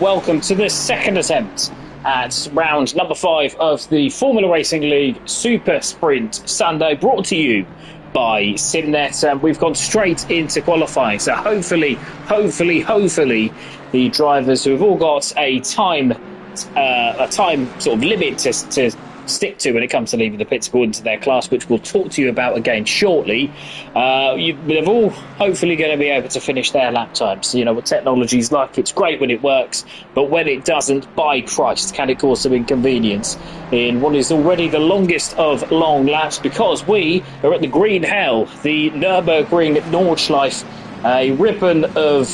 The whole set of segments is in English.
Welcome to the second attempt at round number 5 of the Formula Racing League Super Sprint Sunday, brought to you by Simnet. And we've gone straight into qualifying, so hopefully the drivers who have all got a time sort of limit to stick to when it comes to leaving the pits according to their class, which we'll talk to you about again shortly. They're all hopefully going to be able to finish their lap times. You know what technology's like. It's great when it works, but when it doesn't, by Christ, can it cause some inconvenience in what is already the longest of long laps, because we are at the green hell, the Nurburgring Nordschleiffe, a ribbon of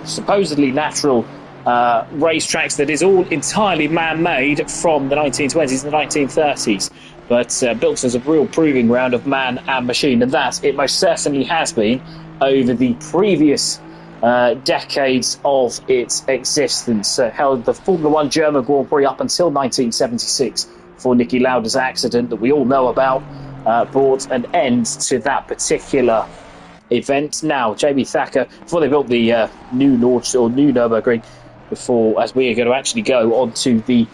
supposedly natural racetracks that is all entirely man-made from the 1920s and the 1930s, but built as a real proving ground of man and machine, and that it most certainly has been over the previous decades of its existence. Held the Formula 1 German Grand Prix up until 1976, before Niki Lauda's accident that we all know about brought an end to that particular event. Now, Jamie Thacker, before they built the new Nürburgring, as we are going to actually go on to the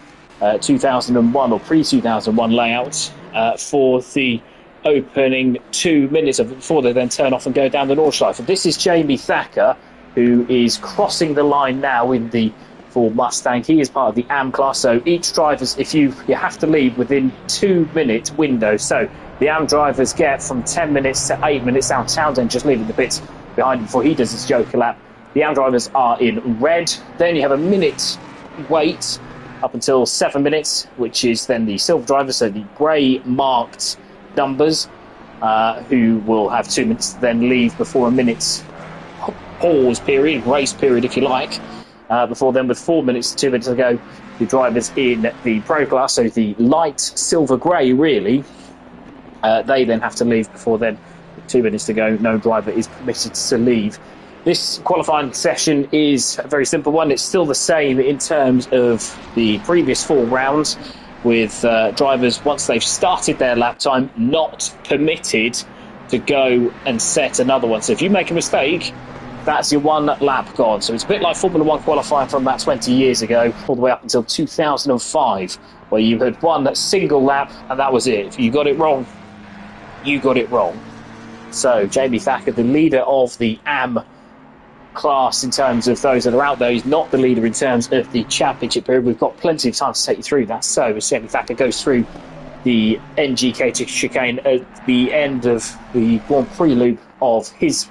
2001 or pre-2001 layout for the opening 2 minutes of it, before they then turn off and go down the Nordschleife. This is Jamie Thacker, who is crossing the line now in the Ford Mustang. He is part of the AM class, so each driver's, you have to leave within 2 minute window. So the AM drivers get from 10 minutes to 8 minutes down. Townsend just leaving the pits behind him before he does his joker lap. The AM drivers are in red. Then you have a minute wait up until 7 minutes, which is then the silver drivers, so the grey marked numbers, who will have 2 minutes to then leave before a minute's pause period, race period if you like, before then with 4 minutes to 2 minutes to go, the drivers in the pro class, so the light silver grey really, they then have to leave before then, with 2 minutes to go, no driver is permitted to leave. This qualifying session is a very simple one. It's still the same in terms of the previous 4 rounds, with drivers, once they've started their lap time, not permitted to go and set another one. So if you make a mistake, that's your 1 lap gone. So it's a bit like Formula 1 qualifying from about 20 years ago, all the way up until 2005, where you had 1 single lap and that was it. If you got it wrong, you got it wrong. So Jamie Thacker, the leader of the AM class in terms of those that are out there, he's not the leader in terms of the championship period. We've got plenty of time to take you through that. So as Jamie Thacker goes through the NGK chicane at the end of the Grand Prix loop of his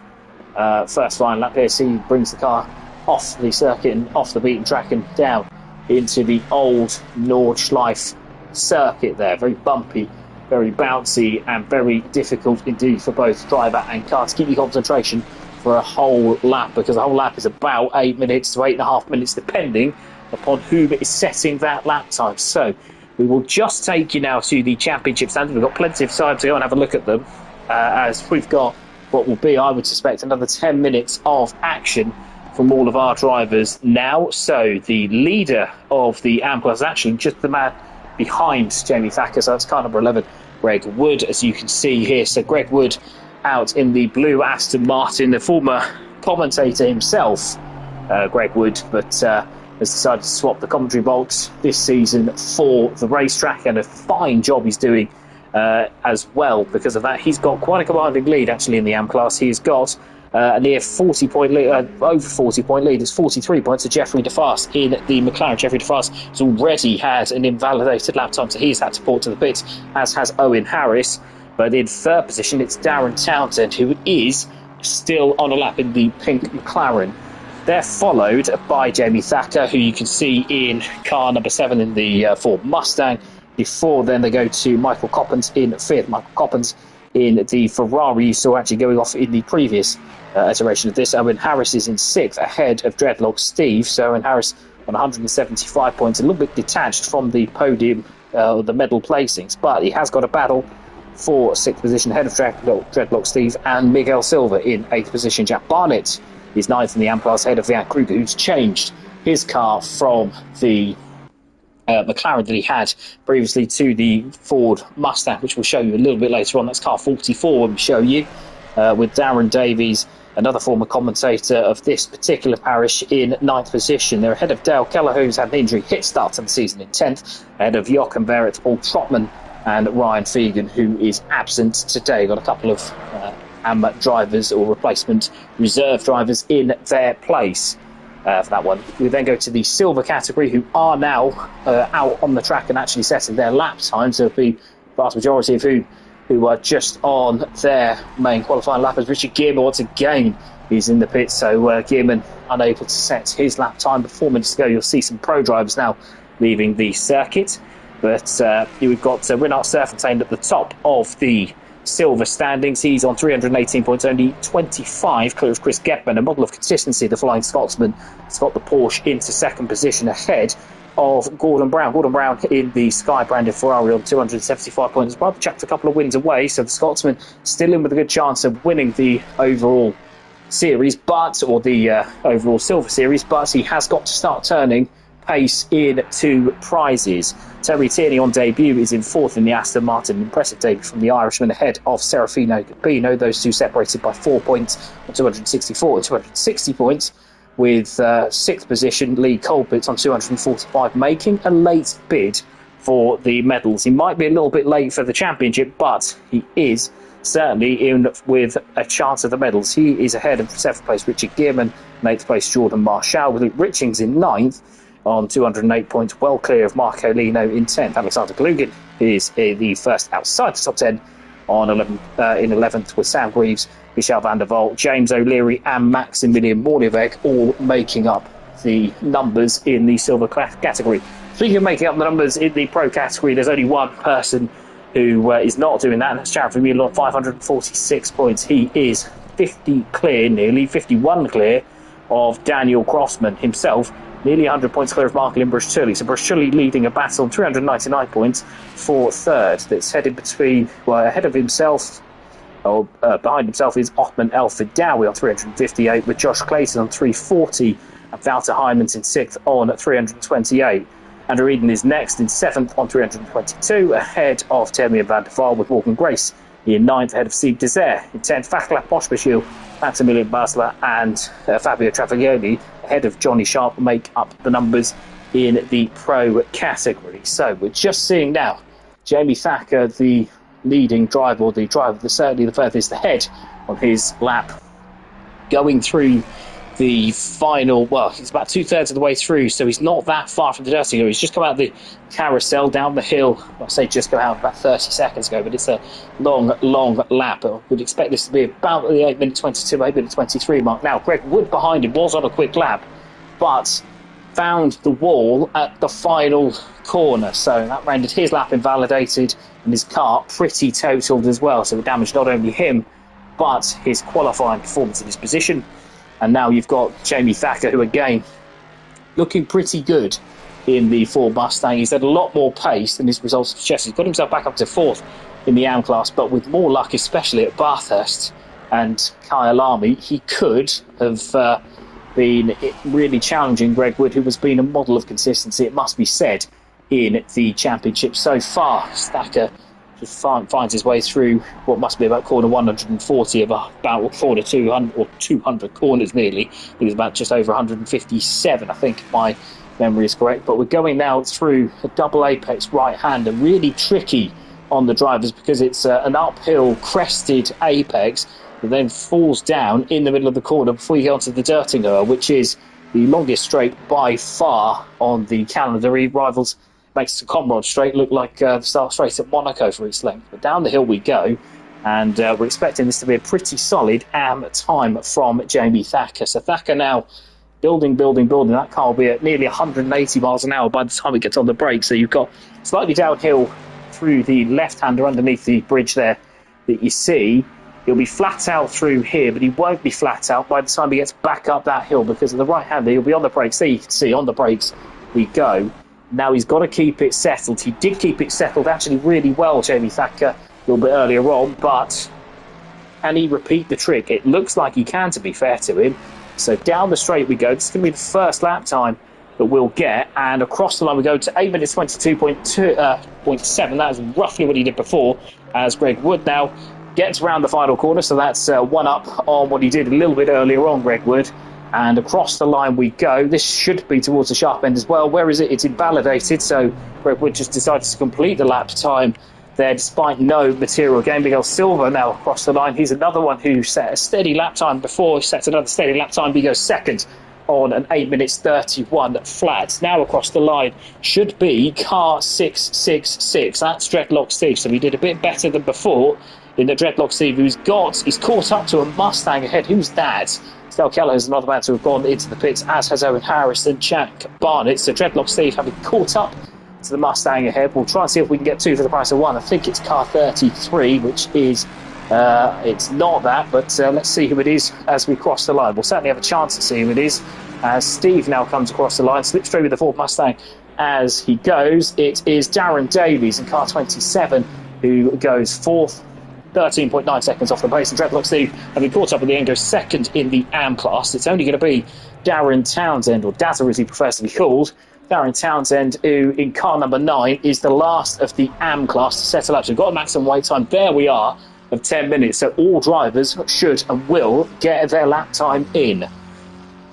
first final lap here, he brings the car off the circuit and off the beaten track and down into the old Nordschleife circuit there. Very bumpy, very bouncy, and very difficult indeed for both driver and car to keep your concentration for a whole lap, because a whole lap is about 8 minutes to 8.5 minutes, depending upon whom is setting that lap time. So we will just take you now to the championship standard. We've got plenty of time to go and have a look at them, as we've got what will be, I would suspect, another 10 minutes of action from all of our drivers now. So the leader of the AM class is actually just the man behind Jamie Thacker, so that's car number 11, Greg Wood, as you can see here. So Greg Wood out in the blue Aston Martin, the former commentator himself, Greg Wood, but has decided to swap the commentary box this season for the racetrack, and a fine job he's doing as well. Because of that, he's got quite a commanding lead actually in the AM class. He's got a near 40-point lead, over 40-point lead. It's 43 points to Jeffrey DeFast in the McLaren. Jeffrey DeFast has already had an invalidated lap time, so he's had to port to the pits, as has Owen Harris. But in third position, it's Darren Townsend, who is still on a lap in the pink McLaren. They're followed by Jamie Thacker, who you can see in car number 7 in the Ford Mustang. Before then, they go to Michael Coppens in 5th. Michael Coppens in the Ferrari you saw actually going off in the previous iteration of this. Owen Harris is in 6th, ahead of Dreadlock Steve. So Owen Harris on 175 points, a little bit detached from the podium, the medal placings, but he has got a battle for 6th position, ahead of Dreadlock Steve and Miguel Silva in 8th position. Jack Barnett is 9th in the AM class, ahead of Van Kruger, who's changed his car from the McLaren that he had previously to the Ford Mustang, which we'll show you a little bit later on. That's car 44 when we show you, with Darren Davies another former commentator of this particular parish, in 9th position. They're ahead of Dale Keller, who's had an injury hit start to the season, in 10th, ahead of Jochen Verrett, Paul Trotman and Ryan Fegan, who is absent today. Got a couple of AM drivers or replacement reserve drivers in their place for that one. We then go to the silver category, who are now out on the track and actually setting their lap time. So it'll be the vast majority of who are just on their main qualifying lap, as Richard Gearman once again is in the pits. So Gearman unable to set his lap time. But 4 minutes to go, you'll see some pro drivers now leaving the circuit. But we've got Renard Serfontaine at the top of the silver standings. He's on 318 points, only 25 clear of Chris Getman, a model of consistency. The Flying Scotsman has got the Porsche into second position ahead of Gordon Brown. Gordon Brown in the Sky branded Ferrari on 275 points as well. Chucked a couple of wins away, so the Scotsman still in with a good chance of winning the overall series, or the overall silver series, but he has got to start turning pace into prizes. Terry Tierney on debut is in 4th in the Aston Martin. Impressive debut from the Irishman ahead of Serafino Gabino. Those two separated by 4 points on 264 and 260 points, with 6th position Lee Colpitts on 245, making a late bid for the medals. He might be a little bit late for the championship, but he is certainly in with a chance of the medals. He is ahead of 7th place Richard Gearman, 8th place Jordan Marshall, with Luke Richings in 9th on 208 points, well clear of Marco Lino in 10th. Alexander Kalugin is the first outside the top 10 on 11th, with Sam Greaves, Michel van der Vault, James O'Leary and Maximilian Morneveg all making up the numbers in the silver category. Speaking of making up the numbers in the pro category, there's only one person who is not doing that, and that's Jared Vermeulen on 546 points. He is 50 clear, nearly 51 clear of Daniel Crossman himself, nearly 100 points clear of Mark-Lin Brush-Tully. So Brush-Tully leading a battle on 399 points for third. That's headed ahead of himself, behind himself is Othman El Fidawi on 358, with Josh Clayton on 340 and Wouter Heymans in 6th on 328. Andrew Eden is next in 7th on 322, ahead of Termian van der Vaal, with Morgan Grace in 9th, ahead of Steve Desert. In 10th, Fakla Poshbashil, Maximilian Basler and Fabio Travaglioni, ahead of Johnny Sharp, make up the numbers in the pro category. So we're just seeing now Jamie Thacker, the leading driver, or the driver that's certainly the furthest ahead on his lap, going through the final, he's about 2/3 of the way through, so he's not that far from the dirty area. He's just come out the carousel down the hill. I say just come out about 30 seconds ago, but it's a long lap. I would expect this to be about the 8 minute 22, 8 minute 23 mark. Now, Greg Wood behind him was on a quick lap, but found the wall at the final corner, so that rendered his lap invalidated and his car pretty totaled as well. So it damaged not only him, but his qualifying performance in his position. And now you've got Jamie Thacker, who again looking pretty good in the Ford Mustang. He's had a lot more pace than his results suggest. He's got himself back up to 4th in the AM class, but with more luck, especially at Bathurst and Kyalami, he could have been really challenging Greg Wood, who has been a model of consistency, it must be said, in the championship so far. Thacker just finds his way through what must be about corner 140 of about corner 200, or 200 corners nearly. He was about just over 157, I think, if my memory is correct. But we're going now through a double apex right-hander, really tricky on the drivers because it's an uphill crested apex that then falls down in the middle of the corner before you get onto the Dirtinger, which is the longest straight by far on the calendar. He rivals, makes the Comrade straight look like the start straight at Monaco for its length. But down the hill we go, and we're expecting this to be a pretty solid time from Jamie Thacker. So Thacker now building. That car will be at nearly 180 miles an hour by the time it gets on the brakes. So you've got slightly downhill through the left-hander underneath the bridge there that you see. He'll be flat out through here, but he won't be flat out by the time he gets back up that hill because of the right-hander. He'll be on the brakes. There you can see on the brakes we go. Now he's got to keep it settled. He did keep it settled actually really well, Jamie Thacker, a little bit earlier on, but can he repeat the trick? It looks like he can, to be fair to him. So down the straight we go. This is going to be the first lap time that we'll get, and across the line we go to 8 minutes 22.7. That is roughly what he did before, as Greg Wood now gets around the final corner, so that's one up on what he did a little bit earlier on, Greg Wood. And across the line we go. This should be towards the sharp end as well. Where is it? It's invalidated, so Greg Wood just decided to complete the lap time there despite no material gain. Miguel Silva now across the line. He's another one who set a steady lap time before. He sets another steady lap time. He goes second on an 8 minutes 31 flat. Now across the line should be car 666. That's Dreadlock Steve. So he did a bit better than before in the Dreadlock Steve, he's caught up to a Mustang ahead. Who's that? Del Kelleher's another man to have gone into the pits, as has Owen Harris and Jack Barnett. So Dreadlock Steve having caught up to the Mustang ahead. We'll try and see if we can get two for the price of one. I think it's car 33, which is it's not that, but let's see who it is as we cross the line. We'll certainly have a chance to see who it is as Steve now comes across the line, slips through with the Ford Mustang as he goes. It is Darren Davies in car 27 who goes fourth, 13.9 seconds off the pace, and Dreadlock Steve, having caught up at the end, goes second in the AM class. It's only going to be Darren Townsend, or Dazza as he prefers to be called, Darren Townsend, who in car number 9 is the last of the AM class to settle up. So we've got a maximum wait time, there we are, of 10 minutes. So all drivers should and will get their lap time in.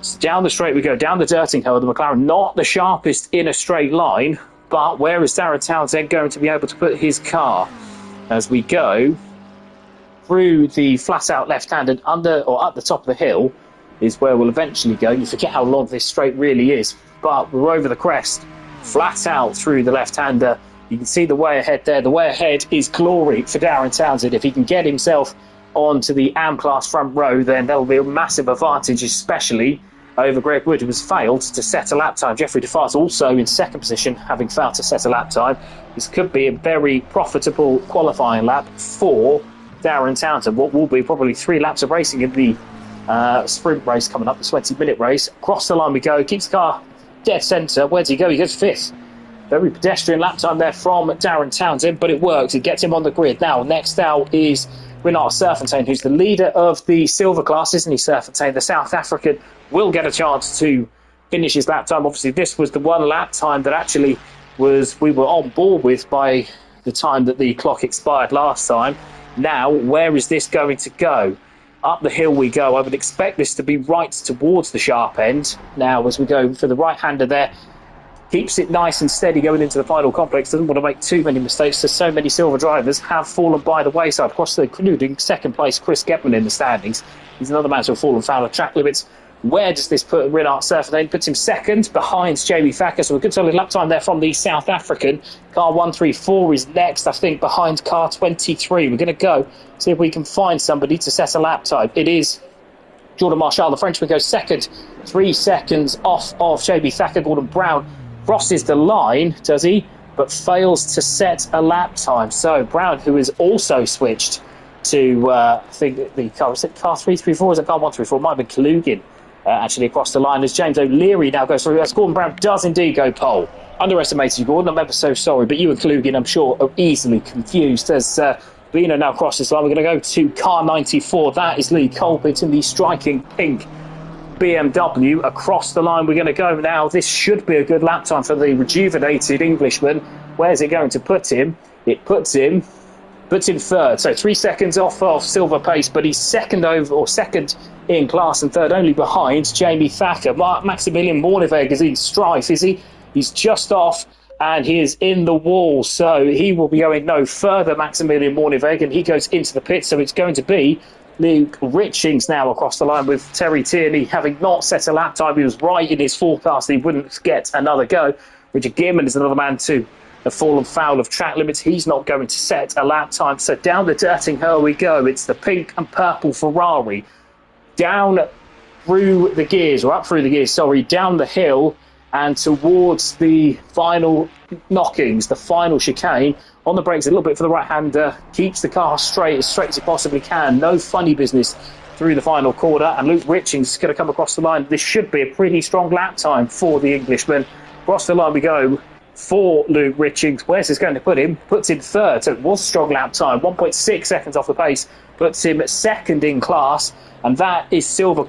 So down the straight we go, down the dirting hill, the McLaren, not the sharpest in a straight line, but where is Darren Townsend going to be able to put his car as we go through the flat out left hand and under or up the top of the hill is where we'll eventually go. You forget how long this straight really is, but we're over the crest, flat out through the left hander. You can see the way ahead there. The way ahead is glory for Darren Townsend. If he can get himself onto the AM class front row, then there will be a massive advantage, especially over Greg Wood, who has failed to set a lap time. Jeffrey DeFar's also in second position, having failed to set a lap time. This could be a very profitable qualifying lap for Darren Townsend. What will be probably 3 laps of racing in the sprint race coming up, the 20-minute race. Across the line we go, keeps the car dead centre. Where does he go? He goes fifth. Very pedestrian lap time there from Darren Townsend, but it works. It gets him on the grid. Now, next out is Renard Serfontein, who's the leader of the silver class, isn't he, Serfontein? The South African will get a chance to finish his lap time. Obviously, this was the one lap time that actually we were on board with by the time that the clock expired last time. Now, where is this going to go? Up the hill we go. I would expect this to be right towards the sharp end. Now, as we go for the right-hander there, keeps it nice and steady going into the final complex. Doesn't want to make too many mistakes, so many silver drivers have fallen by the wayside. Across the including second place, Chris Getman in the standings. He's another man to have fallen foul of track limits. Where does this put Renard Serfontein? Puts him second behind Jamie Thacker. So a good solid lap time there from the South African. Car 134 is next, I think, behind car 23. We're going to go see if we can find somebody to set a lap time. It is Jordan Marshall, the Frenchman, goes second, 3 seconds off of Jamie Thacker. Gordon Brown crosses the line, does he? But fails to set a lap time. So Brown, who has also switched to, I think the car, is it car 334? Is it car 134? It might have been Kalugin. Actually across the line as James O'Leary now goes through. As Gordon Brown does indeed go pole. Underestimated you, Gordon. I'm ever so sorry, but you and Kalugin, I'm sure, are easily confused as Bino now crosses the line. We're going to go to car 94. That is Lee Colbert in the striking pink BMW. Across the line we're going to go now. This should be a good lap time for the rejuvenated Englishman. Where's it going to put him? It puts him third, so 3 seconds off of silver pace, but he's second in class and third only behind Jamie Thacker. Maximilian Morneveg is in strife, is he? He's just off and he is in the wall, so he will be going no further, Maximilian Morneveg, and he goes into the pit. So it's going to be Luke Richings now across the line with Terry Tierney having not set a lap time. He was right in his forecast he wouldn't get another go. Richard Gearman is another man too. A fallen foul of track limits. He's not going to set a lap time. So down the dirting hill we go. It's the pink and purple Ferrari. Down through the gears, or up through the gears, sorry, down the hill and towards the final knockings, the final chicane. On the brakes a little bit for the right-hander. Keeps the car straight as he possibly can. No funny business through the final corner. And Luke Richings is going to come across the line. This should be a pretty strong lap time for the Englishman. Across the line we go. For Luke Richings, where's this going to put him? Puts him third, so it was a strong lap time, 1.6 seconds off the pace, puts him second in class, and that is silver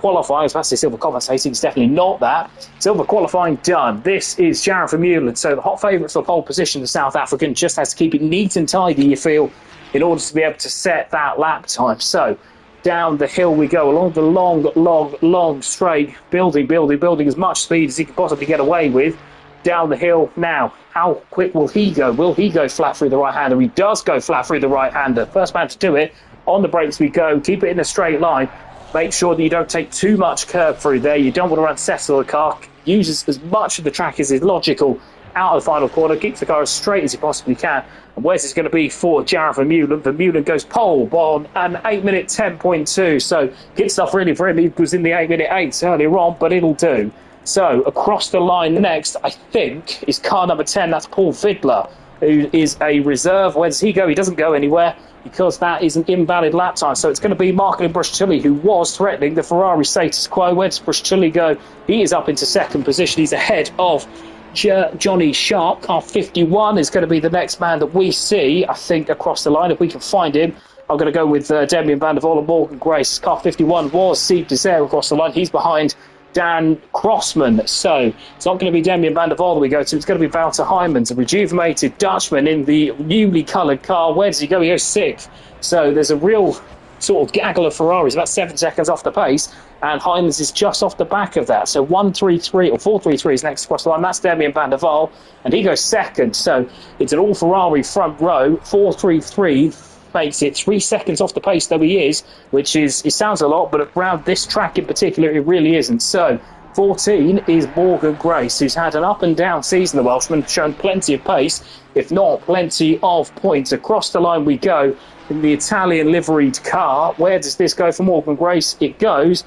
qualifying. I was about to say silver commentating, it's definitely not that. Silver qualifying done. This is Jared Vermeulen. So the hot favourite for pole position, the South African, just has to keep it neat and tidy, you feel, in order to be able to set that lap time. So down the hill we go, along the long straight, building as much speed as he can possibly get away with. Down the hill now. How quick will he go? Will he go flat through the right-hander? He does go flat through the right-hander. First man to do it. On the brakes we go. Keep it in a straight line. Make sure that you don't take too much curb through there. You don't want to unsettle the car. Uses as much of the track as is logical out of the final corner. Keeps the car as straight as he possibly can. And where's this going to be for Jared Vermeulen? Vermeulen goes pole on an 8-minute 10.2. So good stuff really for him. He was in the 8-minute 8 earlier on, but it'll do. So, across the line next, I think, is car number 10. That's Paul Vidler, who is a reserve. Where does he go? He doesn't go anywhere because that is an invalid lap time. So, it's going to be Marco Brusciulli, who was threatening the Ferrari status quo. Where does Brusciulli go? He is up into second position. He's ahead of Johnny Sharp. Car 51 is going to be the next man that we see, I think, across the line. If we can find him, I'm going to go with Damien van der Voort and Morgan Grace. Car 51 was Steve Desire across the line. He's behind Dan Crossman. So it's not going to be Damien van der Voort that we go to. It's going to be Wouter Heijmans, a rejuvenated Dutchman in the newly coloured car. Where does he go? He goes sixth. So there's a real sort of gaggle of Ferraris, about 7 seconds off the pace, and Heijmans is just off the back of that. So 133 or 433 is next across the line. That's Damien van der Voort, and he goes second. So it's an all Ferrari front row. 433 makes it 3 seconds off the pace though he is, which is, it sounds a lot, but around this track in particular it really isn't. So 14 is Morgan Grace, who's had an up and down season, the Welshman, shown plenty of pace, if not plenty of points. Across the line we go in the Italian liveried car. Where does this go for Morgan Grace? It goes,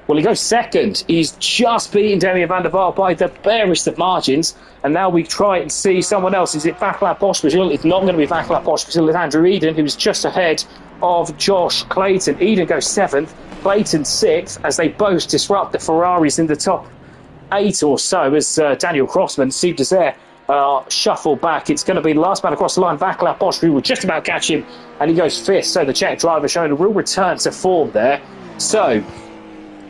well, he goes second. He's just beaten Damien van der Voort by the barest of margins. And now we try and see someone else. Is it Vaclav Pospisil? It's not going to be Vaclav Pospisil. It's Andrew Eden, who's just ahead of Josh Clayton. Eden goes seventh, Clayton sixth, as they both disrupt the Ferraris in the top 8 or so, as Daniel Crossman, Steve Desire shuffle back. It's going to be the last man across the line, Vaclav Pospisil, who will just about catch him, and he goes fifth. So the Czech driver showing a real return to form there. So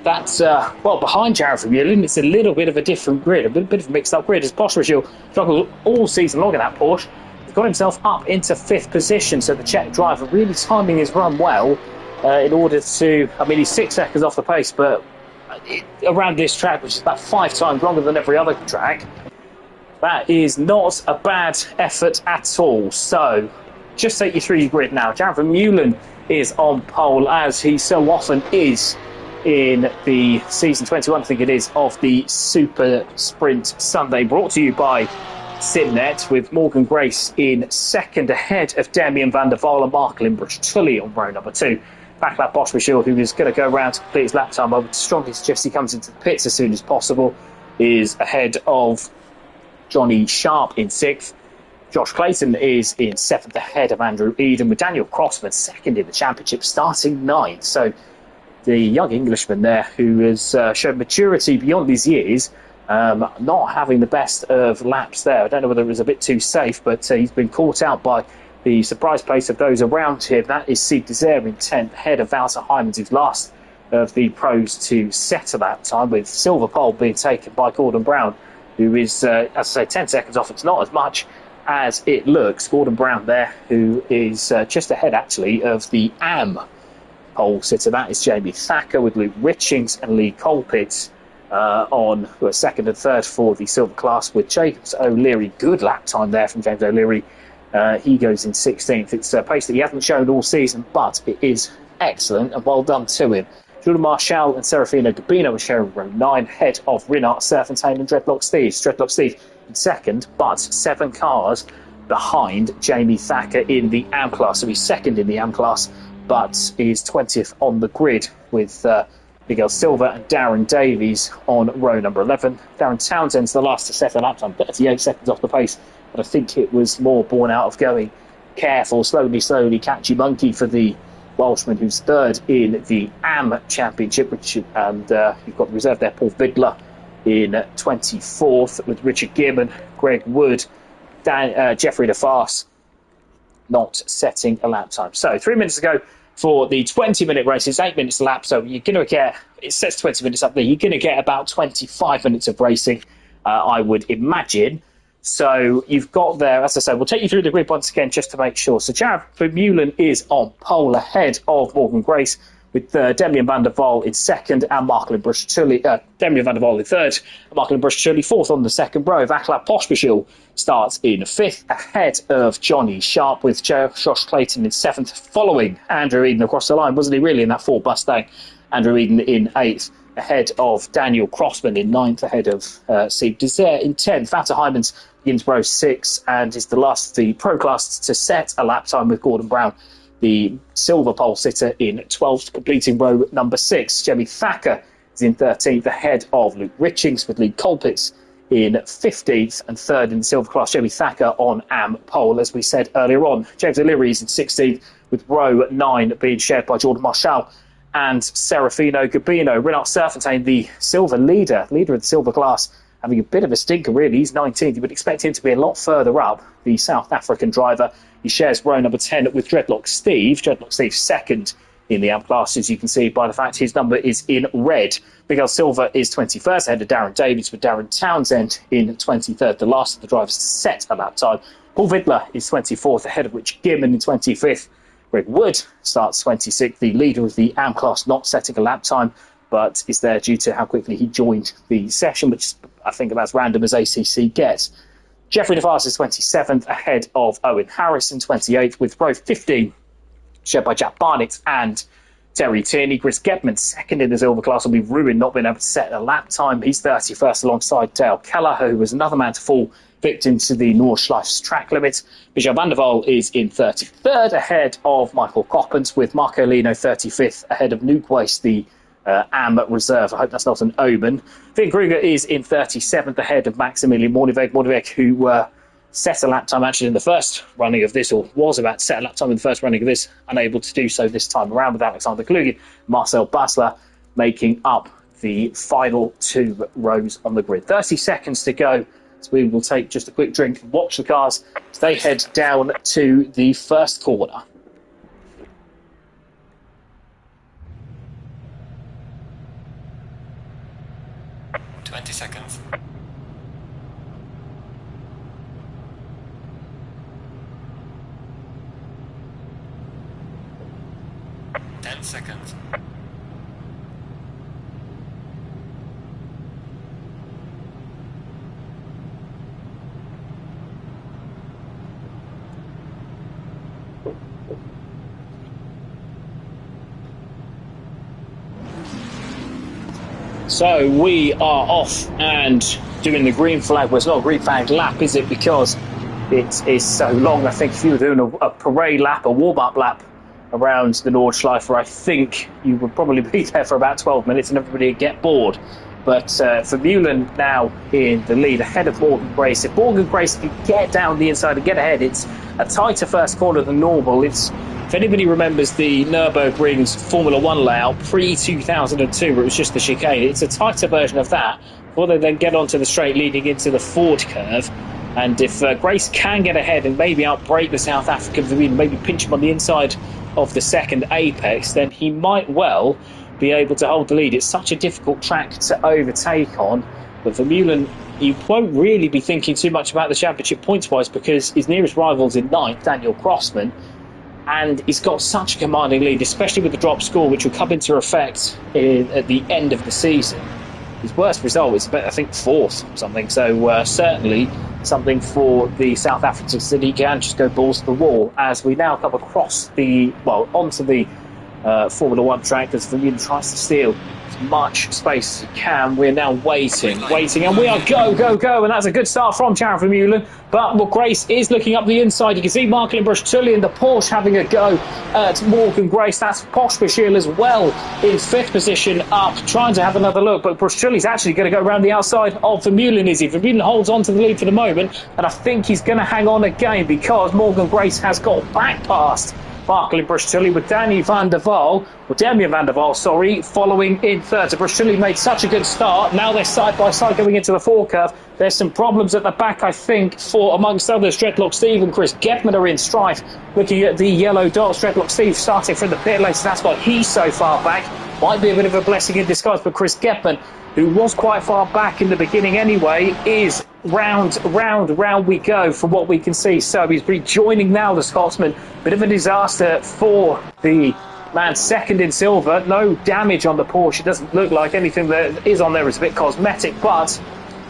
that's, well, behind Jared Vermeulen, it's a little bit of a different grid, a bit of a mixed-up grid, as Pospisil struggled all season long in that Porsche. He's got himself up into 5th position, so the Czech driver really timing his run well in order to, I mean, he's 6 seconds off the pace, but around this track, which is about 5 times longer than every other track, that is not a bad effort at all. So, just take you through your grid now. Jared Vermeulen is on pole, as he so often is in the season 21, I think it is, of the Super Sprint Sunday, brought to you by Simnet, with Morgan Grace in second, ahead of Damien van der Voort and Marco Brusciulli on row number 2. Vaclav Pospisil, who is going to go around to complete his lap time, I would strongly suggest he comes into the pits as soon as possible, is ahead of Johnny Sharp in 6th. Josh Clayton is in 7th, ahead of Andrew Eden, with Daniel Crossman second in the championship, starting 9th. So the young Englishman there, who has shown maturity beyond his years, not having the best of laps there. I don't know whether it was a bit too safe, but he's been caught out by the surprise pace of those around him. That is Steve Desire in 10th, ahead of Wouter Heijmans, who's last of the pros to settle that time, with silver pole being taken by Gordon Brown, who is, as I say, 10 seconds off. It's not as much as it looks. Gordon Brown there, who is just ahead, actually, of the AM pole sitter. That is Jamie Thacker, with Luke Richings and Lee Colpitts on second and third for the silver class, with James O'Leary. Good lap time there from James O'Leary. He goes in 16th. It's a pace that he hasn't shown all season, but it is excellent, and well done to him. Jules Marchal and Serafino Gabino are sharing row 9, head of Rinart, Serpentine and Dreadlock Steve. Dreadlock Steve in second, but 7 cars behind Jamie Thacker in the AM class. So he's second in the AM class, but is 20th on the grid, with Miguel Silva and Darren Davies on row number 11. Darren Townsend's the last to set a lap time, 38 seconds off the pace, but I think it was more born out of going careful, slowly, catchy monkey for the Welshman, who's third in the AM Championship, and you've got the reserve there, Paul Vidler in 24th, with Richard Gearman, Greg Wood, Jeffrey DeFarce not setting a lap time. So 3 minutes ago, for the 20-minute race. It's 8 minutes a lap, so you're going to get, it says 20 minutes up there, you're going to get about 25 minutes of racing, I would imagine. So you've got there, as I said, we'll take you through the grid once again just to make sure. So Jared Vermeulen is on pole ahead of Morgan Grace, with Demian van der Waal in second and Marcelin Brusciulli, Demian van der Waal in third, and Marcelin Brusciulli fourth on the second row. Vaclav Pospisil starts in fifth, ahead of Johnny Sharp, with Josh Clayton in seventh, following Andrew Eden across the line, wasn't he really, in that Ford Mustang? Andrew Eden in eighth, ahead of Daniel Crossman in ninth, ahead of Steve Desert in 10th. Vater Heimans begins row 6 and is the last of the pro class to set a lap time, with Gordon Brown, the silver pole sitter, in 12th, completing row number 6. Jemmy Thacker is in 13th, ahead of Luke Richings, with Lee Colpitts in 15th and third in the silver class. Jemmy Thacker on AM pole, as we said earlier on. James O'Leary is in 16th, with row 9 being shared by Jordan Marshall and Serafino Gabino. Renat Serfontaine, the silver leader of the silver class, having a bit of a stinker, really. He's 19th. You would expect him to be a lot further up, the South African driver. He shares row number 10 with Dreadlock Steve. Dreadlock Steve second in the AM class, as you can see by the fact his number is in red. Miguel Silva is 21st, ahead of Darren Davies, with Darren Townsend in 23rd, the last of the drivers to set a lap time. Paul Vidler is 24th, ahead of Rich Gibbon in 25th. Greg Wood starts 26th, the leader of the AM class, not setting a lap time, but is there due to how quickly he joined the session, which is, I think, about as random as ACC gets. Jeffrey DeVars is 27th, ahead of Owen Harris in 28th, with row 15 shared by Jack Barnett and Terry Tierney. Chris Gedman, second in the silver class, will be ruined not being able to set a lap time. He's 31st alongside Dale Kelleher, who was another man to fall victim to the Nordschleiffe track limit. Michel van der Waal is in 33rd, ahead of Michael Coppens, with Marco Lino 35th, ahead of Nuke Waste, the AM reserve. I hope that's not an omen. Finn Kruger is in 37th, ahead of Maximilian Morniveg, who set a lap time actually in the first running of this, or was about to set a lap time in the first running of this, unable to do so this time around, with Alexander Klugin, Marcel Basler making up the final 2 rows on the grid. 30 seconds to go, so we will take just a quick drink and watch the cars as they head down to the first corner. 20 seconds. 10 seconds. 'So we are off and doing the green flag. Well, it's not a green flag lap, is it? Because it is so long. I think if you were doing a parade lap, a warm-up lap around the Nordschleife, I think you would probably be there for about 12 minutes and everybody would get bored. But Vermeulen now in the lead, ahead of Morgan Grace. If Morgan Grace can get down the inside and get ahead, it's a tighter first corner than normal. If anybody remembers the Nurburgring's Formula 1 layout pre-2002, where it was just the chicane, it's a tighter version of that before they then get onto the straight leading into the Ford curve. And if Grace can get ahead and maybe outbrake the South African Vermeulen, maybe pinch him on the inside of the second apex, then he might well be able to hold the lead. It's such a difficult track to overtake on, but Vermeulen, you won't really be thinking too much about the championship points-wise, because his nearest rival's in ninth, Daniel Crossman, and he's got such a commanding lead, especially with the drop score, which will come into effect at the end of the season. His worst result is, I think, fourth or something, so certainly something for the South Africans that he can just go balls to the wall. As we now come across onto the Formula 1 track, as Vermeulen tries to steal as much space as he can. We're now waiting, and we are go, and that's a good start from Jared Vermeulen. But Grace is looking up the inside. You can see Marcelin Brusciulli in the Porsche having a go at Morgan Grace. That's Pospisil as well in fifth position up, trying to have another look. But Brusciulli's actually going to go around the outside of Vermeulen, is he? Vermeulen holds on to the lead for the moment, and I think he's going to hang on again, because Morgan Grace has got back past Barclay Brush-Tully with Damian van der Waal, following in third. So Brush-Tully made such a good start. Now they're side by side going into the forecurve. There's some problems at the back, I think, for, amongst others, Dreadlock Steve and Chris Getman are in strife. Looking at the yellow dots, Dreadlock Steve starting from the pit lane, so that's why he's so far back. Might be a bit of a blessing in disguise, but Chris Getman, who was quite far back in the beginning anyway, is round we go from what we can see. So he's rejoining now the Scotsman. Bit of a disaster for the man second in silver. No damage on the Porsche. It doesn't look like anything that is on there is a bit cosmetic, but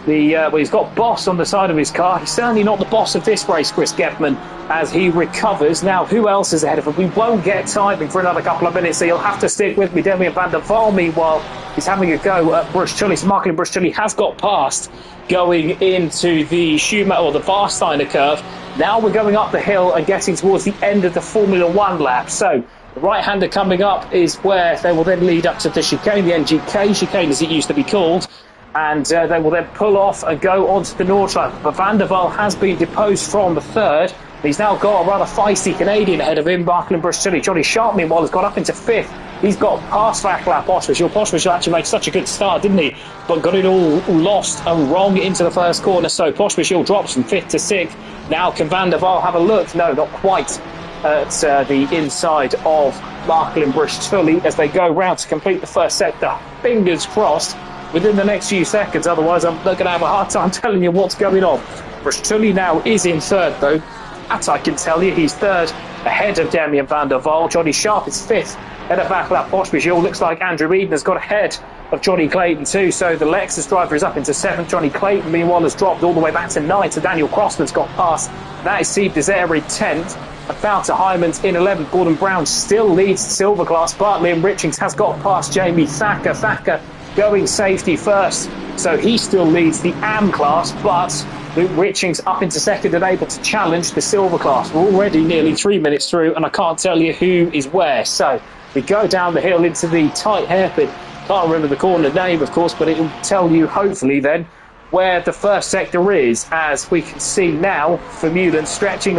he's got boss on the side of his car. He's certainly not the boss of this race, Chris Getman, as he recovers. Now, who else is ahead of him? We won't get timing for another couple of minutes, so you'll have to stick with me. Damian van der Waal, meanwhile, he's having a go at Brush-Tully. So Marklin Brush-Tully has got past going into the Schumacher or the Warsteiner curve. Now we're going up the hill and getting towards the end of the Formula One lap. So the right-hander coming up is where they will then lead up to the chicane, the NGK chicane as it used to be called. And they will then pull off and go onto the Nordschleiffe. But Van der Waal has been deposed from the third. He's now got a rather feisty Canadian ahead of him, Barclay Brush-Tully. Johnny Sharp, meanwhile, has got up into fifth. He's got past Vaclav Poschmichel. Poschmichel actually made such a good start, didn't he? But got it all lost and wrong into the first corner. So Poschmichel drops from fifth to sixth. Now can Van der Waal have a look? No, not quite at the inside of Barclay Brush-Tully as they go round to complete the first sector. Fingers crossed within the next few seconds, otherwise I'm going to have a hard time telling you what's going on. Brush-Tully now is in third though. That I can tell you, he's third ahead of Damian van der Waal. Johnny Sharp is fifth ahead of Vaclav Poschmichel. Looks like Andrew Eden has got ahead of Johnny Clayton too, so the Lexus driver is up into seventh. Johnny Clayton meanwhile has dropped all the way back to ninth, so Daniel Crossman's got past. That is Steve Desire in 10th. Wouter Hyman's in 11th. Gordon Brown still leads the silver class, but Liam Richings has got past Jamie Thacker. Thacker going safety first, so he still leads the AM class, but Luke Richings up into second and able to challenge the silver class. We're already nearly 3 minutes through and I can't tell you who is where. So we go down the hill into the tight hairpin. Can't remember the corner name, of course, but it will tell you hopefully then where the first sector is, as we can see now Vermeulen stretching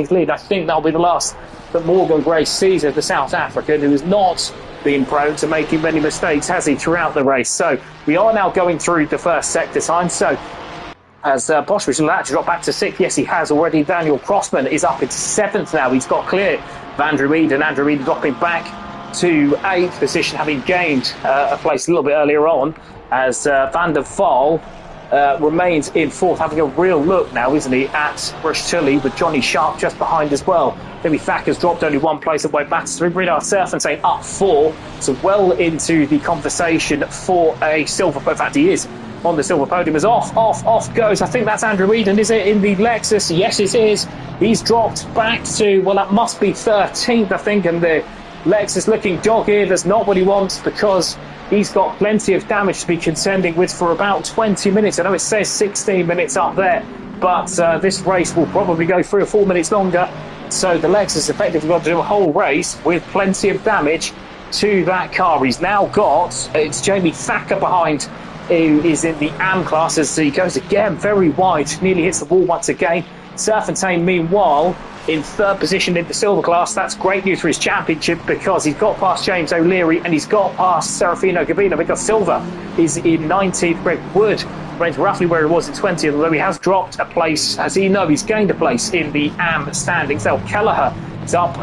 his lead. I think that'll be the last that Morgan Grace sees of the South African, who has not been prone to making many mistakes, has he, throughout the race. So we are now going through the first sector time. So as Poschmichel will actually drop back to sixth. Yes, he has already. Daniel Crossman is up into seventh now. He's got clear of Andrew Eden. Andrew Eden dropping back to eighth position, having gained a place a little bit earlier on, as Van der Waal remains in fourth, having a real look now, isn't he, at Brush-Tully, with Johnny Sharp just behind as well. Jimmy Thacker's dropped only one place away back to Brynard Surfen saying up four, so well into the conversation for a silver. In fact, he is on the silver podium. As off goes. I think that's Andrew Eden, is it, in the Lexus? Yes, it is. He's dropped back to, well, that must be 13th, I think, and the Lexus looking dog-eared. That's not what he wants, because he's got plenty of damage to be contending with for about 20 minutes. I know it says 16 minutes up there, but this race will probably go 3 or 4 minutes longer. So the Lexus effectively got to do a whole race with plenty of damage to that car. He's now got, it's Jamie Thacker behind, who is in the AM class, as he goes again very wide, nearly hits the wall once again. Surfentain, meanwhile, in third position in the silver class. That's great news for his championship, because he's got past James O'Leary and he's got past Serafino Gabino, because Silva is in 19th. Greg Wood remains roughly where he was in 20th, although he has dropped a place, as he knows, he's gained a place in the AM standings. Now Kelleher is up,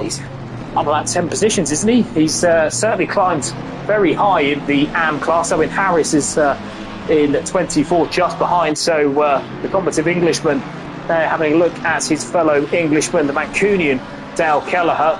he's up about 10 positions, isn't he? He's certainly climbed very high in the AM class. Owen Harris is in 24th, just behind. So the combative Englishman having a look at his fellow Englishman, the Mancunian Dale Kelleher,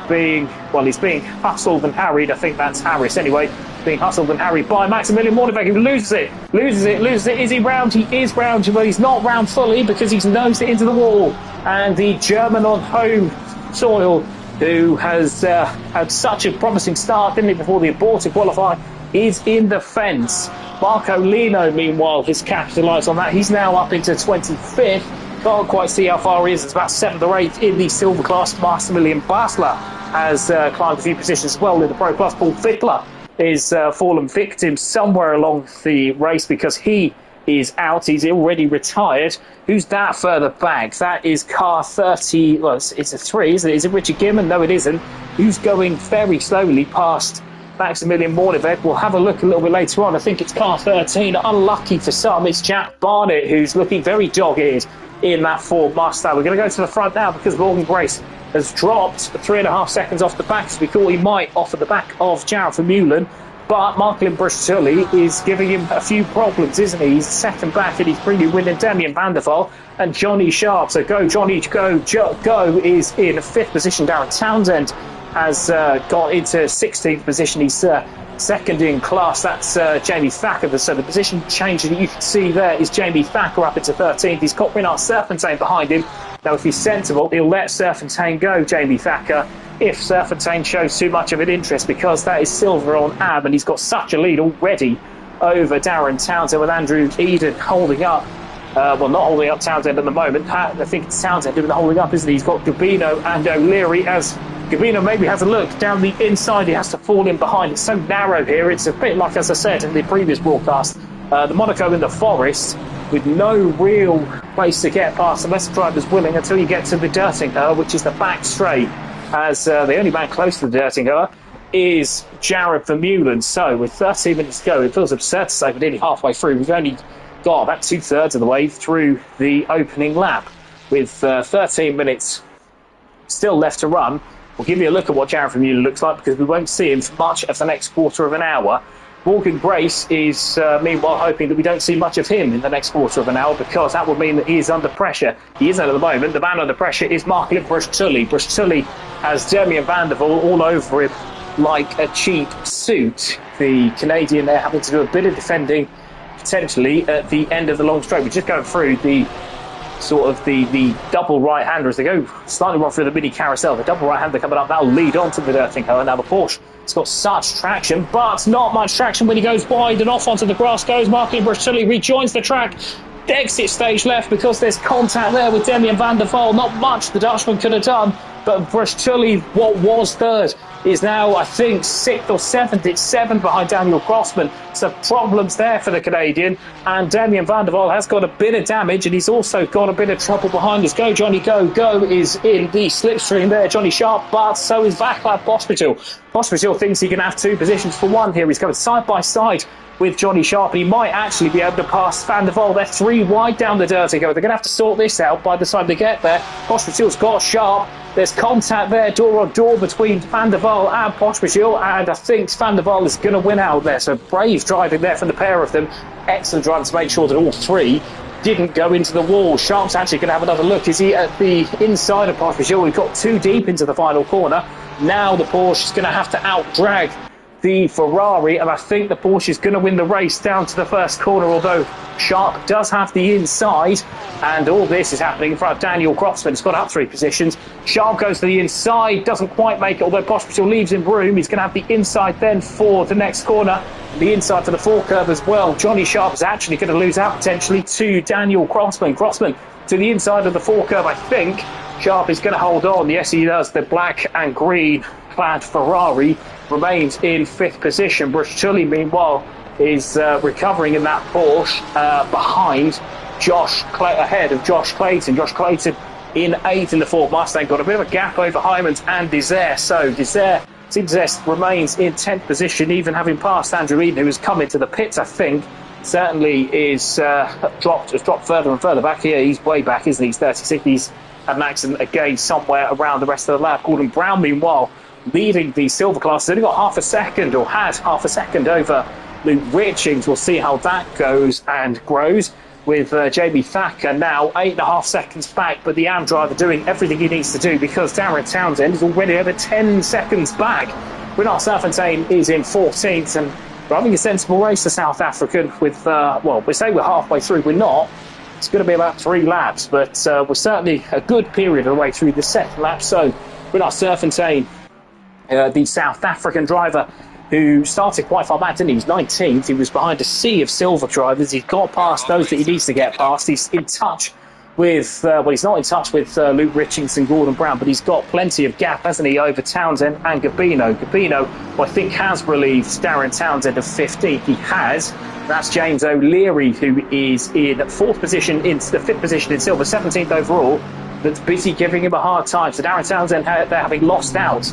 he's being hustled and harried. I think that's Harris anyway, being hustled and harried by Maximilian Mordenbeck, who loses it. Is he round? He is round, but he's not round fully, because he's nosed it into the wall. And the German on home soil, who has had such a promising start, didn't he, before the aborted qualifying, is in the fence. Marco Lino, meanwhile, has capitalised on that. He's now up into 25th. Can't quite see how far he is. It's about 7th or 8th in the silver class. Maximilian Basler has climbed a few positions as well in the Pro Plus. Paul Fickler is fallen victim somewhere along the race, because he is out. He's already retired. Who's that further back? That is car 30. Well, it's a 3, isn't it? Is it Richard Gimmon? No, it isn't. Who's going very slowly past Maximilian Morneved? We'll have a look a little bit later on. I think it's car 13. Unlucky for some, it's Jack Barnett, who's looking very dog-eared in that Ford Mustang. We're going to go to the front now because Morgan Grace has dropped 3.5 seconds off the back, as we thought he might off at the back of Jared Vermeulen. But Marklin Bruchtulli is giving him a few problems, isn't he? He's second back and he's bringing winning Damien van der Waal and Johnny Sharp. So go, Johnny, go. Go is in 5th position. Darren Townsend has got into 16th position. He's second in class. That's Jamie Thacker. So the position change that you can see there is Jamie Thacker up into 13th. He's got Renard Serpentine behind him. Now, if he's sensible, he'll let Serpentine go, Jamie Thacker, if Serpentine shows too much of an interest, because that is silver on Ab, and he's got such a lead already over Darren Townsend, with Andrew Eden holding up. Well, not holding up Townsend at the moment. I think it's Townsend doing the holding up, isn't he? He's got Gabino and O'Leary. As Gabino maybe has a look down the inside, he has to fall in behind. It's so narrow here. It's a bit like, as I said in the previous broadcast, the Monaco in the forest, with no real place to get past unless the driver's willing, until you get to the Dirtingher, which is the back straight, as the only man close to the Dirtingher is Jared Vermeulen. So with 13 minutes to go, it feels absurd to say we're nearly halfway through. We've only got about 2/3 of the way through the opening lap, with 13 minutes still left to run. We'll give you a look at what Jared Vermeulen looks like, because we won't see him for much of the next quarter of an hour. Morgan Grace is, meanwhile, hoping that we don't see much of him in the next quarter of an hour, because that would mean that he is under pressure. He isn't at the moment. The man under pressure is Marklin Bruchtulli. Bruchtulli has Damien van der Waal all over him like a cheap suit. The Canadian there having to do a bit of defending, potentially, at the end of the long straight. We're just going through the sort of the double right-hander as they go slightly wrong through the mini carousel. The double right-hander coming up, that'll lead on to the Dirtingher. Now the Porsche, it's got such traction, but not much traction when he goes wide, and off onto the grass goes Marklin Bruchtulli, rejoins the track. Exit stage left because there's contact there with Damien van der Waal. Not much the Dutchman could have done, but Bruchtulli, what was third, is now, I think, 6th or 7th. It's 7th behind Daniel Grossman. So problems there for the Canadian. And Damien van der Waal has got a bit of damage, and he's also got a bit of trouble behind us. Go, Johnny, go. Go is in the slipstream there, Johnny Sharp, but so is Vaclav Pospisil. Pospisil thinks he can have 2 positions for 1 here. He's going side by side with Johnny Sharp, and he might actually be able to pass Van der Waal. They're 3 wide down the Dirtingher. They're going to have to sort this out by the time they get there. Pospisil's got Sharp. There's contact there, door on door, between Van der Waal and Pospisil, and I think Van der Waal is going to win out there. So brave driving there from the pair of them. Excellent driving to make sure that all 3 didn't go into the wall. Sharp's actually going to have another look. Is he at the inside of Pospisil? We've got too deep into the final corner. Now the Porsche is going to have to out-drag the Ferrari, and I think the Porsche is going to win the race down to the first corner, although Sharp does have the inside, and all this is happening in front of Daniel Grossman. He's got up 3 positions. Sharp goes to the inside, doesn't quite make it, although Pospisil leaves him room. He's going to have the inside then for the next corner, the inside for the forecurve as well. Johnny Sharp is actually going to lose out potentially to Daniel Grossman. Grossman to the inside of the forecurve, I think. Sharp is going to hold on. Yes, he does. The black and green clad Ferrari remains in 5th position. Bruchtulli, meanwhile, is recovering in that Porsche behind ahead of Josh Clayton. Josh Clayton in 8th in the Ford Mustang. Got a bit of a gap over Hyman's and Desert. So Desert remains in 10th position, even having passed Andrew Eden, who has come into the pits, I think. Certainly has dropped further and further back here. He's way back, isn't he? He's 36. He's had an accident again somewhere around the rest of the lap. Gordon Brown, meanwhile, leading the silver class. He's only got half a second, or had half a second, over Luke Richings. We'll see how that goes and grows, with Jamie Thacker now 8.5 seconds back, but the AM driver doing everything he needs to do, because Darren Townsend is already over 10 seconds back. Renard Serpentine is in 14th and driving a sensible race, the South African, with, well, we say we're halfway through, we're not. It's going to be about 3 laps, but we're certainly a good period of the way through the second lap. So Renard Serpentine, the South African driver, who started quite far back, didn't he? He was 19th. He was behind a sea of silver drivers. He's got past those that he needs to get past. He's in touch with, well, he's not in touch with Luke Richings and Gordon Brown, but he's got plenty of gap, hasn't he, over Townsend and Gabino. Gabino, who I think has relieved Darren Townsend of 15th. He has. That's James O'Leary, who is in 4th position, in the 5th position in silver, 17th overall, that's busy giving him a hard time. So Darren Townsend, they're having lost out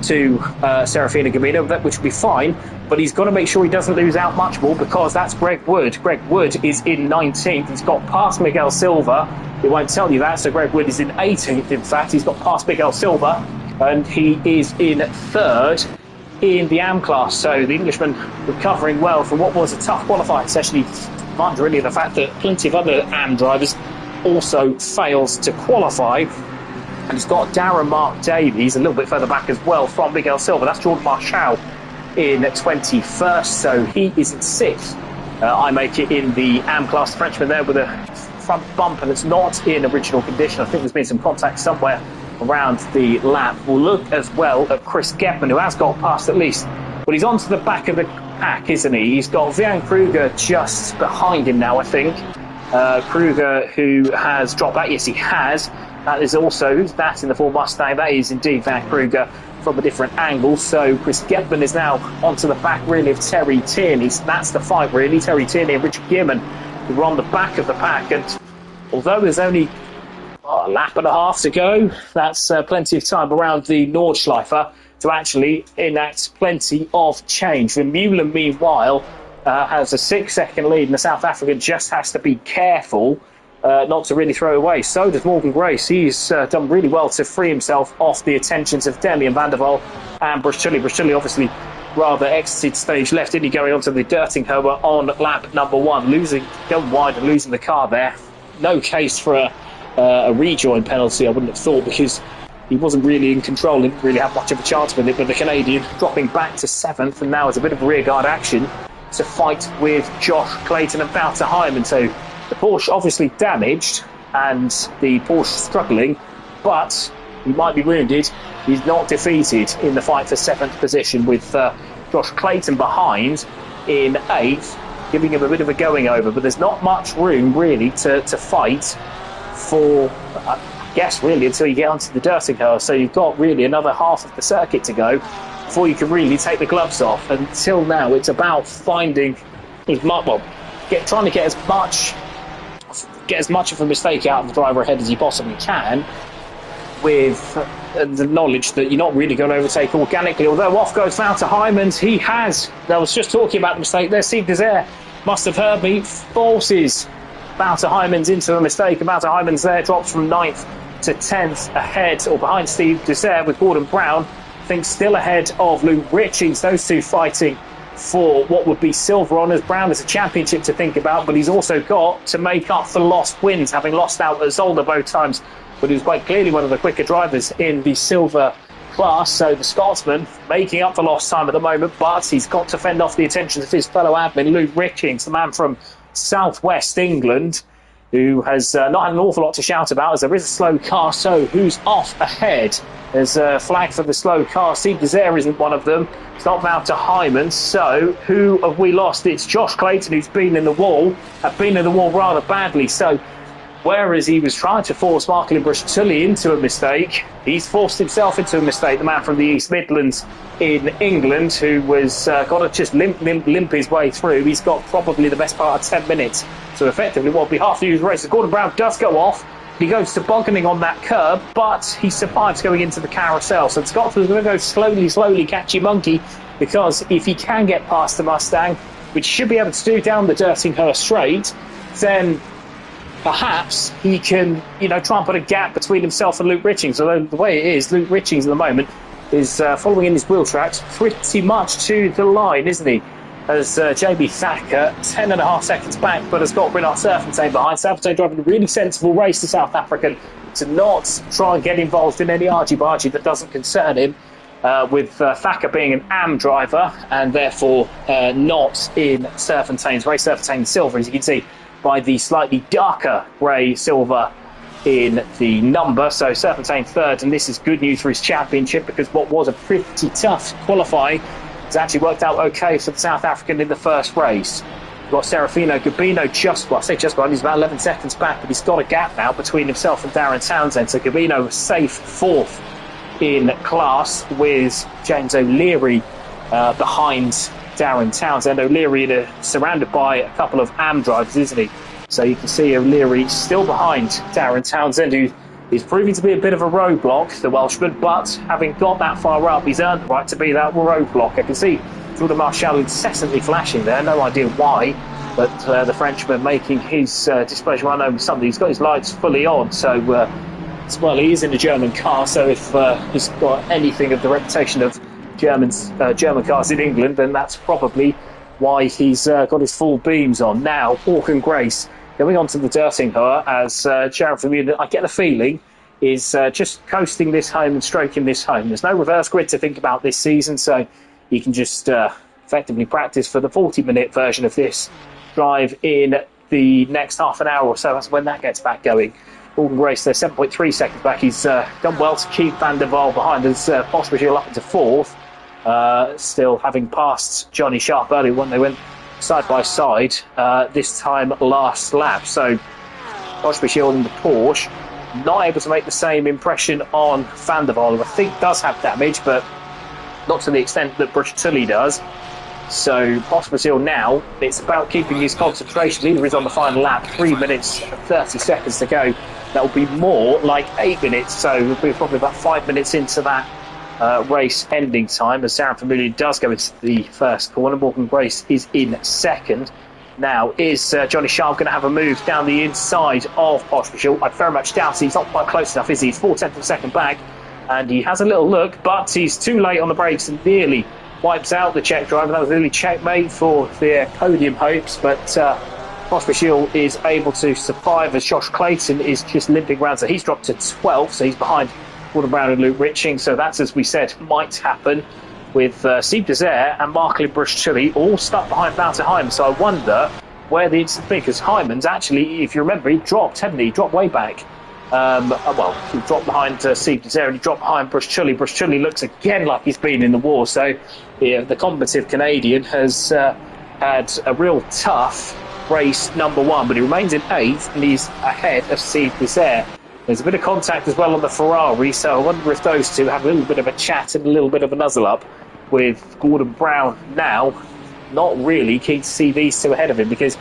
to Serafina Gabino, which will be fine, but he's got to make sure he doesn't lose out much more, because that's Greg Wood. Greg Wood is in 19th. He's got past Miguel Silva. It won't tell you that, so Greg Wood is in 18th. In fact, he's got past Miguel Silva, and he is in 3rd in the AM class. So the Englishman recovering well from what was a tough qualifying session. He reminds really of the fact that plenty of other AM drivers also fails to qualify. And he's got Darren Mark Davies a little bit further back as well from Miguel Silva. That's Jordan Marshall in 21st, so he is in 6th. I make it in the AM class. The Frenchman there with a front bumper that's not in original condition. I think there's been some contact somewhere around the lap. We'll look as well at Chris Getman, who has got past at least. Well, he's onto the back of the pack, isn't he? He's got Vian Kruger just behind him now, I think. Kruger, who has dropped back. Yes, he has. That is also, who's that in the Ford Mustang? That is indeed Van Kruger from a different angle. So Chris Getman is now onto the back, really, of Terry Tierney. That's the fight, really. Terry Tierney and Richard Gearman, who are on the back of the pack. And although there's only a lap and a half to go, that's plenty of time around the Nordschleife to actually enact plenty of change. Vermeulen, meanwhile, has a 6-second lead, and the South African just has to be careful not to really throw away. So does Morgan Grace. He's done really well to free himself off the attentions of Demi and Van der Waal and Bruschulli. Bruschulli obviously rather exited stage left, didn't he, going onto the Dirtinghoer on lap number 1, going wide and losing the car there. No case for a rejoin penalty, I wouldn't have thought, because he wasn't really in control, didn't really have much of a chance with it. But the Canadian dropping back to 7th, and now it's a bit of rearguard action to fight with Josh Clayton and Wouter Hyman. So the Porsche obviously damaged and the Porsche struggling, but he might be wounded. He's not defeated in the fight for 7th position, with Josh Clayton behind in 8th, giving him a bit of a going over. But there's not much room really to fight for, I guess, really, until you get onto the Dirtinghoer. So you've got really another half of the circuit to go before you can really take the gloves off. Until now, it's about finding trying to get as much of a mistake out of the driver ahead as you possibly can, with the knowledge that you're not really going to overtake organically. Although off goes Wouter Hyman. I was just talking about the mistake there. Steve Desert must have heard me. Forces Wouter Hyman's into a mistake. And Wouter Hyman's there, drops from 9th to 10th, ahead or behind Steve Desert, with Gordon Brown, I think, still ahead of Luke Richings. Those two fighting for what would be silver honours. Brown has a championship to think about, but he's also got to make up for lost wins, having lost out at Zolder both times, but he was quite clearly one of the quicker drivers in the silver class. So the Scotsman making up for lost time at the moment, but he's got to fend off the attentions of his fellow admin, Luke Richings, the man from southwest England, who has not had an awful lot to shout about, as there is a slow car. So who's off ahead? There's a flag for the slow car. Steve Desert isn't one of them. It's not Wouter Hyman. So who have we lost? It's Josh Clayton, who's been in the wall rather badly. So whereas he was trying to force Marklin Bruschulli into a mistake, he's forced himself into a mistake. The man from the East Midlands in England, who was got to just limp his way through. He's got probably the best part of 10 minutes. So effectively what will be half the usual race. Gordon Brown does go off. He goes tobogganing on that curb, but he survives going into the carousel. So Scotsman's going to go slowly, catchy monkey, because if he can get past the Mustang, which he should be able to do down the Dirtinghoer straight, then perhaps he can, try and put a gap between himself and Luke Richings. Although the way it is, Luke Richings at the moment is following in his wheel tracks pretty much to the line, isn't he? As JB Thacker, 10.5 seconds back, but has got Renard Serfontein behind. Serfontein driving a really sensible race, the South African, to not try and get involved in any argy-bargy that doesn't concern him, with Thacker being an AM driver and therefore not in Serfontein's race. Serfontein silver, as you can see by the slightly darker grey silver in the number. So Serfontein 3rd, and this is good news for his championship, because what was a pretty tough qualifying has actually worked out okay for the South African in the first race. You've got Serafino Gabino just, well, I say just behind, he's about 11 seconds back, but he's got a gap now between himself and Darren Townsend. So Gabino safe fourth in class with James O'Leary behind Darren Townsend. O'Leary surrounded by a couple of AM drivers, isn't he? So you can see O'Leary still behind Darren Townsend, who is proving to be a bit of a roadblock, the Welshman, but having got that far up, he's earned the right to be that roadblock. I can see Jordan Marshall incessantly flashing there, no idea why, but the Frenchman making his displeasure unknown. Something, he's got his lights fully on, so well, he is in a German car, so if he's got anything of the reputation of German cars in England, then that's probably why he's got his full beams on. Now, Hawk and Grace going on to the Dirting Her as Jared Vermeulen, I get the feeling, is just coasting this home and stroking this home. There's no reverse grid to think about this season, so you can just effectively practice for the 40-minute version of this drive in the next half an hour or so. That's when that gets back going. Gordon Grace, they're 7.3 seconds back. He's done well to keep Van der Waal behind as Pospisil up into fourth. Still having passed Johnny Sharp earlier when they went side by side this time last lap. So Pospisil in the Porsche not able to make the same impression on Van der Waal, who I think does have damage, but not to the extent that Bruchitulli does. So Pospisil now, it's about keeping his concentration. Leader is on the final lap, 3 minutes and 30 seconds to go. That will be more like 8 minutes, so we'll be probably about 5 minutes into that race ending time, as Sarah Vermeulen does go into the first corner. Morgan Grace is in second. Now, is Johnny Sharp going to have a move down the inside of Pospisil? I very much doubt he's not quite close enough, is he? He's 4/10 of a second back, and he has a little look, but he's too late on the brakes and nearly wipes out the Czech driver. That was really checkmate for their podium hopes, but Pospisil is able to survive as Josh Clayton is just limping around. So he's dropped to 12th, so he's behind Gordon Brown and Luke Riching. So that's, as we said, might happen with Steve Desert and Marklin Bruchitulli all stuck behind Wouter Hyman. So I wonder where the incident is, because Hyman's actually, if you remember, he dropped, hadn't he? He dropped way back. He dropped behind Steve Desert and he dropped behind Bruchitulli. Bruchitulli looks again like he's been in the war. So the combative Canadian has had a real tough race number one, but he remains in 8th and he's ahead of Steve Desert. There's a bit of contact as well on the Ferrari, so I wonder if those two have a little bit of a chat and a little bit of a nuzzle up, with Gordon Brown now not really keen to see these two ahead of him, because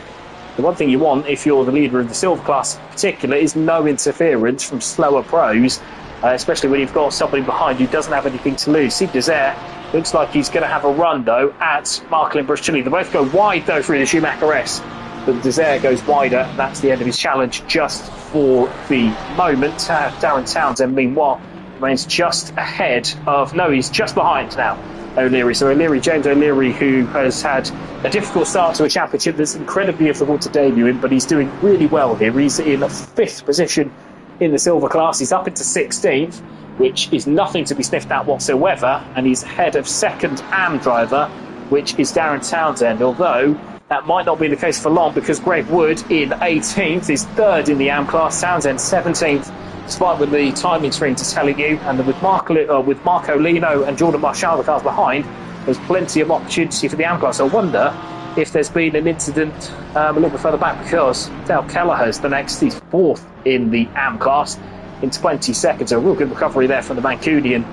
the one thing you want if you're the leader of the silver class in particular is no interference from slower pros, especially when you've got somebody behind who doesn't have anything to lose. Steve Desert looks like he's going to have a run though at Marklin Bruchitulli. They both go wide though through the Schumacher S, but Desert goes wider. That's the end of his challenge just for the moment. Darren Townsend, meanwhile, remains just ahead of, no, he's just behind now O'Leary. So O'Leary, James O'Leary, who has had a difficult start to a championship that's incredibly difficult to debut in, but he's doing really well here. He's in 5th position in the silver class. He's up into 16th, which is nothing to be sniffed at whatsoever, and he's ahead of second AM driver, which is Darren Townsend, although that might not be the case for long, because Greg Wood in 18th is 3rd in the AM class, Townsend 17th, despite what the timing screens are telling you. And with Marco Lino and Jordan Marshall, the cars behind, there's plenty of opportunity for the AM class. I wonder if there's been an incident a little bit further back, because Dale Kelleher's the next, he's 4th in the AM class in 20 seconds. A real good recovery there from the Mancunian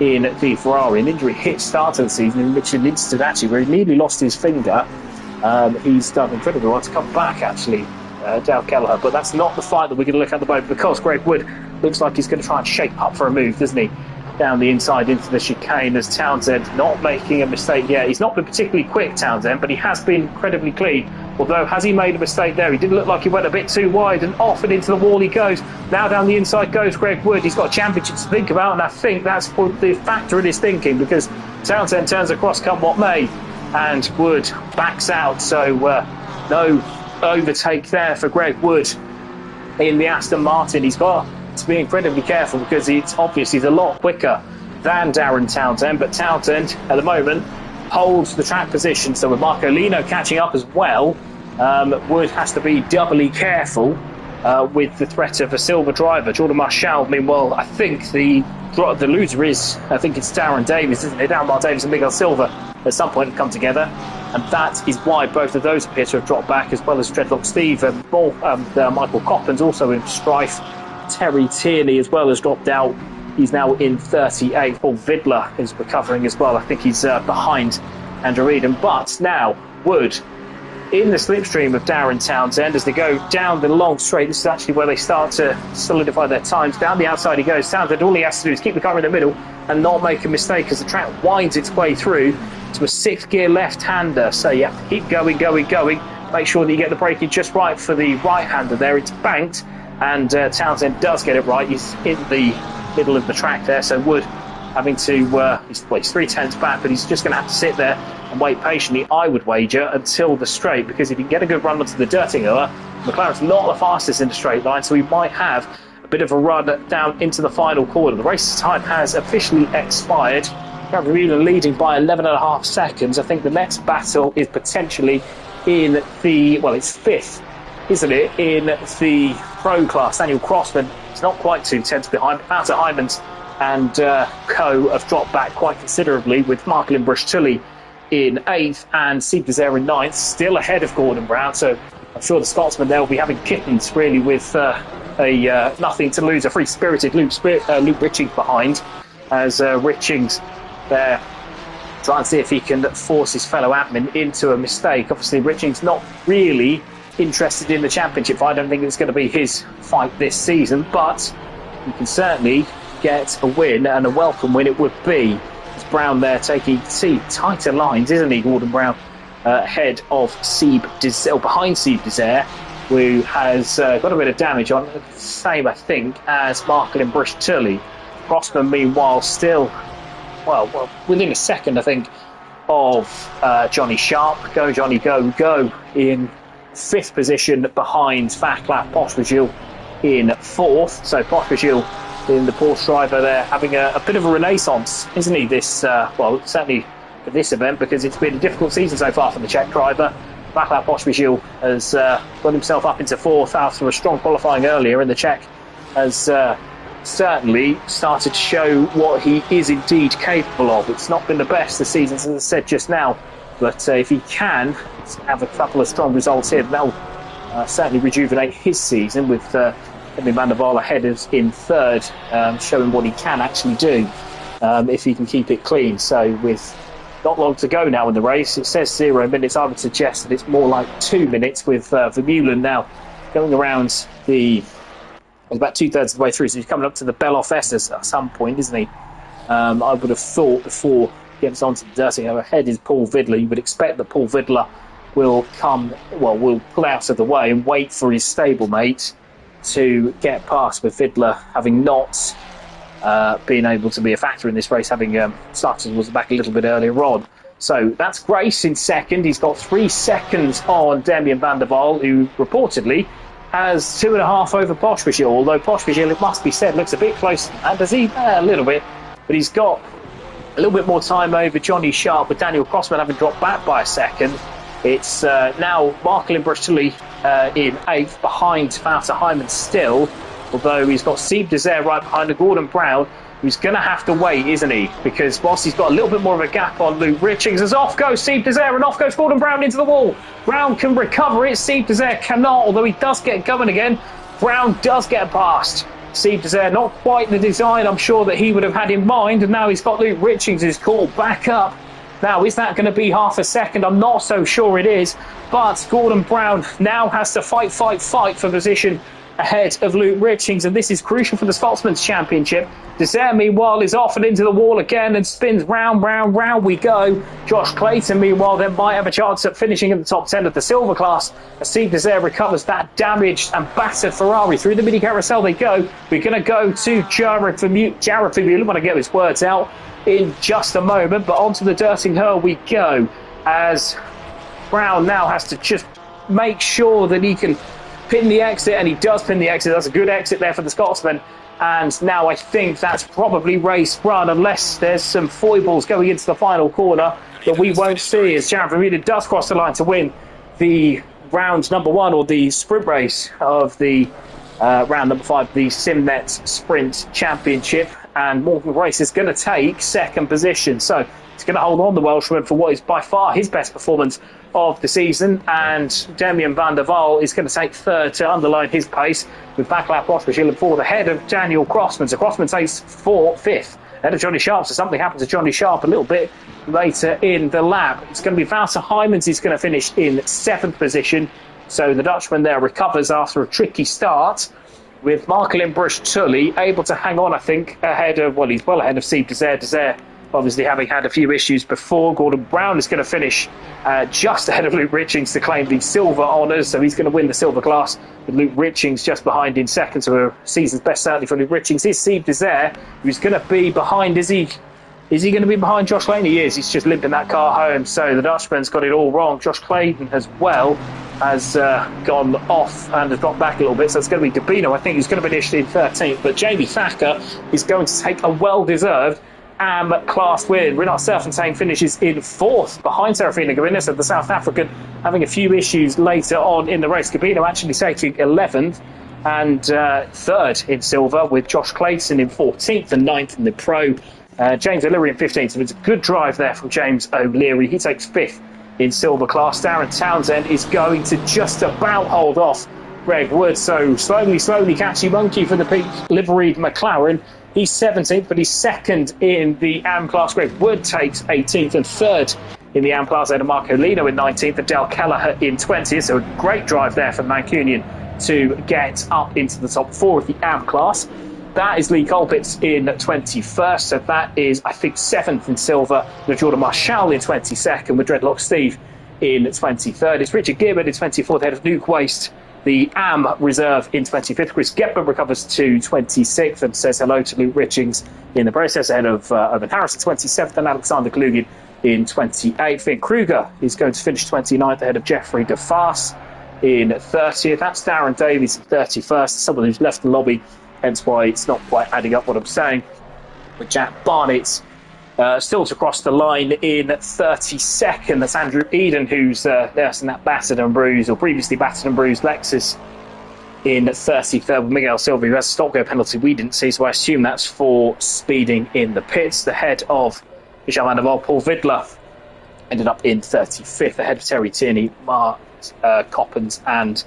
in the Ferrari. An injury hit start of the season, in which an incident actually where he nearly lost his finger. He's done incredibly well to come back, actually, Dale Kelleher, but that's not the fight that we're going to look at the moment, because Greg Wood looks like he's going to try and shape up for a move, doesn't he, down the inside into the chicane, as Townsend not making a mistake yet. He's not been particularly quick, Townsend, but he has been incredibly clean. Although, has he made a mistake there? He didn't look like he went a bit too wide, and off and into the wall he goes. Now down the inside goes Greg Wood. He's got a championship to think about, and I think that's the factor in his thinking, because Townsend turns across come what may, and Wood backs out. So no overtake there for Greg Wood in the Aston Martin. He's got to be incredibly careful, because it's obviously he's a lot quicker than Darren Townsend, but Townsend at the moment holds the track position. So with Marco Lino catching up as well, Wood has to be doubly careful with the threat of a silver driver. Jordan Marshall, meanwhile, I think the loser is, I think it's Darren Davies, isn't it? Darren Davies and Miguel Silva at some point have come together. and that is why both of those appear to have dropped back, as well as Dreadlock Steve and Michael Coppens also in strife. Terry Tierney as well has dropped out. He's now in 38th. Paul Vidler is recovering as well. I think he's behind Andrew Eden. But now Wood in the slipstream of Darren Townsend as they go down the long straight. This is actually where they start to solidify their times. Down the outside he goes. Townsend, all he has to do is keep the car in the middle and not make a mistake as the track winds its way through to a 6th gear left-hander. So you have to keep going. Make sure that you get the braking just right for the right-hander there. It's banked, and Townsend does get it right. He's in the middle of the track there, so Wood having to he's 3/10 back, but he's just going to have to sit there and wait patiently, I would wager, until the straight, because if he can get a good run onto the Dirtinger, McLaren's not the fastest in the straight line, so he might have a bit of a run down into the final corner. The race time has officially expired. Gavin leading by 11.5 seconds. I think the next battle is potentially in the, well, it's 5th, isn't it, in the pro class. Daniel Crossman is not quite 2 tenths behind. Wouter Hymans and Co have dropped back quite considerably, with Mark Limbrush-Tully in 8th and Steve Desire in 9th, still ahead of Gordon Brown. So I'm sure the Scotsman there will be having kittens really with a nothing to lose, a free-spirited Luke Richings behind, as Richings there trying to see if he can force his fellow admin into a mistake. Obviously Richings not really interested in the championship. I don't think it's going to be his fight this season, but he can certainly get a win, and a welcome win it would be. It's Brown there taking tighter lines, isn't he, Gordon Brown, ahead of behind Steve Desire, who has got a bit of damage on, the same I think as Mark Limbrush-Tully. Crossman meanwhile still well within a second I think of Johnny Sharp. Go Johnny, go in 5th position behind Vaclav Pospisil in 4th. So Pospisil, in the Porsche driver there, having a bit of a renaissance, isn't he, this certainly for this event, because it's been a difficult season so far for the Czech driver. Vaclav Pospisil has got himself up into 4th after a strong qualifying earlier, and the Czech has certainly started to show what he is indeed capable of. It's not been the best this season, as I said just now, but if he can have a couple of strong results here, that'll certainly rejuvenate his season, with Edwin van der Waal ahead in 3rd, showing what he can actually do if he can keep it clean. So with not long to go now in the race, it says 0 minutes. I would suggest that it's more like 2 minutes, with Vermeulen now going around he's about 2/3 of the way through, so he's coming up to the Beloff Estes at some point, isn't he? I would have thought before he gets onto the dirty ahead is Paul Vidler. You would expect that Paul Vidler will pull out of the way and wait for his stablemate to get past, with Vidler having not been able to be a factor in this race, having started towards the back a little bit earlier on. So that's Grace in 2nd. He's got 3 seconds on Damian van der Waal, who reportedly has 2.5 over Pospisil, although Pospisil, it must be said, looks a bit closer than that, does he? A little bit, but he's got a little bit more time over Johnny Sharp, with Daniel Crossman having dropped back by a second. It's now Mark Limbrush-Tully in 8th, behind Wouter Hymans still, although he's got Steve Desire right behind Gordon Brown, who's going to have to wait, isn't he? Because whilst he's got a little bit more of a gap on Luke Richings, as off goes Steve Desire and off goes Gordon Brown into the wall. Brown can recover it, Steve Desire cannot, although he does get going again. Brown does get past Steve Desire, not quite the design I'm sure that he would have had in mind, and now he's got Luke Richings who's caught back up. Now, is that going to be half a second? I'm not so sure it is, but Gordon Brown now has to fight for position ahead of Luke Richings, and this is crucial for the Scotsman's Championship. Desire, meanwhile, is off and into the wall again and spins round we go. Josh Clayton, meanwhile, then might have a chance at finishing in the top 10 of the silver class, as Steve Desire recovers that damaged and battered Ferrari. Through the mini carousel they go. We're going to go to Jared Vermeulen, when I get his words out, in just a moment, but onto the Dirting Hurl we go, as Brown now has to just make sure that he can pin the exit, and he does pin the exit. That's a good exit there for the Scotsman, and now I think that's probably race run, unless there's some foibles going into the final corner that we won't see, as Jared Vermeulen does cross the line to win the round number 1, or the sprint race of the round number 5, the Simnet Sprint Championship. and Morgan Grace is going to take second position. So he's going to hold on the Welshman for what is by far his best performance of the season, and Damian van der Waal is going to take third to underline his pace, with Backlash Pospisil forward ahead of Daniel Crossman. So Crossman takes fifth ahead of Johnny Sharp. So something happened to Johnny Sharp a little bit later in the lap. It's going to be Wouter Heijmans who's going to finish in seventh position. So the Dutchman there recovers after a tricky start, with Marcelin Brush-Tully able to hang on, I think, ahead of, well, he's well ahead of Steve Desert, obviously having had a few issues before. Gordon Brown is going to finish just ahead of Luke Richings to claim the silver honours, so he's going to win the silver class, with Luke Richings just behind in second. So a season's best certainly for Luke Richings is Steve Desert, who's going to be behind. Is he going to be behind Josh Lane? He is. He's just limping that car home. So the Dutchman's got it all wrong. Josh Clayton as well has gone off and has dropped back a little bit. So it's going to be Gabino, I think, who's going to finish in 13th. But Jamie Thacker is going to take a well-deserved AM class win. Renat Serfontein finishes in fourth behind Serafina Gabino. So the South African having a few issues later on in the race. Gabino actually taking 11th and third in silver, with Josh Clayton in 14th and 9th in the pro. James O'Leary in 15th, so it's a good drive there from James O'Leary. He takes 5th in silver class. Darren Townsend is going to just about hold off Greg Wood, so slowly catchy monkey for the pink liveried McLaren. He's 17th, but he's second in the AM class. Greg Wood takes 18th and third in the AM class ahead of Marco Lino in 19th and Dale Kelleher in 20th, so a great drive there from Mancunian to get up into the top four of the AM class. That is Lee Colpitts in 21st, so that is, I think, 7th in silver. Jordan Marshall in 22nd, with Dreadlock Steve in 23rd. It's Richard Gibbon in 24th, head of Nuke Waste, the AM reserve in 25th. Chris Gepman recovers to 26th and says hello to Luke Richings in the process, ahead of Owen Harris in 27th and Alexander Kalugin in 28th. Finn Kruger is going to finish 29th, ahead of Jeffrey DeFaas in 30th. That's Darren Davies in 31st, someone who's left the lobby, hence why it's not quite adding up what I'm saying. With Jack Barnett still to cross the line in 32nd. That's Andrew Eden, who's nursing that battered and bruised, or previously battered and bruised Lexus in 33rd. With Miguel Silva, who has a stop-go penalty we didn't see, so I assume that's for speeding in the pits. The head of Michel van der Waal, Paul Vidler, ended up in 35th, ahead of Terry Tierney, Mark Coppens and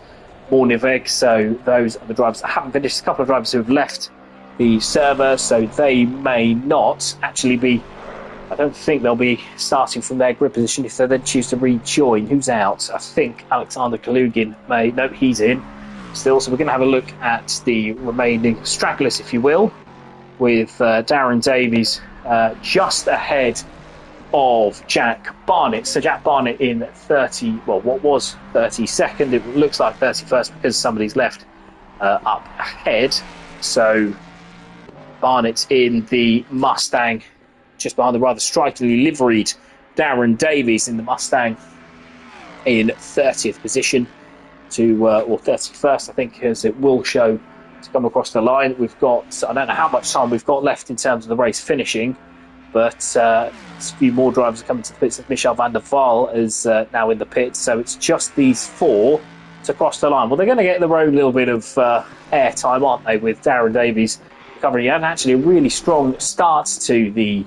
Morniveg. So those are the drivers that haven't finished. A couple of drivers who have left the server, so they may not actually be, I don't think they'll be starting from their grid position if they then choose to rejoin. Who's out? I think Alexander Kalugin may. No, he's in still. So we're going to have a look at the remaining stragglers, if you will, with Darren Davies just ahead of Jack Barnett. So Jack Barnett in 30, well, what was 32nd, it looks like 31st because somebody's left up ahead. So Barnett's in the Mustang, just behind the rather strikingly liveried Darren Davies in the Mustang in 30th position to, or 31st, I think, as it will show, to come across the line. We've got, I don't know how much time we've got left in terms of the race finishing, but a few more drivers are coming to the pits. Michel van der Waal is now in the pits, so it's just these four to cross the line. Well, they're going to get their own little bit of air time, aren't they, with Darren Davies covering out. Actually, a really strong start to the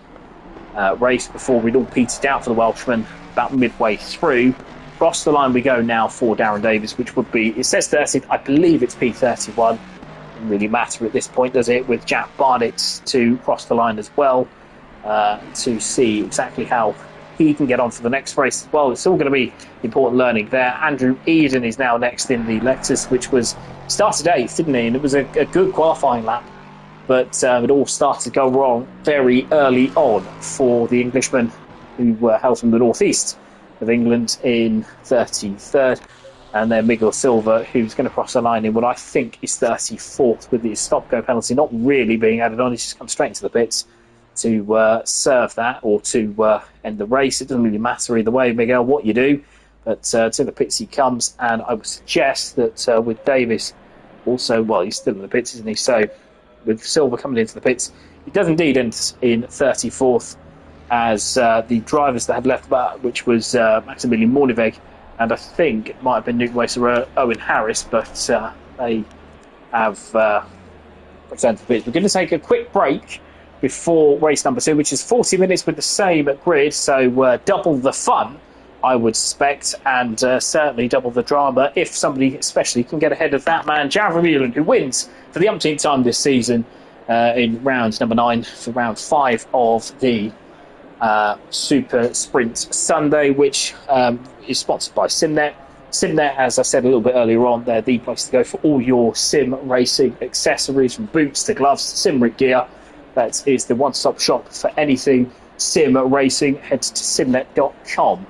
race before we'd all petered out for the Welshman about midway through. Across the line we go now for Darren Davies, which would be, it says 30th, I believe it's P31. Doesn't really matter at this point, does it? With Jack Barnett to cross the line as well, to see exactly how he can get on for the next race as well. It's all going to be important learning there. Andrew Eden is now next in the Lexus, which was started 8th, didn't he? And it was a good qualifying lap, but it all started to go wrong very early on for the Englishman who hails from the northeast of England in 33rd, and then Miguel Silva, who's going to cross the line in what I think is 34th, with his stop-go penalty not really being added on. He's just come straight into the pits to serve that, or to end the race. It doesn't really matter either way, Miguel, what you do, but to the pits he comes. And I would suggest that with Davis also, well, he's still in the pits, isn't he? So with Silva coming into the pits, he does indeed end in 34th, as the drivers that had left, which was Maximilian Morniveg, and I think it might have been Nuke Wacer Owen Harris, but they have returned to the pits. We're going to take a quick break before race number 2, which is 40 minutes with the same grid, so double the fun, I would suspect, and certainly double the drama if somebody especially can get ahead of that man, Jared Vermeulen, who wins for the umpteenth time this season in round number 9 for round 5 of the Super Sprint Sunday, which is sponsored by Simnet. Simnet, as I said a little bit earlier on, they're the place to go for all your sim racing accessories, from boots to gloves to sim rig gear. That is the one-stop shop for anything sim racing. Head to simnet.com.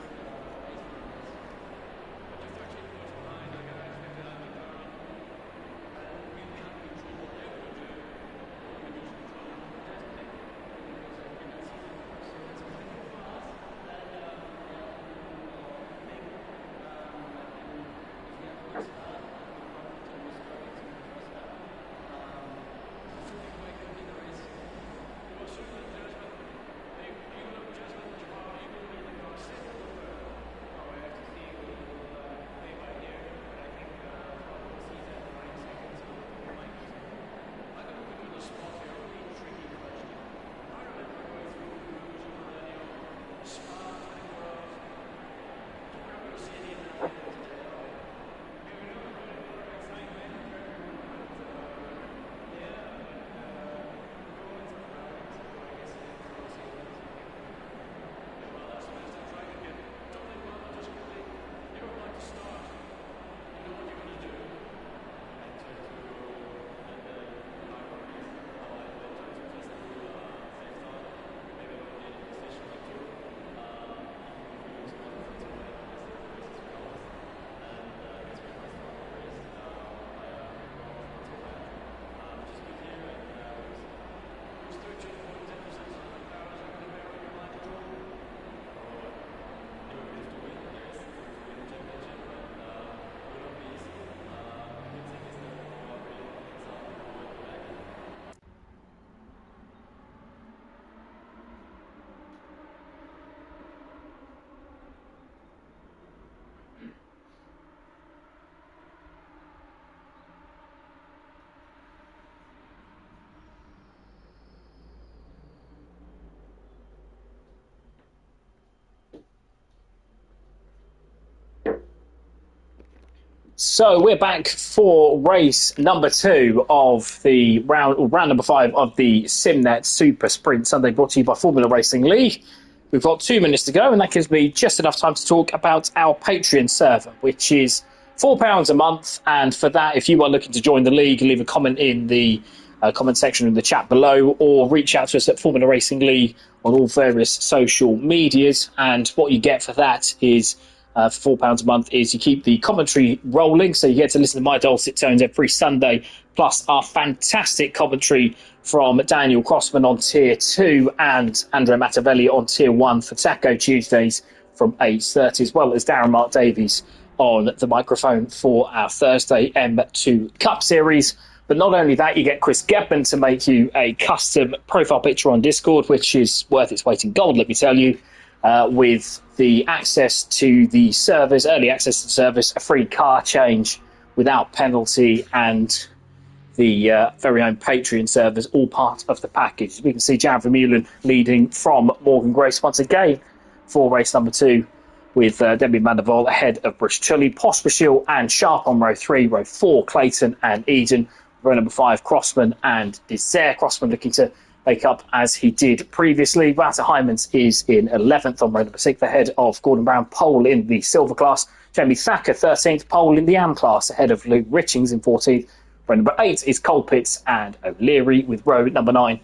So we're back for race number 2 of the round number 5 of the Simnet Super Sprint Sunday, brought to you by Formula Racing League. We've got 2 minutes to go, and that gives me just enough time to talk about our Patreon server, which is £4 a month. And for that, if you are looking to join the league, leave a comment in the comment section in the chat below, or reach out to us at Formula Racing League on all various social medias. And what you get for that is, for £4 a month, is you keep the commentary rolling, so you get to listen to my dulcet tones every Sunday, plus our fantastic commentary from Daniel Crossman on Tier 2 and Andrea Mattavelli on Tier 1 for Taco Tuesdays from 8:30, as well as Darren Mark Davies on the microphone for our Thursday M2 Cup Series. But not only that, you get Chris Gebman to make you a custom profile picture on Discord, which is worth its weight in gold, let me tell you, with the access to the servers, early access to the servers, a free car change without penalty, and the very own Patreon servers, all part of the package. We can see Jared Vermeulen leading from Morgan Grace once again for race number 2, with Debbie Mandeville ahead of Bruce Tully, Pospisil and Sharp on row 3, row 4, Clayton and Eden, row number 5, Crossman and Desert. Crossman looking to make up as he did previously. Walter Hymans is in 11th on row number 6, ahead of Gordon Brown, pole in the silver class. Jamie Thacker, 13th, pole in the AM class, ahead of Luke Richings in 14th. Row number 8 is Colpitts and O'Leary, with row number 9,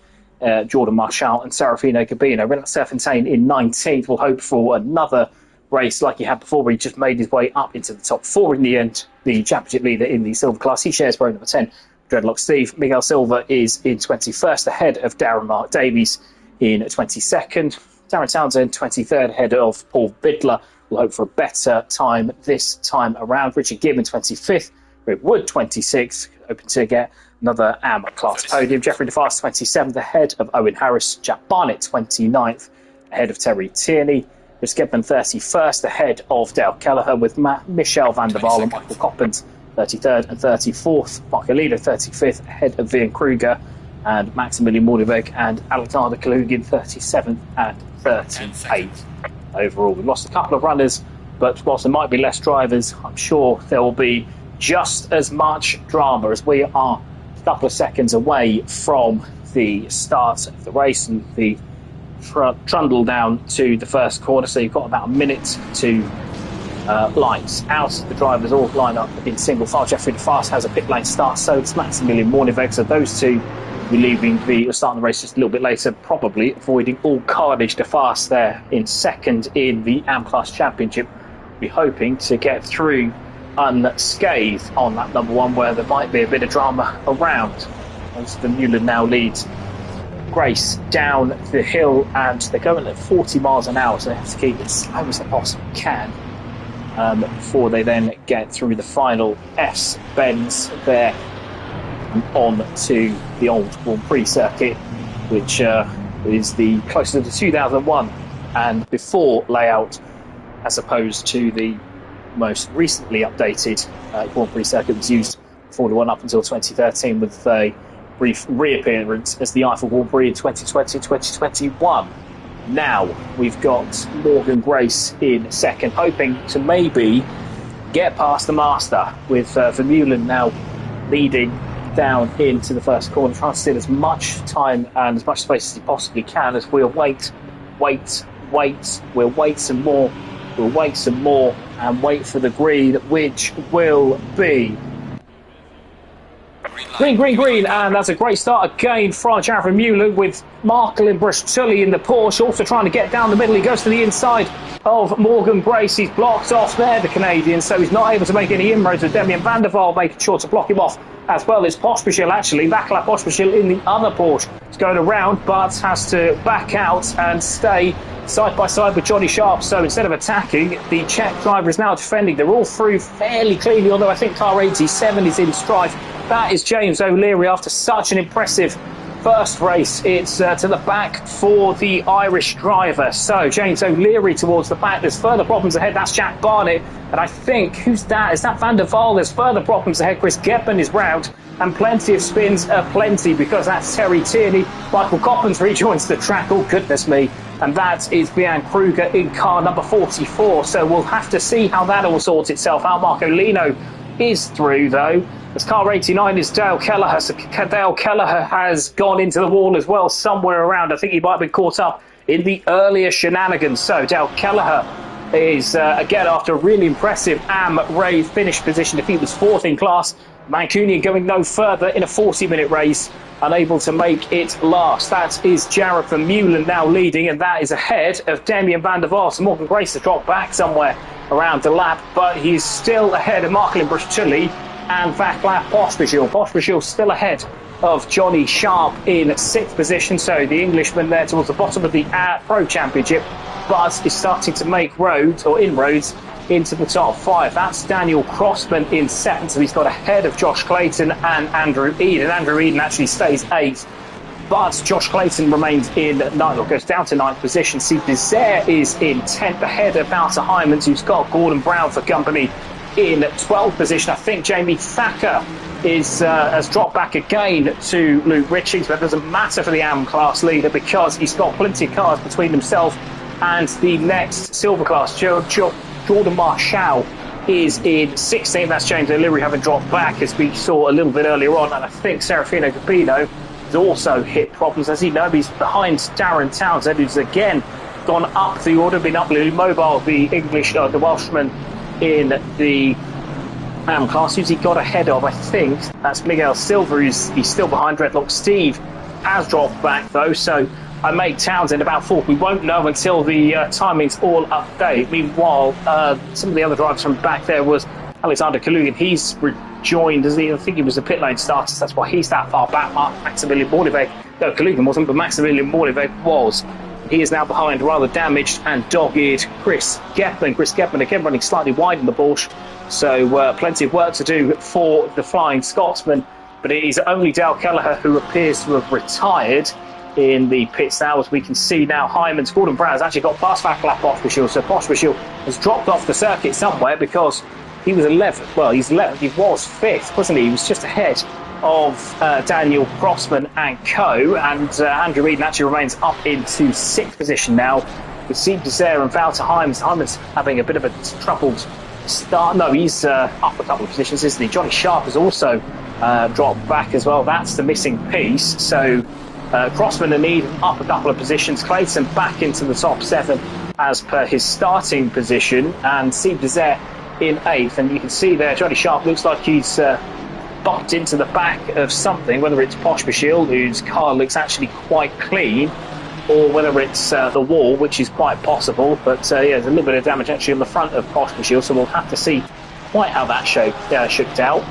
Jordan Marshall and Serafino Gabino. Renat Serpentine in 19th will hope for another race like he had before, where he just made his way up into the top 4 in the end. The championship leader in the silver class, he shares row number 10, Dreadlock Steve. Miguel Silva is in 21st, ahead of Darren Mark Davies in 22nd. Darren Townsend, 23rd, ahead of Paul Bidler. We'll hope for a better time this time around. Richard Gibbon, 25th. Rick Wood, 26th, hoping to get another AM class podium. Jeffrey DeFast, 27th, ahead of Owen Harris. Jack Barnett, 29th, ahead of Terry Tierney. Chris Gebman, 31st, ahead of Dale Kelleher, with Michelle van der Waal and Michael Coppens 33rd and 34th. Mark Alito, 35th, ahead of Vian Kruger. and Maximilian Mordeveg and Alexander Kalugin 37th and 38th overall. We've lost a couple of runners, but whilst there might be less drivers, I'm sure there will be just as much drama, as we are a couple of seconds away from the start of the race and the trundle down to the first corner. So you've got about a minute to lights out. The drivers all line up in single file. Jeffrey DeFast has a pit lane start, so it's Maximilian Mordeveg. So those two will be leaving starting the race just a little bit later, probably avoiding all carnage. DeFast there in second in the AM Class Championship. Be hoping to get through unscathed on that number one, where there might be a bit of drama around. As the Vermeulen now leads Grace down the hill, and they're going at 40 miles an hour, so they have to keep it as slow as they possibly can before they then get through the final S bends there on to the old Grand Prix circuit, which is the closer to 2001 and before layout, as opposed to the most recently updated Grand Prix circuit that was used for the one up until 2013, with a brief reappearance as the Eiffel Grand Prix in 2020-2021. Now we've got Morgan Grace in second, hoping to maybe get past the master, with Vermeulen now leading down into the first corner, trying to steal as much time and as much space as he possibly can, as we'll wait, we'll wait some more, and wait for the green, which will be green, and that's a great start again from Jared Vermeulen, with Marcelin Brustulli in the Porsche, also trying to get down the middle. He goes to the inside of Morgan Grace. He's blocked off there, the Canadian, so he's not able to make any inroads, with Demian van der Waal making sure to block him off, as well as Pospisil. Actually, Vaclav Pospisil in the other Porsche is going around, but has to back out and stay side by side with Johnny Sharp. So instead of attacking, the Czech driver is now defending. They're all through fairly cleanly, although I think car 87 is in strife. That is James O'Leary after such an impressive first race. It's to the back for the Irish driver. So James O'Leary towards the back. There's further problems ahead. That's Jack Barnett. And I think, who's that? Is that Van der Waal? There's further problems ahead. Chris Gepman is round. And plenty of spins, plenty, because that's Terry Tierney. Michael Coppens rejoins the track. Oh, goodness me. And that is Bian Kruger in car number 44. So we'll have to see how that all sorts itself out. Marco Lino is through, though. As car 89 is Dale Kelleher. So Dale Kelleher has gone into the wall as well, somewhere around. I think he might have been caught up in the earlier shenanigans. So Dale Kelleher is, again, after a really impressive Ray finish position. If he was fourth in class, Mancunian going no further in a 40-minute race, unable to make it last. That is Jared Vermeulen now leading, and that is ahead of Damian van der Waal. So Morgan Grace has dropped back somewhere around the lap, but he's still ahead of Marcelin Brustulli and Vaclav Pospisil. Pospisil still ahead of Johnny Sharp in sixth position. So the Englishman there towards the bottom of the Pro Championship, but is starting to make inroads into the top five. That's Daniel Crossman in seventh, so he's got ahead of Josh Clayton and Andrew Eden. Andrew Eden actually stays eighth, but Josh Clayton remains in ninth, or goes down to ninth position. Steve Bizet is in 10th, ahead of Wouter Heijmans, who's got Gordon Brown for company in 12th position. I think Jamie Thacker has dropped back again to Luke Richings, but it doesn't matter for the AM class leader, because he's got plenty of cars between himself and the next silver class. Jordan Marshall is in 16th. That's James O'Leary having dropped back, as we saw a little bit earlier on. And I think Serafino Gabino has also hit problems. As you know, he's behind Darren Townsend, who's again gone up the order, been uply mobile, the Welshman in the AM class. Who's he got ahead of? I think that's Miguel Silva, he's still behind. Dreadlock Steve has dropped back, though, so I made Townsend about fourth. We won't know until the timings all update. Meanwhile, some of the other drivers from back there was Alexander Kalugin. He's rejoined, I think he was the pit lane starter, so that's why he's that far back. Maximilian Mordeveg, no, Kalugin wasn't, but Maximilian Mordeveg was. He is now behind rather damaged and dogged Chris Gepman. Chris Gepman again running slightly wide in the Porsche, so plenty of work to do for the Flying Scotsman. But it is only Dale Kelleher who appears to have retired in the pits now. As we can see now, Heijmans, Gordon Brown has actually got past Vaclav Pospisil, so Pospisil has dropped off the circuit somewhere, because he was 11th. Well, he's 11th. He was 5th, wasn't he? He was just ahead of Daniel Crossman and co. And Andrew Eden actually remains up into 6th position now with Sieb Desire and Wouter Hyman's. Hyman's having a bit of a troubled start. No, he's up a couple of positions, isn't he? Johnny Sharp has also dropped back as well. That's the missing piece. So Crossman and Eden up a couple of positions. Clayton back into the top 7 as per his starting position, and Sieb Desire in 8th. And you can see there Johnny Sharp looks like he's bumped into the back of something, whether it's Pospisil, whose car looks actually quite clean, or whether it's the wall, which is quite possible. But yeah, there's a little bit of damage actually on the front of Pospisil, so we'll have to see quite how that shook out.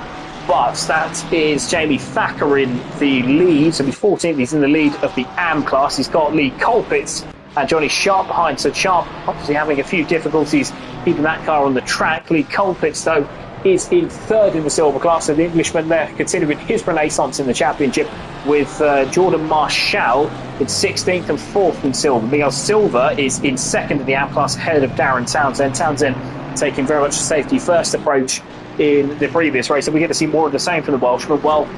But that is Jamie Thacker in the lead, so he's 14th, he's in the lead of the AM class. He's got Lee Colpitts and Johnny Sharp behind, so Sharp obviously having a few difficulties keeping that car on the track. Lee Colpitts, though, is in 3rd in the silver class, so the Englishman there continuing his renaissance in the championship with Jordan Marshall in 16th and 4th in silver. Miguel Silva is in 2nd in the AM class ahead of Darren Townsend. Townsend taking very much a safety first approach in the previous race, and we get to see more of the same from the Welshman. Well,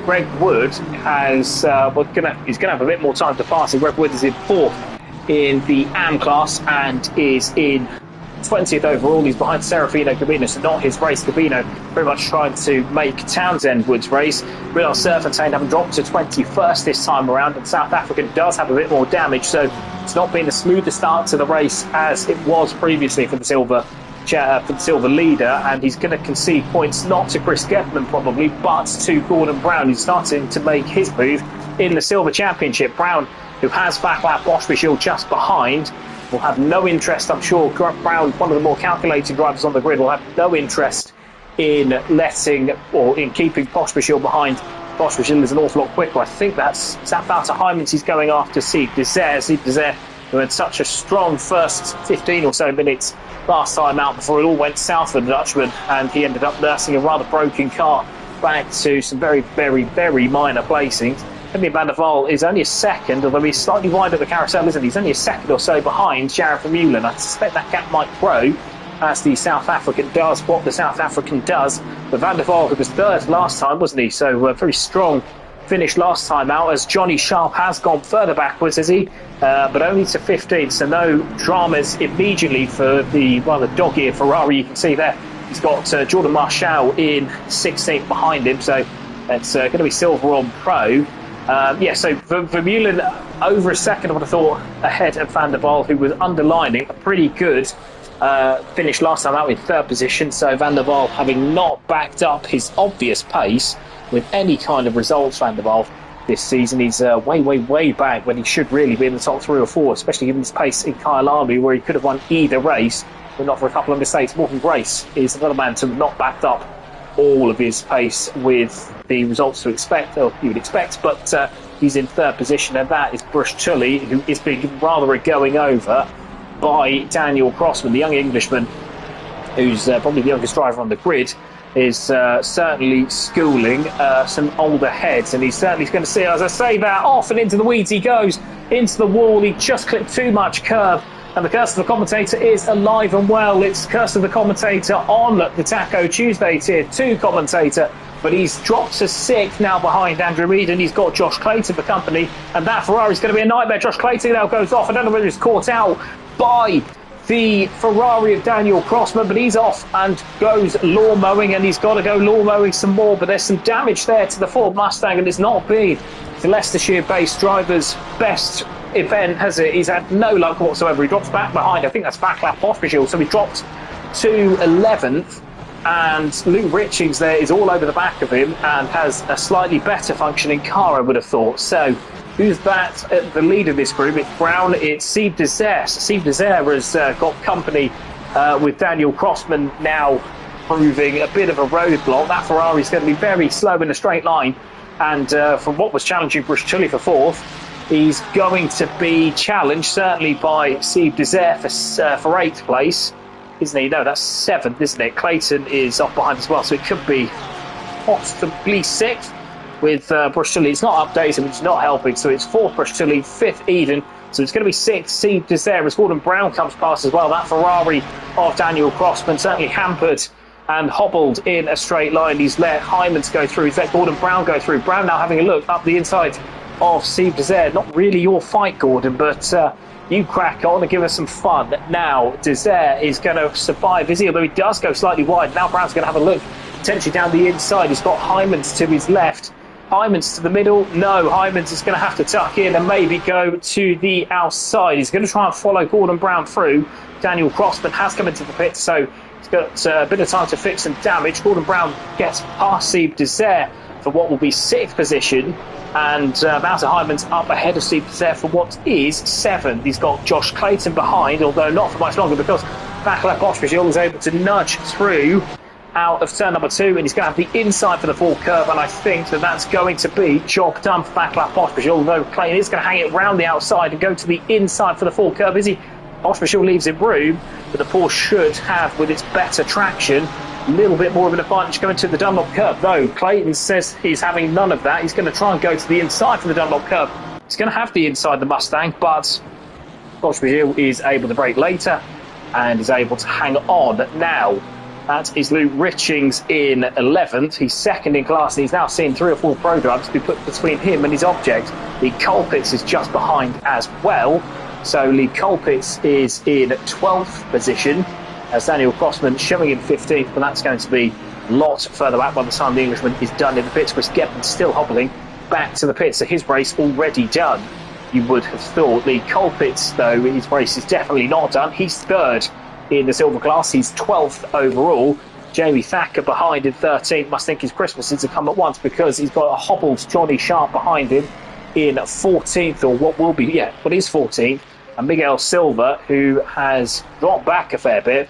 Greg Wood has he's going to have a bit more time to pass. Greg Wood is in 4th in the AM class and is in 20th overall. He's behind Serafino Gabino, so not his race. Gabino very much trying to make Townsend Wood's race. Real Serfontaine having dropped to 21st this time around, and South African does have a bit more damage, so it's not been a smoother start to the race as it was previously for the silver leader, and he's going to concede points not to Chris Getman probably, but to Gordon Brown, who's starting to make his move in the silver championship. Brown, who has Vaclav Pospisil just behind, will have no interest, I'm sure. Brown, one of the more calculated drivers on the grid, will have no interest in letting or in keeping Pospisil behind. Pospisil is an awful lot quicker. I think that's Wouter Hyman's he's going after Sieb Desire. Sieb Desire, who had such a strong first 15 or so minutes last time out before it all went south for the Dutchman, and he ended up nursing a rather broken car back to some very, very, very minor placings. Emmy van der Waal is only a second, although he's slightly wide at the carousel, isn't he? He's only a second or so behind Jared Vermeulen. I suspect that gap might grow as the South African does what the South African does. But van der Waal, who was 3rd last time, wasn't he? So a very strong finish last time out, as Johnny Sharp has gone further backwards, has he? But only to 15th, so no dramas immediately for the rather dog-eared Ferrari. You can see there he's got Jordan Marshall in 16th behind him, so it's going to be silver on pro. So Vermeulen over a second, I would have thought, ahead of Van der Waal, who was underlining a pretty good finish last time out in 3rd position. So Van der Waal, having not backed up his obvious pace with any kind of results, Van der Waal this season, he's way, way, way back when he should really be in the top 3 or 4, especially given his pace in Kyalami, where he could have won either race, but not for a couple of mistakes. Morgan Grace is another man to have not backed up all of his pace with the results to expect, or you would expect, but he's in 3rd position, and that is Bruce Tully, who is being given rather a going over by Daniel Crossman, the young Englishman, who's probably the youngest driver on the grid, is certainly schooling some older heads, and he's going to see, as I say that, off and into the weeds he goes, into the wall. He just clipped too much curb, and the curse of the commentator is alive and well. It's curse of the commentator on the Taco Tuesday Tier 2 commentator, but he's dropped to 6th now behind Andrew Eden. He's got Josh Clayton for company, and that Ferrari's going to be a nightmare. Josh Clayton now goes off. I don't know whether he's caught out by the Ferrari of Daniel Crossman, but he's off and goes lawn mowing, and he's got to go lawn mowing some more. But there's some damage there to the Ford Mustang, and it's not been the Leicestershire-based driver's best event, has it? He's had no luck whatsoever. He drops back behind, I think that's Vaclav Pospisil, so he dropped to 11th, and Lou Richings there is all over the back of him and has a slightly better functioning car, I would have thought. So who's that at the lead of this group? It's Brown, it's Sieb Desire. Sieb Desire has got company with Daniel Crossman now proving a bit of a roadblock. That Ferrari's going to be very slow in a straight line, and from what was challenging Bruce Tully for 4th, he's going to be challenged certainly by Sieb Desire for 8th place, isn't he? No, that's 7th, isn't it? Clayton is off behind as well, so it could be possibly 6th with Bruce Tully. It's not updated, which is not helping, so it's 4th Bruce Tully, 5th Eden, so it's going to be 6th Sieb Desire as Gordon Brown comes past as well. That Ferrari of Daniel Crossman certainly hampered and hobbled in a straight line. He's let Hyman's go through. He's let Gordon Brown go through. Brown now having a look up the inside of Steve Desert. Not really your fight, Gordon, but you crack on and give us some fun. Now, Desert is going to survive, is he? Although he does go slightly wide. Now Brown's going to have a look, potentially down the inside. He's got Hyman's to his left. Hyman's to the middle. No, Hyman's is going to have to tuck in and maybe go to the outside. He's going to try and follow Gordon Brown through. Daniel Crossman has come into the pit, so he's got a bit of time to fix some damage. Gordon Brown gets past Steve Desert for what will be 6th position, and Bowser Hyman's up ahead of Steve Desert for what is 7th. He's got Josh Clayton behind, although not for much longer, because Vaclav Pospisil is able to nudge through out of turn number 2, and he's going to have the inside for the full curve, and I think that that's going to be job done for Vaclav Pospisil, although Clayton is going to hang it round the outside and go to the inside for the full curve. Is he? Pospisil leaves him room, but the Porsche should have, with its better traction, a little bit more of an advantage going to the Dunlop curve, though Clayton says he's having none of that. He's going to try and go to the inside for the Dunlop curve. He's going to have the inside the Mustang, but Pospisil is able to brake later and is able to hang on. Now, that is Luke Richings in 11th. He's 2nd in class, and he's now seen 3 or 4 pro drivers to be put between him and his object. Lee Colpitts is just behind as well. So Lee Colpitts is in 12th position, as Daniel Crossman showing in 15th, but that's going to be a lot further back by the time the Englishman is done in the pits. Chris Gebden still hobbling back to the pits, so his race already done. You would have thought. Lee Colpitts, though, his race is definitely not done. He's 3rd in the silver class. He's 12th overall. Jamie Thacker behind in 13th. Must think his Christmas is to come at once, because he's got a hobbled Johnny Sharp behind him in 14th, or what will be, what is 14th. And Miguel Silva, who has dropped back a fair bit,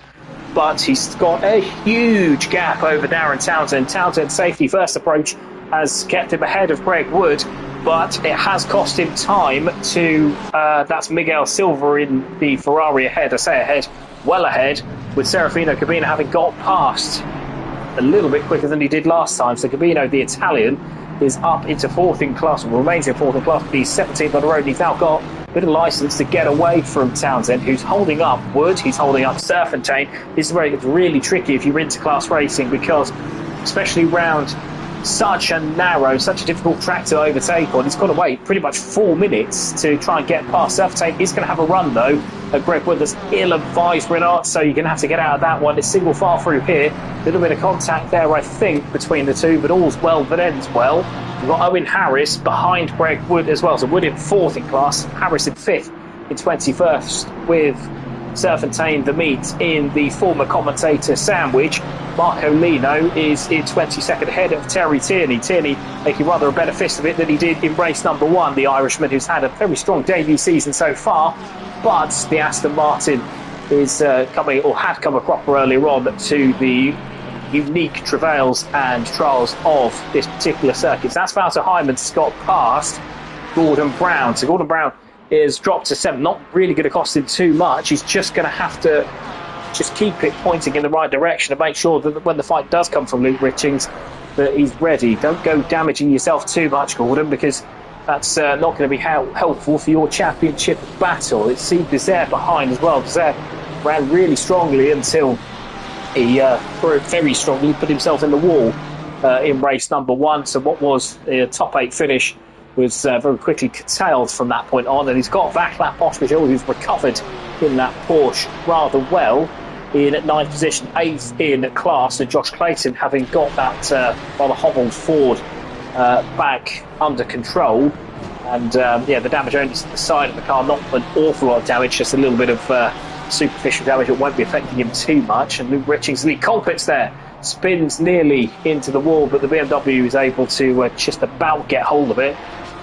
but he's got a huge gap over Darren Townsend. Townsend's safety first approach has kept him ahead of Greg Wood, but it has cost him time to, that's Miguel Silva in the Ferrari ahead, I say ahead, well ahead, with Serafino Cabino having got past a little bit quicker than he did last time. So Cabino, the Italian, is up into 4th in class, or remains in 4th in class, but he's 17th on the road, and he's now got a bit of licence to get away from Townsend, who's holding up Wood, he's holding up Serpentine. This is where it gets really tricky if you're into class racing, because especially round such a narrow, such a difficult track to overtake on, he's got to wait pretty much 4 minutes to try and get past Serpentine. He's going to have a run, though, at Greg Wood. That's ill-advised, Renard, so you're going to have to get out of that one. It's single file through here. A little bit of contact there, I think, between the two, but all's well that ends well. We've got Owen Harris behind Greg Wood as well, so Wood in 4th in class, Harris in 5th in 21st, with Serpentine the meat in the former commentator sandwich. Marco Lino is in 22nd ahead of Terry Tierney. Tierney making rather a better fist of it than he did in race number 1, the Irishman, who's had a very strong debut season so far, but the Aston Martin is coming, or had come a cropper earlier on, to the unique travails and trials of this particular circuit. So that's Wouter Hyman's got past Gordon Brown. So Gordon Brown is dropped to 7th, not really going to cost him too much. He's just going to have to just keep it pointing in the right direction and make sure that when the fight does come from Luke Richings, that he's ready. Don't go damaging yourself too much, Gordon, because that's not going to be helpful for your championship battle. It's Steve Desert behind as well. Desert ran really strongly until he very strongly put himself in the wall in race number 1. So what was a top 8 finish was very quickly curtailed from that point on, and he's got Vaclav Pospisil, who's recovered in that Porsche rather well, in 9th position, 8th in class, and Josh Clayton having got that rather hobbled Ford back under control. And the damage only to the side of the car, not an awful lot of damage, just a little bit of superficial damage that won't be affecting him too much. And Luke Richings, Lee Colpitts there, spins nearly into the wall, but the BMW is able to just about get hold of it.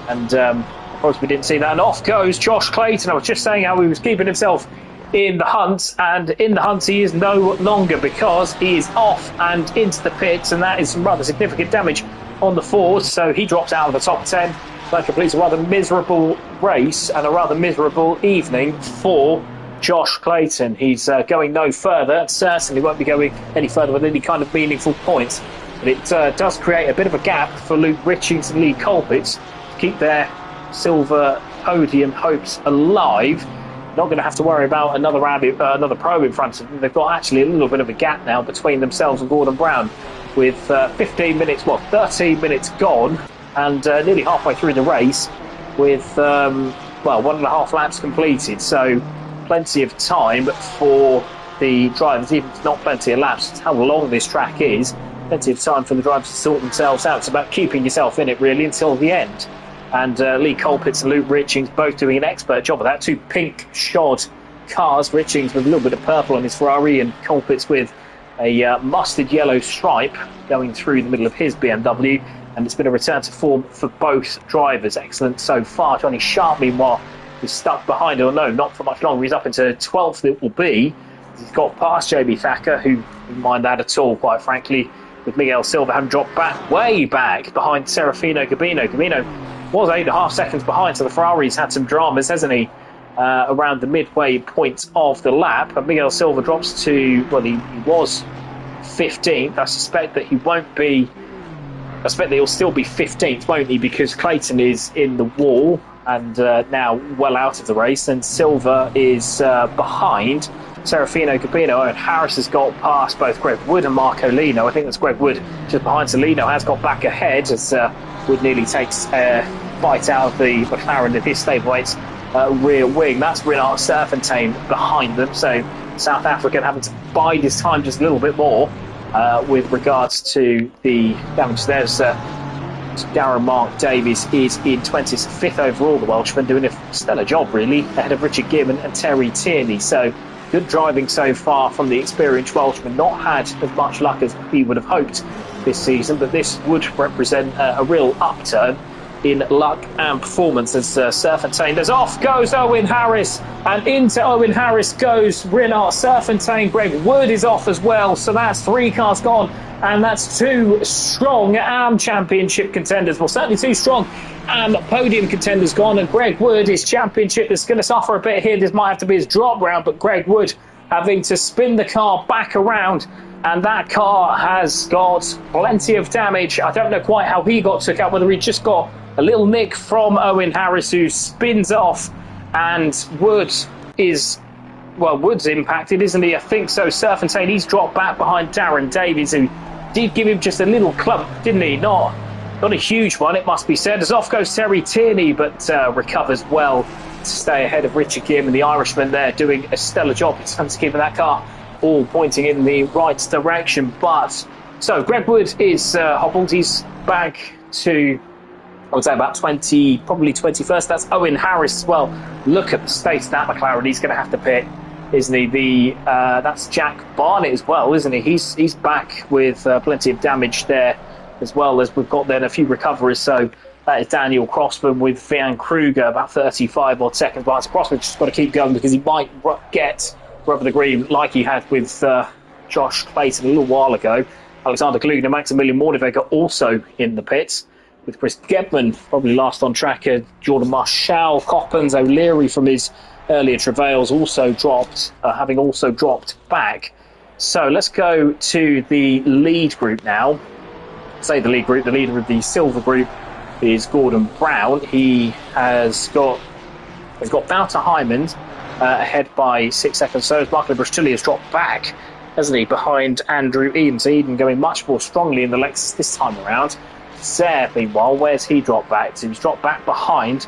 And of course we didn't see that. And off goes Josh Clayton. I was just saying how he was keeping himself in the hunt, and in the hunt he is no longer, because he is off and into the pits, and that is some rather significant damage on the Ford. So he drops out of the top 10. That completes a rather miserable race and a rather miserable evening for Josh Clayton. He's going no further, certainly won't be going any further with any kind of meaningful points, but it does create a bit of a gap for Luke Richings and Lee Colpitts to keep their silver podium hopes alive. not going to have to worry about another probe in front of them. They've got actually a little bit of a gap now between themselves and Gordon Brown, with 13 minutes gone, and nearly halfway through the race, with 1.5 laps completed. So plenty of time for the drivers, even if not plenty of laps. It's how long this track is. Plenty of time for the drivers to sort themselves out. It's about keeping yourself in it really until the end. And Lee Colpitts and Luke Richings both doing an expert job of that. Two pink shod cars, Richings with a little bit of purple on his Ferrari, and Colpitts with a mustard yellow stripe going through the middle of his BMW. And it's been a return to form for both drivers. Excellent so far. Johnny Sharp, meanwhile, is stuck behind, or no, not for much longer. He's up into 12th, it will be. He's got past Jamie Thacker, who didn't mind that at all, quite frankly, with Miguel Silva having dropped way back behind Serafino Gabino. Gabino was 8.5 seconds behind, so the Ferrari's had some dramas, hasn't he, around the midway point of the lap. And Miguel Silva drops to, he was 15th. I suspect that he'll still be 15th, won't he, because Clayton is in the wall and now well out of the race, and Silva is behind Serafino Gabino. And Harris has got past both Greg Wood and Marco Lino. I think that's Greg Wood just behind, so Lino has got back ahead as Wood nearly takes a bite out of the McLaren in his stableweight's rear wing. That's Renard Serpentine behind them, so South African having to bide his time just a little bit more with regards to the damage. There's Darren Mark Davies is in 20th, 5th overall, the Welshman, doing a stellar job really, ahead of Richard Gibbon and Terry Tierney. So good driving so far from the experienced Welshman. Not had as much luck as he would have hoped this season, but this would represent a real upturn in luck and performance as Serpentine. As off goes Owen Harris, and into Owen Harris goes Renard Serpentine. Greg Wood is off as well, so that's 3 cars gone, and that's 2 strong AM Championship contenders. Well, certainly 2 strong AM podium contenders gone, and Greg Wood, his championship, is going to suffer a bit here. This might have to be his drop round, but Greg Wood having to spin the car back around, and that car has got plenty of damage. I don't know quite how he got took out, whether he just got a little nick from Owen Harris, who spins off, and Wood's impacted, isn't he? I think so. Serpentine, he's dropped back behind Darren Davies, who did give him just a little clump, didn't he? Not a huge one, it must be said. As off goes Terry Tierney, but recovers well to stay ahead of Richard Gibb, and the Irishman there doing a stellar job in terms of keeping that car all pointing in the right direction. But so Greg Wood is hobbled. He's back to, I would say, about 20, probably 21st. That's Owen Harris as well. Look at the state of that McLaren. He's going to have to pit, isn't he? That's Jack Barnett as well, isn't he? He's back with plenty of damage there, as well as we've got then a few recoveries. So that is Daniel Crossman with Vian Kruger about 35 odd seconds behind. So Crossman's just got to keep going, because he might get rubber the green like he had with Josh Clayton a little while ago. Alexander Klug and Maximilian Mordeweger also in the pits, with Chris Gebman probably last on track. Jordan Marshall, Coppens, O'Leary from his earlier travails also dropped, having also dropped back. So let's go to the lead group now. Say the lead group, the leader of the silver group is Gordon Brown. He has got Wouter Hyman ahead by 6 seconds. So Michael Brustulli has dropped back, hasn't he, behind Andrew Eden. So Eden going much more strongly in the Lexus this time around. Zare, meanwhile, where's he dropped back to? He's dropped back behind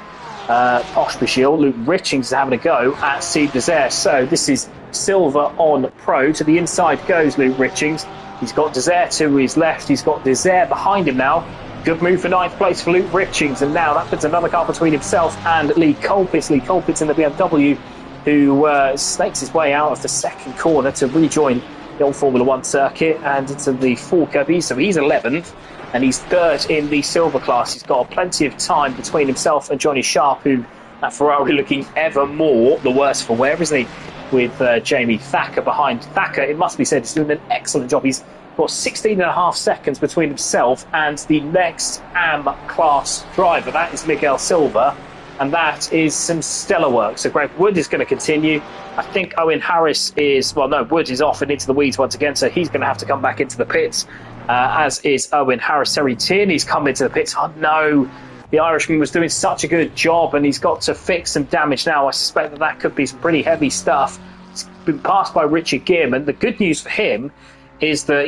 Poshbashil. Luke Richings is having a go at Steve Desire. So this is Silver on Pro. To the inside goes Luke Richings. He's got Desire to his left. He's got Desire behind him now. Good move for 9th place for Luke Richings. And now that puts another car between himself and Lee Colpitts. Lee Colpitts in the BMW, who snakes his way out of the second corner to rejoin the old Formula 1 circuit and into the Ford. So he's 11th. And he's 3rd in the silver class. He's got plenty of time between himself and Johnny Sharp, who, that Ferrari looking ever more the worse for wear, isn't he? With Jamie Thacker behind. Thacker, it must be said, is doing an excellent job. He's got 16.5 seconds between himself and the next AM class driver. That is Miguel Silva. And that is some stellar work. So Greg Wood is going to continue. I think Owen Harris is, Wood is off and into the weeds once again, so he's going to have to come back into the pits, as is Owen Harris. Terry Tierney's come into the pits. Oh no, the Irishman was doing such a good job, and he's got to fix some damage now. I suspect that that could be some pretty heavy stuff. It's been passed by Richard Gibb, and the good news for him is that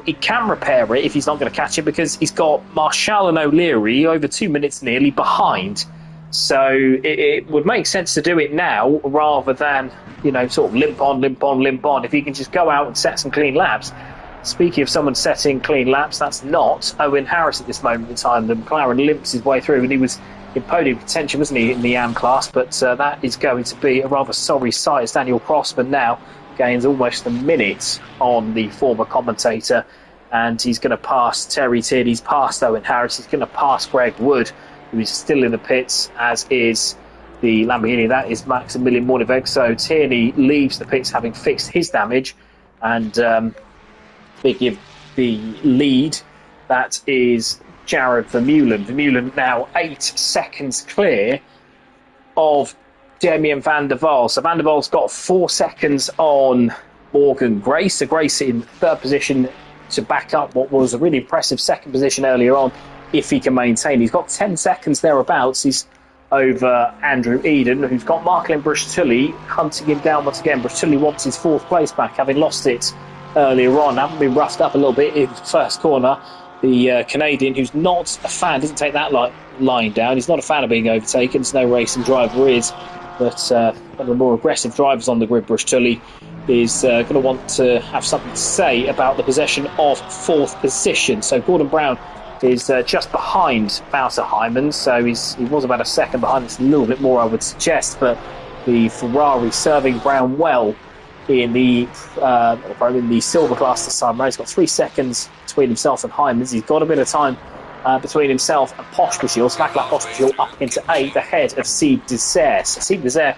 he can repair it if he's not going to catch it, because he's got Marshall and O'Leary over 2 minutes nearly behind. So it would make sense to do it now rather than, sort of limp on. If he can just go out and set some clean laps. Speaking of someone setting clean laps, that's not Owen Harris at this moment in time. The McLaren limps his way through, and he was in podium contention, wasn't he, in the AM class? But that is going to be a rather sorry sight as Daniel Crossman now gains almost a minute on the former commentator, and he's going to pass Terry Tierney, he's passed Owen Harris, he's going to pass Greg Wood, who is still in the pits, as is the Lamborghini. That is Maximilian Mourniweg. So Tierney leaves the pits having fixed his damage, and they give the lead. That is Jared Vermeulen. Vermeulen now 8 seconds clear of Damien van der Waal. So van der Waal's got 4 seconds on Morgan Grace. So Grace in third position to back up what was a really impressive second position earlier on, if he can maintain. He's got 10 seconds thereabouts. He's over Andrew Eden, who's got Marcelin Brustulli hunting him down once again. Brustulli wants his 4th place back, having lost it earlier on. Having been roughed up a little bit in the first corner. The Canadian, who's not a fan, doesn't take that line down. He's not a fan of being overtaken. There's no racing driver is. But one of the more aggressive drivers on the grid, Brustulli, is going to want to have something to say about the possession of 4th position. So Gordon Brown is just behind Wouter Hyman, so he was about a second behind. It's a little bit more, I would suggest, but the Ferrari serving Brown well in the silver class this time. He's got 3 seconds between himself and Hyman. He's got a bit of time between himself and Pospisil. Smakla Pospisil up into 8th ahead of Sieb Dessert. So Sieb Dessert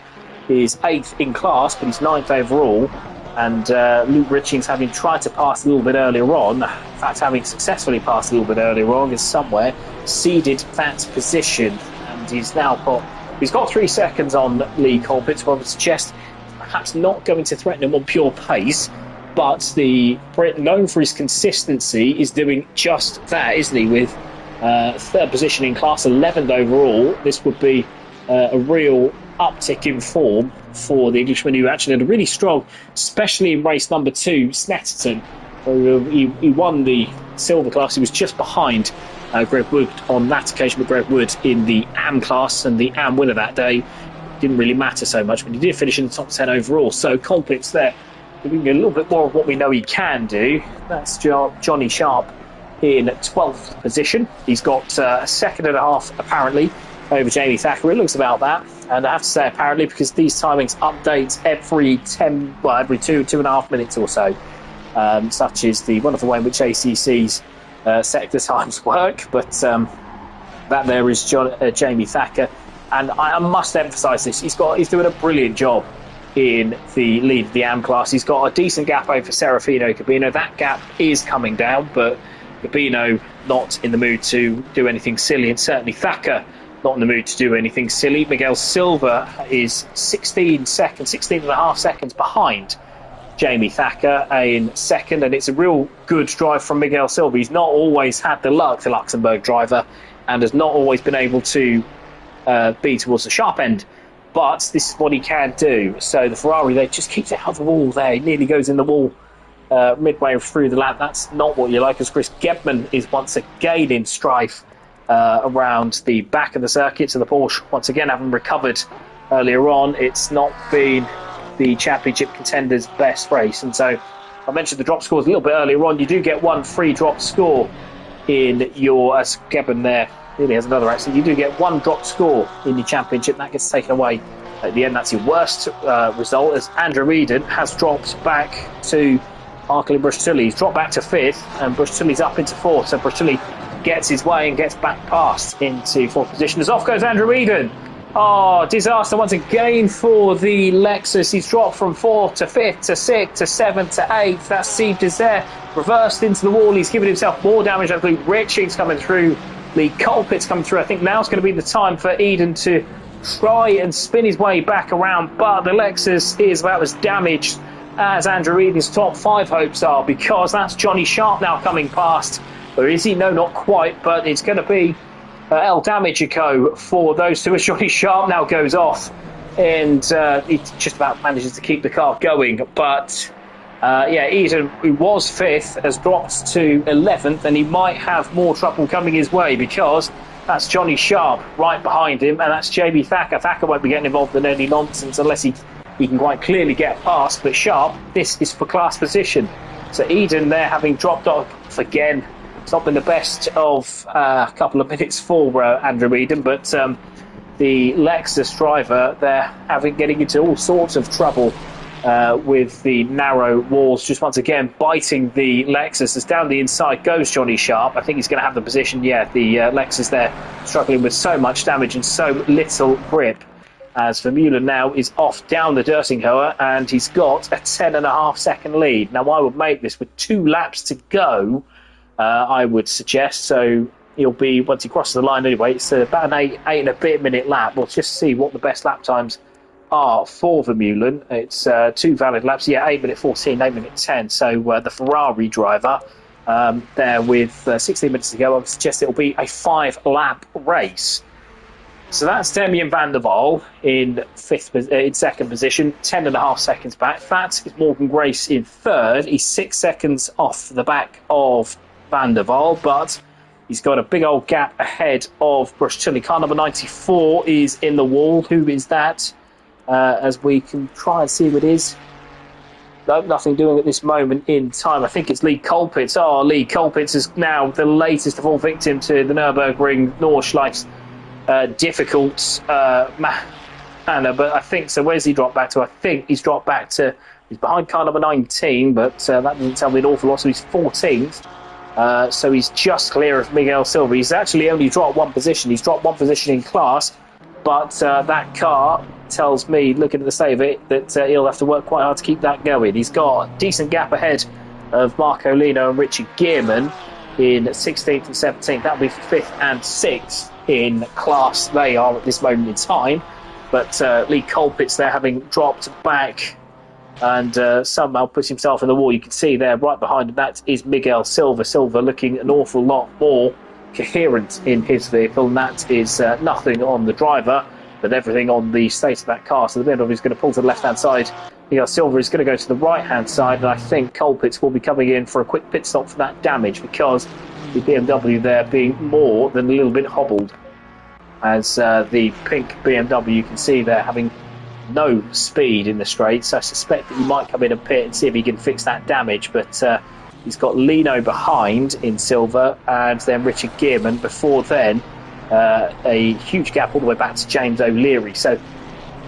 is 8th in class, but he's 9th overall. And Luke Richings, having tried to pass a little bit earlier on, in fact having successfully passed a little bit earlier on, is somewhere ceded that position, and he's got 3 seconds on Lee Colbert, so I would suggest perhaps not going to threaten him on pure pace, but the Brit, known for his consistency, is doing just that, isn't he? With 3rd position in class, 11th overall, this would be a real uptick in form for the Englishman, who actually had a really strong, especially in race number 2, Snetterton. He won the silver class. He was just behind Greg Wood on that occasion, but Greg Wood in the AM class, and the AM winner that day didn't really matter so much, but he did finish in the top 10 overall. So Colpit's there doing a little bit more of what we know he can do. That's Johnny Sharp in 12th position. He's got a second and a half apparently over Jamie Thacker. It looks about that, and I have to say apparently, because these timings update every 2.5 minutes or so, such is the wonderful way in which ACC's sector times work. But that there is Jamie Thacker, and I must emphasise this, he's doing a brilliant job in the lead of the AM class. He's got a decent gap over Serafino Cabino. That gap is coming down, but Cabino not in the mood to do anything silly, and certainly Thacker not in the mood to do anything silly. Miguel Silva is 16 and a half seconds behind Jamie Thacker in second, and it's a real good drive from Miguel Silva. He's not always had the luck, the Luxembourg driver, and has not always been able to be towards the sharp end, but this is what he can do. So the Ferrari, they just keeps it out of the wall there. He nearly goes in the wall midway through the lap. That's not what you like, as Chris Gebman is once again in strife around the back of the circuit. So the Porsche, once again, having recovered earlier on, it's not been the championship contenders' best race. And so I mentioned the drop scores a little bit earlier on. You do get 1 free drop score in your, as Gebman there nearly has another accident, you do get 1 drop score in your championship. That gets taken away at the end. That's your worst result, as Andrew Eden has dropped back to Marcelin Brustulli. He's dropped back to 5th, and Brustulli's up into 4th. So Brustulli gets his way and gets back past into 4th position, as off goes Andrew Eden. Oh, disaster once again for the Lexus. He's dropped from 4th to 5th to 6th to 7th to 8th. That's Steve Dessert reversed into the wall. He's given himself more damage. I think Richings coming through. The Colpit's coming through. I think now's going to be the time for Eden to try and spin his way back around, but the Lexus is about as damaged as Andrew Eden's top 5 hopes are, because that's Johnny Sharp now coming past. Or is he? No, not quite, but it's going to be El Damagico for those two as Johnny Sharp now goes off, and he just about manages to keep the car going. But Eden, who was 5th, has dropped to 11th, and he might have more trouble coming his way because that's Johnny Sharp right behind him, and that's Jamie Thacker. Thacker won't be getting involved in any nonsense unless he can quite clearly get past. But Sharp, this is for class position. So Eden there having dropped off again. It's not been the best of a couple of minutes for Andrew Eden, but the Lexus driver, they're getting into all sorts of trouble with the narrow walls, just once again biting the Lexus. As down the inside goes Johnny Sharp. I think he's going to have the position. The Lexus there struggling with so much damage and so little grip. As Vermeulen now is off down the Dirtinghoer, and he's got a 10.5 second lead. Now I would make this with 2 laps to go, I would suggest. So he'll be, once he crosses the line anyway, it's about an 8 and a bit minute lap. We'll just see what the best lap times are for Vermeulen. It's 2 valid laps, 8 minute 14, 8 minute 10. So the Ferrari driver there with 16 minutes to go, I would suggest it'll be a 5-lap race. So that's Demian van der Waal in second position, 10.5 seconds back. That is Morgan Grace in 3rd. He's 6 seconds off the back of van der Waal, but he's got a big old gap ahead of Bruce Tully. Car number 94 is in the wall. Who is that? As we can try and see who it is. No, nothing doing at this moment in time. I think it's Lee Colpitts. Lee Colpitts is now the latest of all victim to the Nurburgring Nordschleiffe difficult manner. But I think, so where's he dropped back to? I think he's dropped back to, he's behind car number 19, but that doesn't tell me an awful lot. So he's 14th. So he's just clear of Miguel Silva. He's actually only dropped 1 position. He's dropped 1 position in class. But that car tells me, looking at the state of it, that he'll have to work quite hard to keep that going. He's got a decent gap ahead of Marco Lino and Richard Gearman in 16th and 17th. That'll be 5th and 6th in class they are at this moment in time. But Lee Colpitts there having dropped back and somehow put himself in the wall. You can see there right behind him, that is Miguel Silva. Silva looking an awful lot more coherent in his vehicle, and that is nothing on the driver but everything on the state of that car. So the BMW is going to pull to the left hand side. Miguel Silva is going to go to the right hand side, and I think Colpitts will be coming in for a quick pit stop for that damage, because the BMW there being more than a little bit hobbled, as the pink BMW, you can see there having no speed in the straights. I suspect that he might come in and pit and see if he can fix that damage, but he's got Lino behind in silver, and then Richard Gearman before then. A huge gap all the way back to James O'Leary. So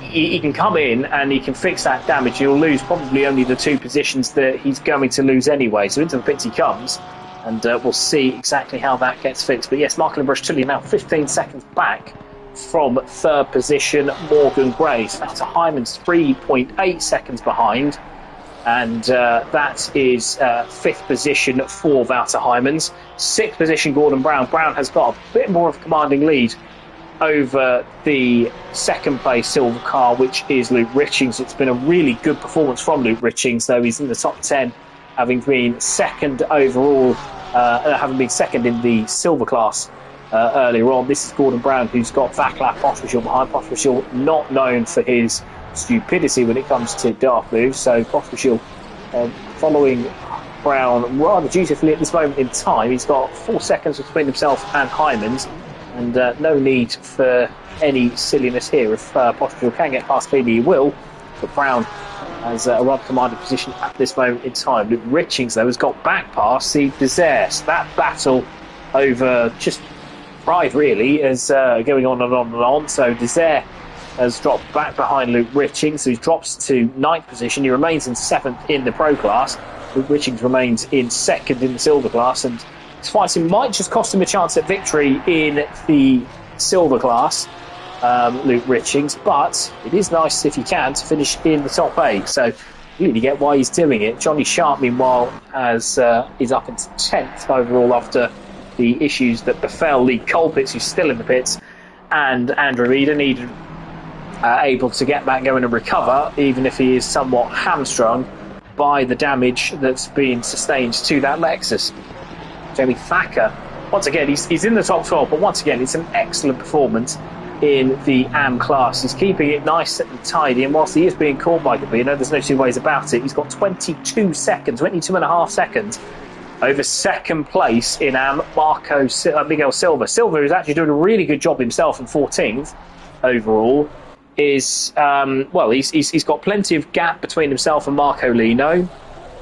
he can come in and he can fix that damage. He'll lose probably only the 2 positions that he's going to lose anyway. So into the pits he comes, and we'll see exactly how that gets fixed. But yes, Marco Brush Tully now 15 seconds back from 3rd position, Morgan Grace. That's Hyman's 3.8 seconds behind. And that is 5th position for Wouter Heymans. 6th position, Gordon Brown. Brown has got a bit more of a commanding lead over the 2nd place silver car, which is Luke Richings. It's been a really good performance from Luke Richings, though he's in the top 10, having been 2nd overall, having been 2nd in the silver class earlier on. This is Gordon Brown, who's got Vaclav Pospisil behind. Pospisil not known for his stupidity when it comes to dark moves, so Pospisil following Brown rather dutifully at this moment in time. He's got 4 seconds between himself and Heymans, and no need for any silliness here. If Pospisil can get past cleanly, he will, but Brown has a rather commanding position at this moment in time. Luke Richings, though, has got back past the Desert. That battle over just pride really is going on and on and on. So Desert has dropped back behind Luke Richings, so he drops to 9th position. He remains in 7th in the Pro class. Luke Richings remains in 2nd in the Silver class, and twice it might just cost him a chance at victory in the Silver class, Luke Richings, but it is nice if he can to finish in the top 8, so you really get why he's doing it. Johnny Sharp, meanwhile, is up into 10th overall after the issues that befell Lee Colpitts, who's still in the pits, and Andrew Eden able to get back going and recover, even if he is somewhat hamstrung by the damage that's been sustained to that Lexus. Jamie Thacker once again, he's in the top 12, but once again, it's an excellent performance in the AM class. He's keeping it nice and tidy, and whilst he is being caught by Gabino, there's no two ways about it. He's got 22 and a half seconds over second place in AM, Miguel Silva. Silva is actually doing a really good job himself in 14th overall. He's got plenty of gap between himself and Marco Lino.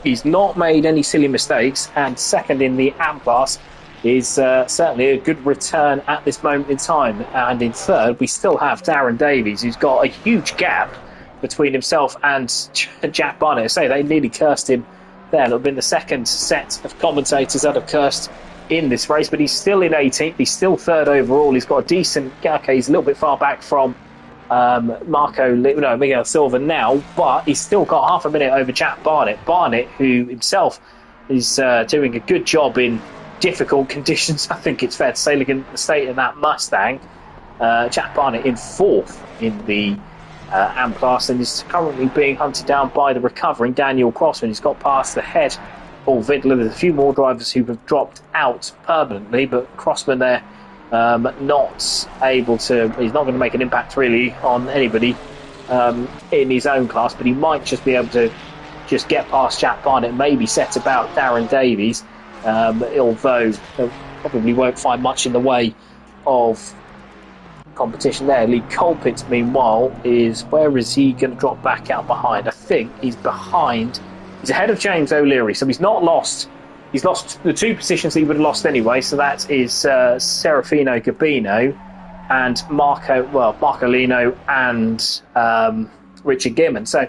He's not made any silly mistakes, and second in the AM class is certainly a good return at this moment in time. And in third, we still have Darren Davies, who's got a huge gap between himself and Jack Barnett. I say they nearly cursed him there. It'll have been the second set of commentators that have cursed in this race, but he's still in 18th. He's still third overall. He's got a decent... Okay, he's a little bit far back from Miguel Silva now, but he's still got half a minute over Jack Barnett. Barnett, who himself is doing a good job in difficult conditions, I think it's fair to say, looking at the state of that Mustang. Jack Barnett in fourth in the AM class, and is currently being hunted down by the recovering Daniel Crossman. He's got past the head Paul Vidler. There's a few more drivers who have dropped out permanently, but Crossman there not able to... He's not going to make an impact really on anybody in his own class, but he might just be able to just get past Jack Barnett, maybe set about Darren Davies, although they probably won't find much in the way of competition there. Lee Colpitts, meanwhile, where is he going to drop back out behind? I think he's ahead of James O'Leary, so he's not lost. He's lost the two positions that he would have lost anyway, so that is Serafino Gabino and Marco Lino and Richard Gibbon. So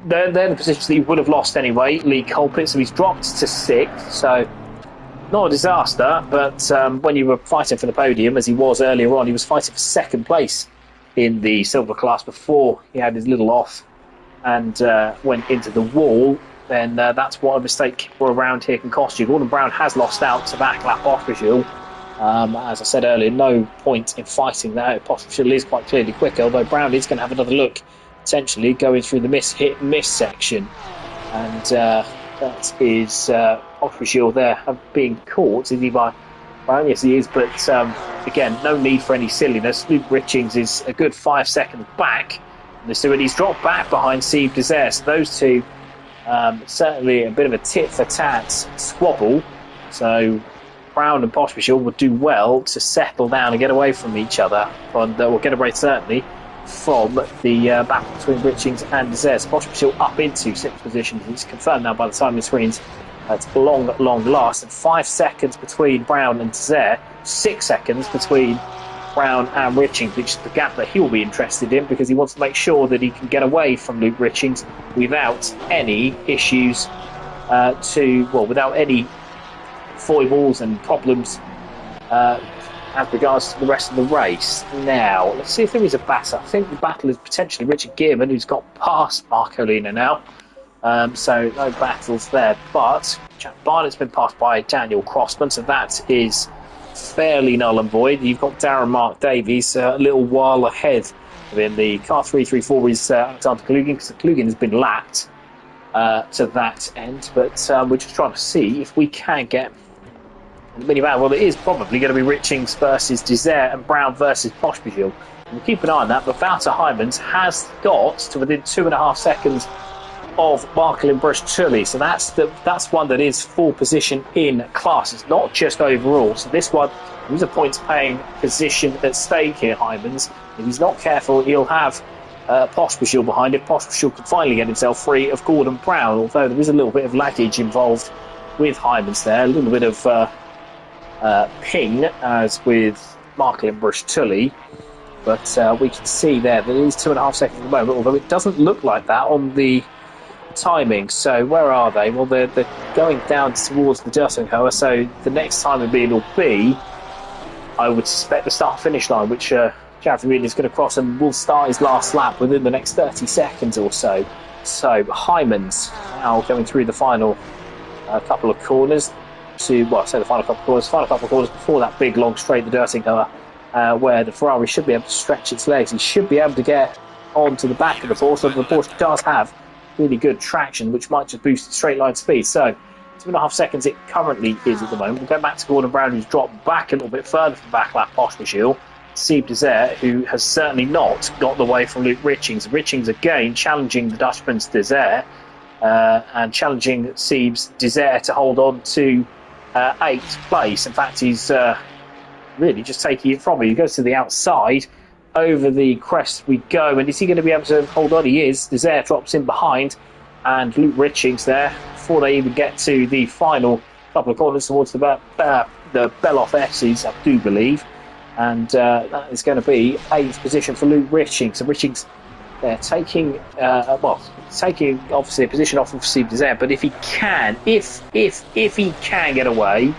they're the positions that he would have lost anyway. Lee Colpitts, so he's dropped to sixth, so not a disaster, but when you were fighting for the podium, as he was earlier on, he was fighting for second place in the silver class before he had his little off and went into the wall. Then that's what a mistake around here can cost you. Gordon Brown has lost out to backlap Pospisil. As I said earlier, no point in fighting that. Pospisil is quite clearly quicker, although Brown is going to have another look, potentially going through the miss section. And that is Pospisil there being caught. Is he by Brown? Yes, he is, but again, no need for any silliness. Luke Richings is a good 5 seconds back. And he's dropped back behind Steve Desert. So those two... certainly a bit of a tit-for-tat squabble, so Brown and Pospisil would do well to settle down and get away from each other, or get away certainly from the battle between Richings and Desert. So Pospisil up into sixth position. It's confirmed now by the timing screens at long last, and 5 seconds between Brown and Desert, 6 seconds between Brown and Richings, which is the gap that he'll be interested in, because he wants to make sure that he can get away from Luke Richings without any issues without any foibles and problems as regards to the rest of the race. Now, let's see if there is a battle. I think the battle is potentially Richard Gearman, who's got past Marcolina now. So no battles there, but Jack Barnett's been passed by Daniel Crossman, so that is fairly null and void. You've got Darren Mark Davies a little while ahead in the car 334 is Alexander Kalugin, because Kalugin has been lapped to that end, but we're just trying to see if we can get the minivan. Well, it is probably going to be Richings versus Desert and Brown versus Pospisil. We'll keep an eye on that, but Wouter Heijmans has got to within 2.5 seconds of Markelin Brush Tully, so that's one that is full position in class. It's not just overall. So this one, there's a points paying position at stake here. Heijmans, if he's not careful, he'll have Pospisil behind him. Pospisil can finally get himself free of Gordon Brown, although there is a little bit of laggage involved with Heijmans there, a little bit of ping as with Markelin Brush Tully. But we can see there that it is 2.5 seconds at the moment, although it doesn't look like that on the timing. So where are they? Well, they're going down towards the Duttenhoer, so the next time will be, I would suspect, the start-finish line, which Javrin is going to cross and will start his last lap within the next 30 seconds or so. So Heijmans now going through the final couple of corners the final couple of corners before that big long straight, the Duttenhoer, where the Ferrari should be able to stretch its legs. He should be able to get onto the back of the Porsche, so the Porsche does have really good traction, which might just boost its straight line speed. So it's 2.5 seconds it currently is at the moment. We'll go back to Gordon Brown, who's dropped back a little bit further from back lap Poshmachil. Steve Desert, who has certainly not got the way from Luke Richings. Richings again challenging the Dutchman's Desert and challenging Steve's Desert to hold on to 8th place. In fact, he's really just taking it from him. He goes to the outside. Over the crest we go, and is he going to be able to hold on? He is. Desert drops in behind, and Luke Richings there before they even get to the final couple of corners towards the Beloff S's, I do believe, and that is going to be 8th position for Luke Richings. So Richings taking obviously a position off of Steve Desert, but if he can, if he can get away,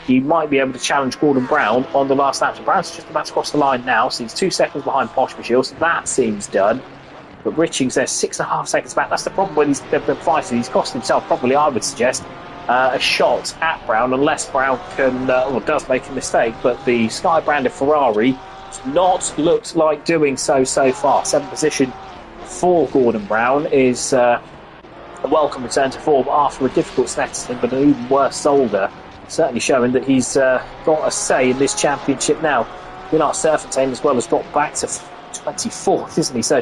he might be able to challenge Gordon Brown on the last lap. So Brown's just about to cross the line now, so he's 2 seconds behind Poshmachil, so that seems done. But Richings there, 6.5 seconds back. That's the problem when they've been fighting. He's cost himself, probably, I would suggest, a shot at Brown, unless Brown can, does make a mistake. But the Sky branded Ferrari has not looked like doing so far. 7th position for Gordon Brown is a welcome return to form after a difficult Snetterton, but an even worse Solder. Certainly showing that he's got a say in this championship now. Renard Serfontaine as well has dropped back to 24th, isn't he? So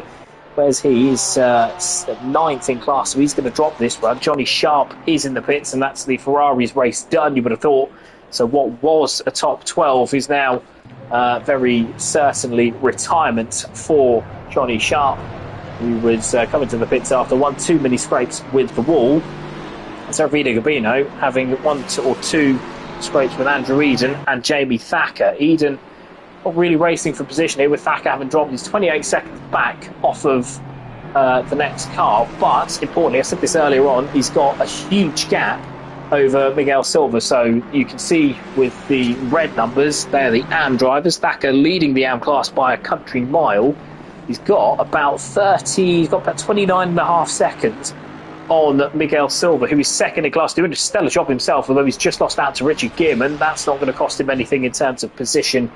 whereas he is 9th in class, so he's going to drop this run. Johnny Sharp is in the pits, and that's the Ferrari's race done, you would have thought. So what was a top 12 is now very certainly retirement for Johnny Sharp, who was coming to the pits after 1 too many scrapes with the wall. So Vida Gabino having 1 or 2 scrapes with Andrew Eden and Jamie Thacker. Eden not really racing for position here, with Thacker having dropped his 28 seconds back off of the next car. But importantly, I said this earlier on, he's got a huge gap over Miguel Silva. So you can see with the red numbers, they're the AM drivers. Thacker leading the AM class by a country mile. He's got about 29.5 seconds on Miguel Silva, who is 2nd in class, doing a stellar job himself, although he's just lost out to Richard Gearman. That's not going to cost him anything in terms of position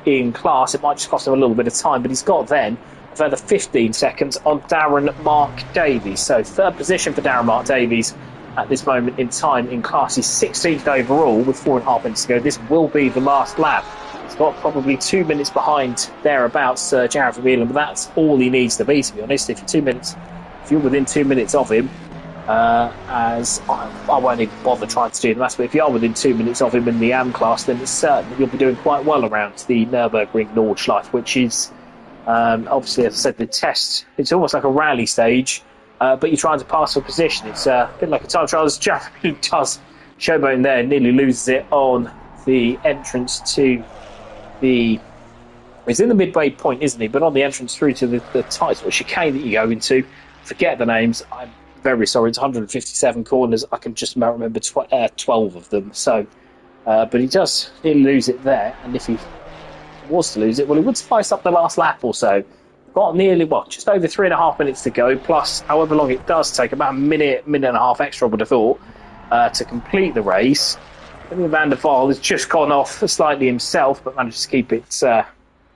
in class. It might just cost him a little bit of time, but he's got then a further 15 seconds on Darren Mark Davies. So 3rd position for Darren Mark Davies at this moment in time in class. He's 16th overall with 4.5 minutes to go. This will be the last lap. He's got probably 2 minutes behind thereabouts Jared Vermeulen, but that's all he needs to be honest. If you're within 2 minutes of him, as I won't even bother trying to do the maths, but if you are within 2 minutes of him in the AM class, then it's certain that you'll be doing quite well around the Nurburgring Nordschleiffe, which is obviously, as I said, the test. It's almost like a rally stage, but you're trying to pass for position. It's a bit like a time trial. As Jared does showboating there, nearly loses it on the entrance to the... He's in the midway point, isn't he? But on the entrance through to the tight sort of chicane that you go into, forget the names. I'm very sorry. It's 157 corners. I can just about remember 12 of them. So, but he does nearly lose it there. And if he was to lose it, well, he would spice up the last lap or so. Got nearly, just over 3.5 minutes to go, plus however long it does take, about a minute and a half extra, I would have thought, to complete the race. Van der Vaal has just gone off slightly himself, but managed to keep it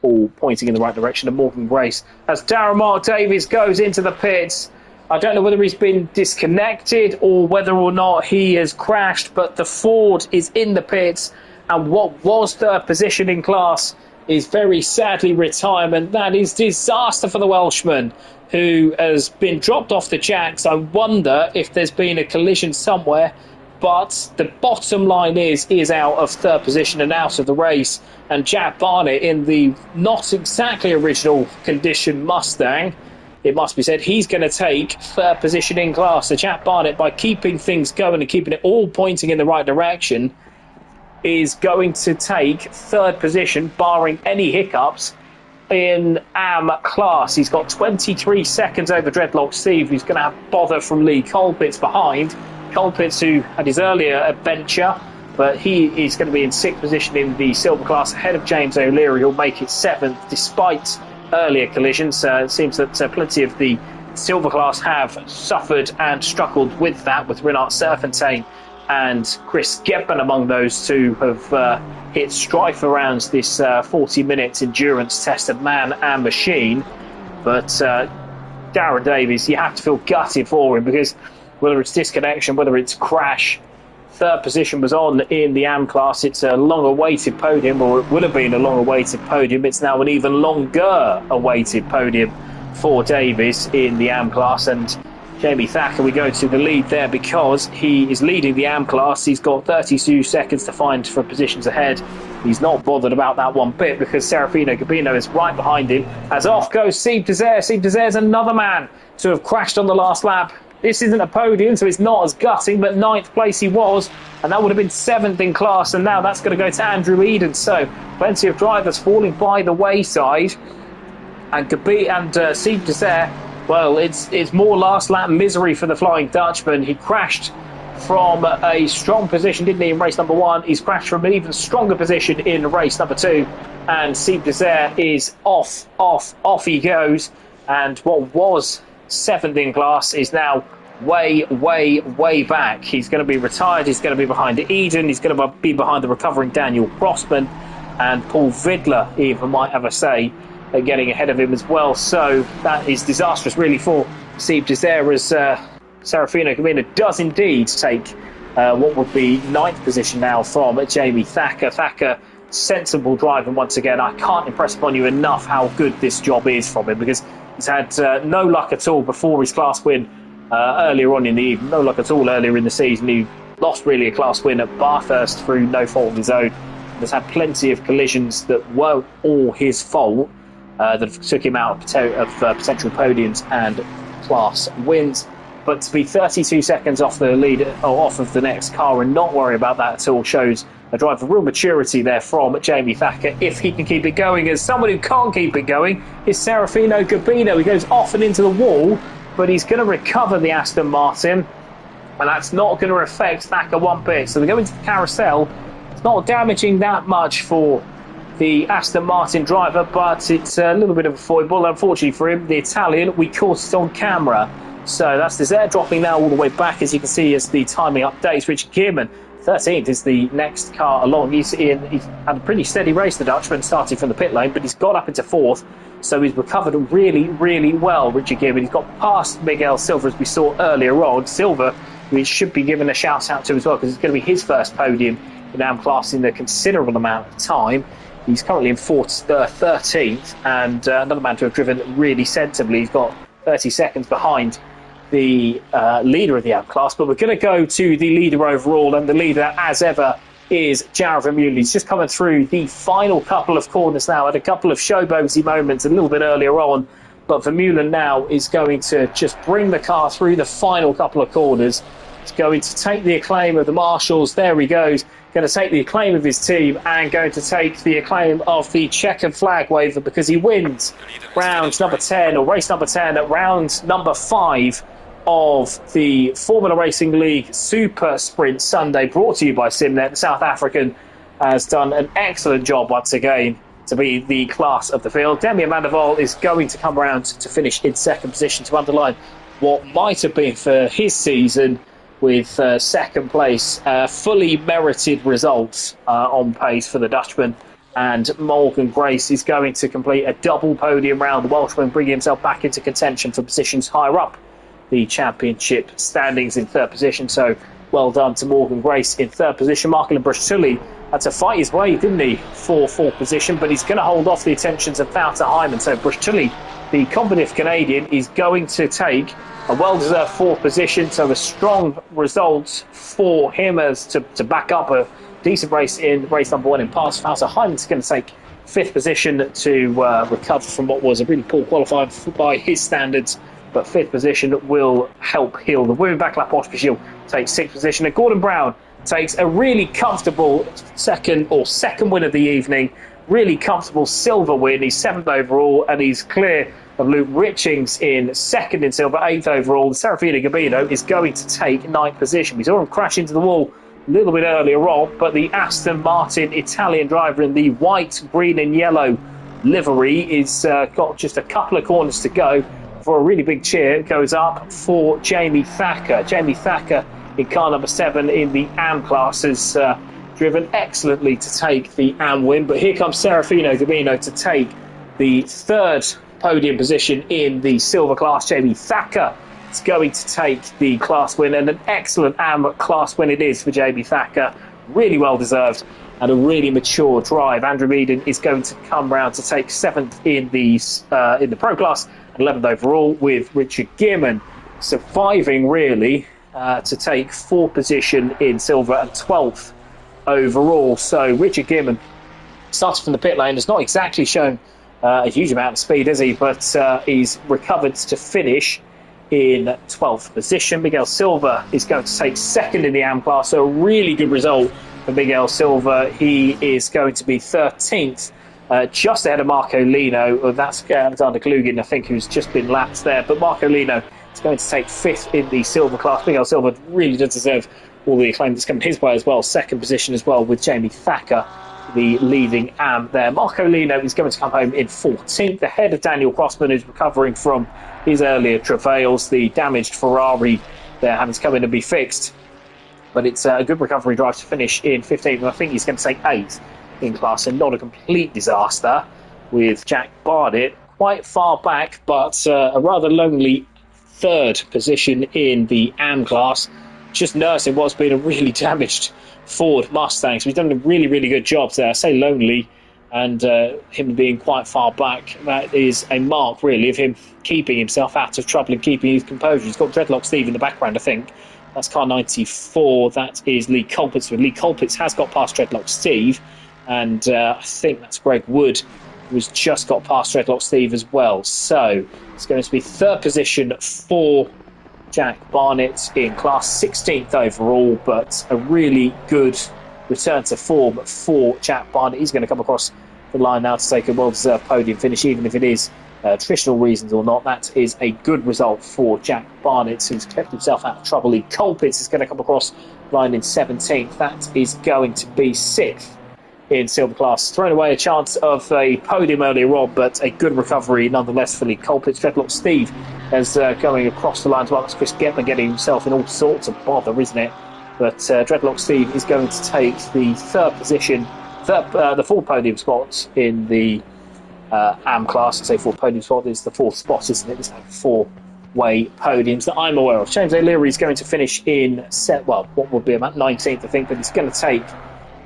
all pointing in the right direction. A Morgan race as Darren Mark Davies goes into the pits. I don't know whether he's been disconnected or whether or not he has crashed, but the Ford is in the pits, and what was third position in class is very sadly retirement. That is disaster for the Welshman, who has been dropped off the jacks. I wonder if there's been a collision somewhere, but the bottom line is he is out of third position and out of the race, and Jack Barnett in the not exactly original condition Mustang, it must be said, he's going to take third position in class. So Jack Barnett, by keeping things going and keeping it all pointing in the right direction, is going to take third position, barring any hiccups, in AM class. He's got 23 seconds over Dreadlock Steve, who's going to have bother from Lee Colpitts behind. Colpitts, who had his earlier adventure, but he is going to be in 6th position in the silver class, ahead of James O'Leary, who'll make it 7th despite earlier collisions. It seems that plenty of the silver class have suffered and struggled with that, with Renard Serfontaine and Chris Gebben among those two have hit strife around this 40 minutes endurance test of man and machine. But Darren Davies, you have to feel gutted for him, because whether it's disconnection, whether it's crash, third position was on in the AM class. It's a long-awaited podium, or it would have been a long-awaited podium. It's now an even longer-awaited podium for Davies in the AM class. And Jamie Thacker, we go to the lead there because he is leading the AM class. He's got 32 seconds to find for positions ahead. He's not bothered about that one bit because Serafino Gabino is right behind him. As off goes Steve Desire. Steve Desire is another man to have crashed on the last lap. This isn't a podium, so it's not as gutting, but 9th place he was, and that would have been 7th in class, and now that's going to go to Andrew Eden. So plenty of drivers falling by the wayside, and Steve Desire, well, it's more last lap misery for the Flying Dutchman. He crashed from a strong position, didn't he, in race number 1? He's crashed from an even stronger position in race number 2, and Steve Desire is off he goes, and what was 7th in class is now way back. He's going to be retired. He's going to be behind Eden. He's going to be behind the recovering Daniel Crossman, and Paul Vidler even might have a say at getting ahead of him as well. So that is disastrous really for Steve Desire, as Serafino Gabino does indeed take what would be 9th position now from Jamie Thacker. Thacker, sensible driving once again. I can't impress upon you enough how good this job is from him, because he's had no luck at all before his class win earlier on in the evening. No luck at all earlier in the season. He lost really a class win at Bathurst through no fault of his own. He's had plenty of collisions that weren't all his fault that took him out of potential podiums and class wins. But to be 32 seconds off the lead, or off of the next car, and not worry about that at all, shows a drive of real maturity there from Jamie Thacker, if he can keep it going. As someone who can't keep it going is Serafino Gabino. He goes off and into the wall, but he's going to recover the Aston Martin, and that's not going to affect Thacker one bit. So they go into the carousel. It's not damaging that much for the Aston Martin driver, but it's a little bit of a foible. Unfortunately for him, the Italian, we caught it on camera. So that's Desire dropping now all the way back, as you can see, as the timing updates. Richard Kierman, 13th, is the next car along. He's had a pretty steady race, the Dutchman, starting from the pit lane, but he's got up into 4th, so he's recovered really well, Richard Kierman. He's got past Miguel Silva, as we saw earlier on. Silva, we should be given a shout out to as well, because it's going to be his first podium in AM class in a considerable amount of time. He's currently in 13th, and another man to have driven really sensibly. He's got 30 seconds behind the leader of the AM class, but we're going to go to the leader overall, and the leader, as ever, is Jared Vermeulen. He's just coming through the final couple of corners now, had a couple of showboaty moments a little bit earlier on, but Vermeulen now is going to just bring the car through the final couple of corners. He's going to take the acclaim of the marshals. There he goes. Going to take the acclaim of his team, and going to take the acclaim of the checkered flag waver, because he wins round number 10, or race number 10, at round number 5 of the Formula Racing League Super Sprint Sunday, brought to you by Simnet. The South African has done an excellent job once again to be the class of the field. Demian van der Waal is going to come around to finish in 2nd position, to underline what might have been for his season with 2nd place. Fully merited results on pace for the Dutchman. And Morgan Grace is going to complete a double podium round. The Welshman bringing himself back into contention for positions higher up the championship standings in 3rd position. So well done to Morgan Grace in 3rd position. Marcelin Brustulli had to fight his way, didn't he, for 4th position, but he's going to hold off the attentions of Wouter Hyman. So Brustulli, the combative Canadian, is going to take a well-deserved 4th position. So a strong result for him as to back up a decent race in race number 1 in pass. Wouter Hyman's going to take 5th position to recover from what was a really poor qualifying by his standards. But 5th position will help heal the wound. Backlap Pospisil takes 6th position, and Gordon Brown takes a really comfortable second win of the evening. Really comfortable silver win. He's 7th overall, and he's clear of Luke Richings in 2nd in silver, 8th overall. Serafino Gabino is going to take 9th position. We saw him crash into the wall a little bit earlier on, but the Aston Martin Italian driver in the white, green and yellow livery is got just a couple of corners to go for a really big cheer. Goes up for Jamie Thacker. Jamie Thacker in car number 7 in the AM class has driven excellently to take the AM win, but here comes Serafino Gabino to take the 3rd podium position in the silver class. Jamie Thacker is going to take the class win, and an excellent AM class win it is for Jamie Thacker. Really well deserved and a really mature drive. Andrew Eden is going to come round to take 7th in the pro class and 11th overall, with Richard Gearman surviving really to take 4th position in silver and 12th overall. So Richard Gearman started from the pit lane, has not exactly shown a huge amount of speed, has he? But he's recovered to finish in 12th position. Miguel Silva is going to take 2nd in the AM class, so a really good result for Miguel Silva. He is going to be 13th, just ahead of Marco Lino. That's Alexander Klugin, I think, who's just been lapped there. But Marco Lino is going to take 5th in the silver class. Miguel Silva really does deserve all the acclaim that's coming his way as well. 2nd position as well, with Jamie Thacker, the leading AM there. Marco Lino is going to come home in 14th, ahead of Daniel Crossman, who's recovering from his earlier travails. The damaged Ferrari there having to come in and be fixed. But it's a good recovery drive to finish in 15th. And I think he's going to take 8th in class, and not a complete disaster, with Jack Barnett quite far back, but a rather lonely 3rd position in the AM class, just nursing what's been a really damaged Ford Mustang. So he's done a really, really good job there. I say lonely, and him being quite far back, that is a mark really of him keeping himself out of trouble and keeping his composure. He's got Dreadlock Steve in the background, I think. That's car 94. That is Lee Colpitts. Lee Colpitts has got past Dreadlock Steve, and I think that's Greg Wood, who's just got past Dreadlock Steve as well. So it's going to be 3rd position for Jack Barnett in class, 16th overall, but a really good return to form for Jack Barnett. He's going to come across the line now to take a well-deserved podium finish, even if it is traditional reasons or not. That is a good result for Jack Barnett, who's kept himself out of trouble. Lee Colpitts is going to come across the line in 17th. That is going to be 6th in silver class. Thrown away a chance of a podium earlier on, but a good recovery nonetheless for Lee Colpitts. Dreadlock Steve is going across the line as well. That's Chris Getman getting himself in all sorts of bother, isn't it? But Dreadlock Steve is going to take the 3rd position, the 4th podium spot in the AM class. I say 4th podium spot, it's the 4th spot, isn't it? There's no 4-way podiums that I'm aware of. James O'Leary is going to finish in what would be about 19th, I think, but he's going to take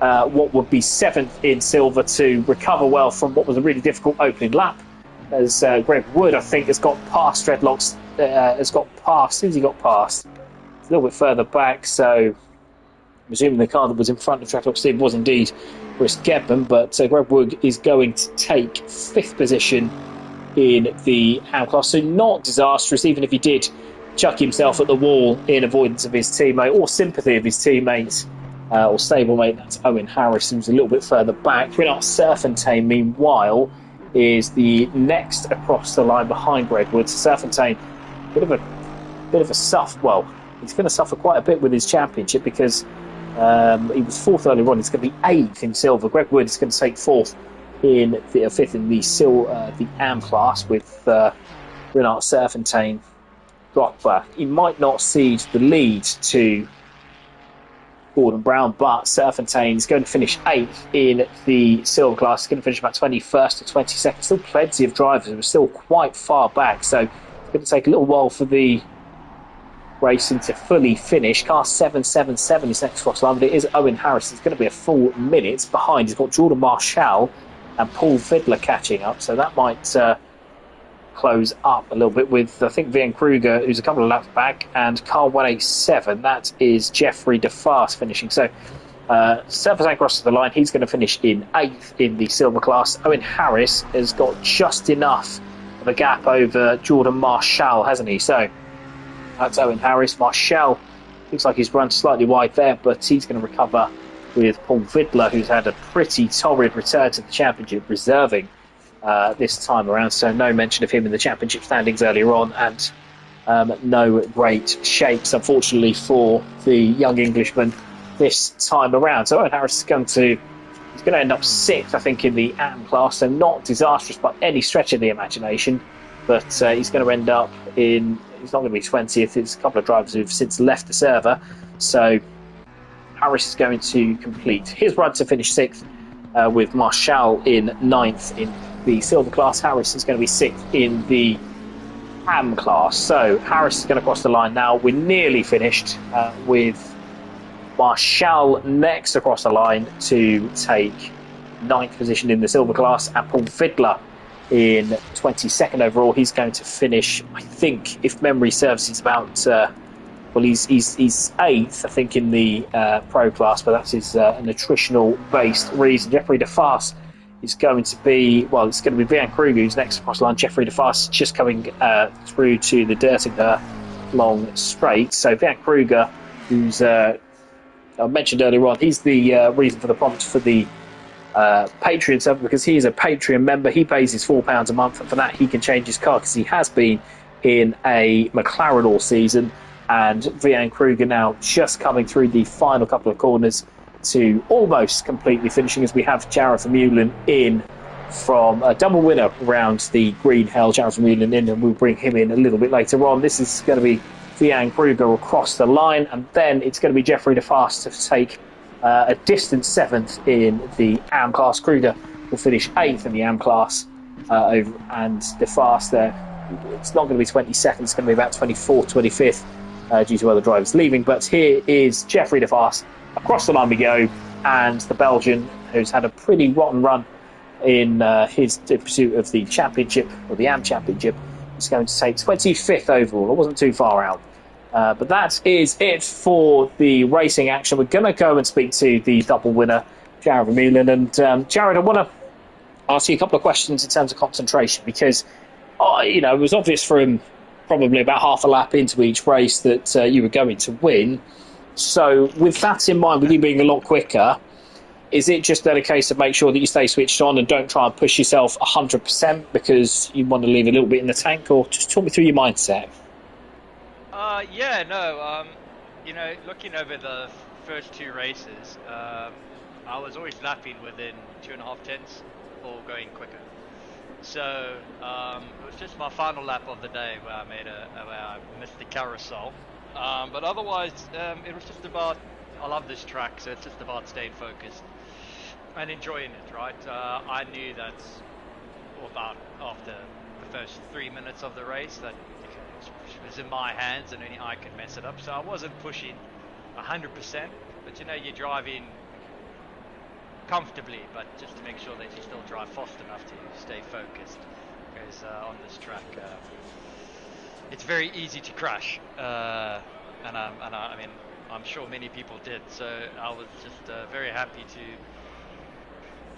what would be 7th in silver to recover well from what was a really difficult opening lap, as Greg Wood, I think, has got past Dreadlocks. Who's he got past? It's a little bit further back, so I'm assuming the car that was in front of Dreadlock Steve was indeed Chris Gedman, but Greg Wood is going to take 5th position in the AM class, so not disastrous, even if he did chuck himself at the wall in avoidance of his teammate or sympathy of his teammates or stablemate. That's Owen Harris, who's a little bit further back. Renat Serfontaine, meanwhile, is the next across the line behind Greg Wood. Serfontaine, bit of a well, he's going to suffer quite a bit with his championship, because he was 4th earlier on. He's going to be 8th in silver. Greg Wood is going to take 4th in the 5th in the AM class, with Renat Serfontaine got back. He might not cede the lead to Gordon Brown, but Serfontaine is going to finish 8th in the silver class. He's going to finish about 21st or 22nd. Still plenty of drivers who are still quite far back, so it's going to take a little while for the racing to fully finish. Car 777 is next across the line, but it is Owen Harris. It's going to be a full minute behind. He's got Jordan Marshall and Paul Vidler catching up, so that might close up a little bit with, I think, Vian Kruger, who's a couple of laps back, and car 187, that is Jeffrey DeFast finishing. So Serfontaine crosses the line. He's going to finish in 8th in the silver class. Owen Harris has got just enough of a gap over Jordan Marshall, hasn't he? So that's Owen Harris. Marshall looks like he's run slightly wide there, but he's going to recover with Paul Vidler, who's had a pretty torrid return to the championship, reserving this time around, so no mention of him in the championship standings earlier on, and no great shakes, unfortunately, for the young Englishman this time around. So Owen Harris is going to end up 6th, I think, in the AM class, so not disastrous by any stretch of the imagination, but he's going to end up in, he's not going to be 20th. There's a couple of drivers who've since left the server, so Harris is going to complete his run to finish 6th, with Marshall in 9th in the silver class. Harris is going to be 6th in the AM class. So Harris is going to cross the line now. We're nearly finished with Marshall next across the line to take 9th position in the silver class, and Paul Fiddler in 22nd overall. He's going to finish, I think, if memory serves, he's about he's 8th, I think, in the pro class, but that is an attritional based reason. Jeffrey DeFast is going to be, well, it's going to be Vian Kruger who's next across the line. Jeffrey DeFast just coming through to the Dirtinger long straight. So Vian Kruger, who's I mentioned earlier on, he's the reason for the prompt for the Patreon server, because he is a Patreon member. He pays his £4 a month, and for that he can change his car, because he has been in a McLaren all season. And Vian Kruger now just coming through the final couple of corners to almost completely finishing, as we have Jared Vermeulen in from a double winner around the Green Hell. Jared Vermeulen in, and we'll bring him in a little bit later on. This is going to be Vian Kruger across the line, and then it's going to be Jeffrey DeFast to take a distant 7th in the AM class. Kruger will finish 8th in the AM class, and DeFast there, it's not going to be 22nd, it's going to be about 24th, 25th, due to other drivers leaving. But here is Jeffrey DeFast. Across the line we go, and the Belgian, who's had a pretty rotten run in his pursuit of the championship, or the AM championship, is going to take 25th overall. It wasn't too far out. But that is it for the racing action. We're going to go and speak to the double winner, Jared Vermeulen. And Jared, I want to ask you a couple of questions in terms of concentration, because it was obvious from probably about half a lap into each race that you were going to win. So with that in mind, with you being a lot quicker, is it just then a case of make sure that you stay switched on and don't try and push yourself 100% because you want to leave a little bit in the tank? Or just talk me through your mindset. Looking over the first 2 races, I was always lapping within 2.5 tenths or going quicker. So it was just my final lap of the day where I missed the carousel. But otherwise, it was just about, I love this track, so it's just about staying focused and enjoying it, right? I knew that about after the first 3 minutes of the race that it was in my hands and only I could mess it up. So I wasn't pushing 100%, but you're driving comfortably, but just to make sure that you still drive fast enough to stay focused, because on this track it's very easy to crash, and I'm sure many people did. So I was just very happy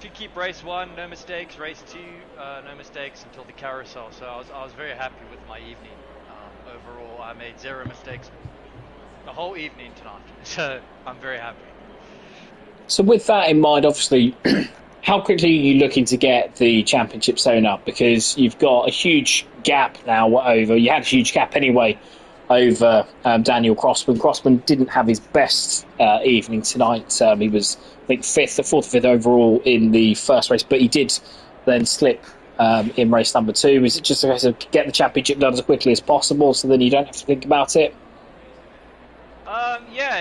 to keep race 1 no mistakes, race 2 no mistakes until the carousel. So I was very happy with my evening. Overall, I made 0 mistakes the whole evening tonight, so I'm very happy. So with that in mind, obviously, how quickly are you looking to get the championship sewn up? Because you've got a huge gap now you had a huge gap anyway over Daniel Crossman. Crossman didn't have his best evening tonight. He was, I think, 4th or 5th overall in the first race, but he did then slip in race number 2. Is it just a case of get the championship done as quickly as possible so then you don't have to think about it?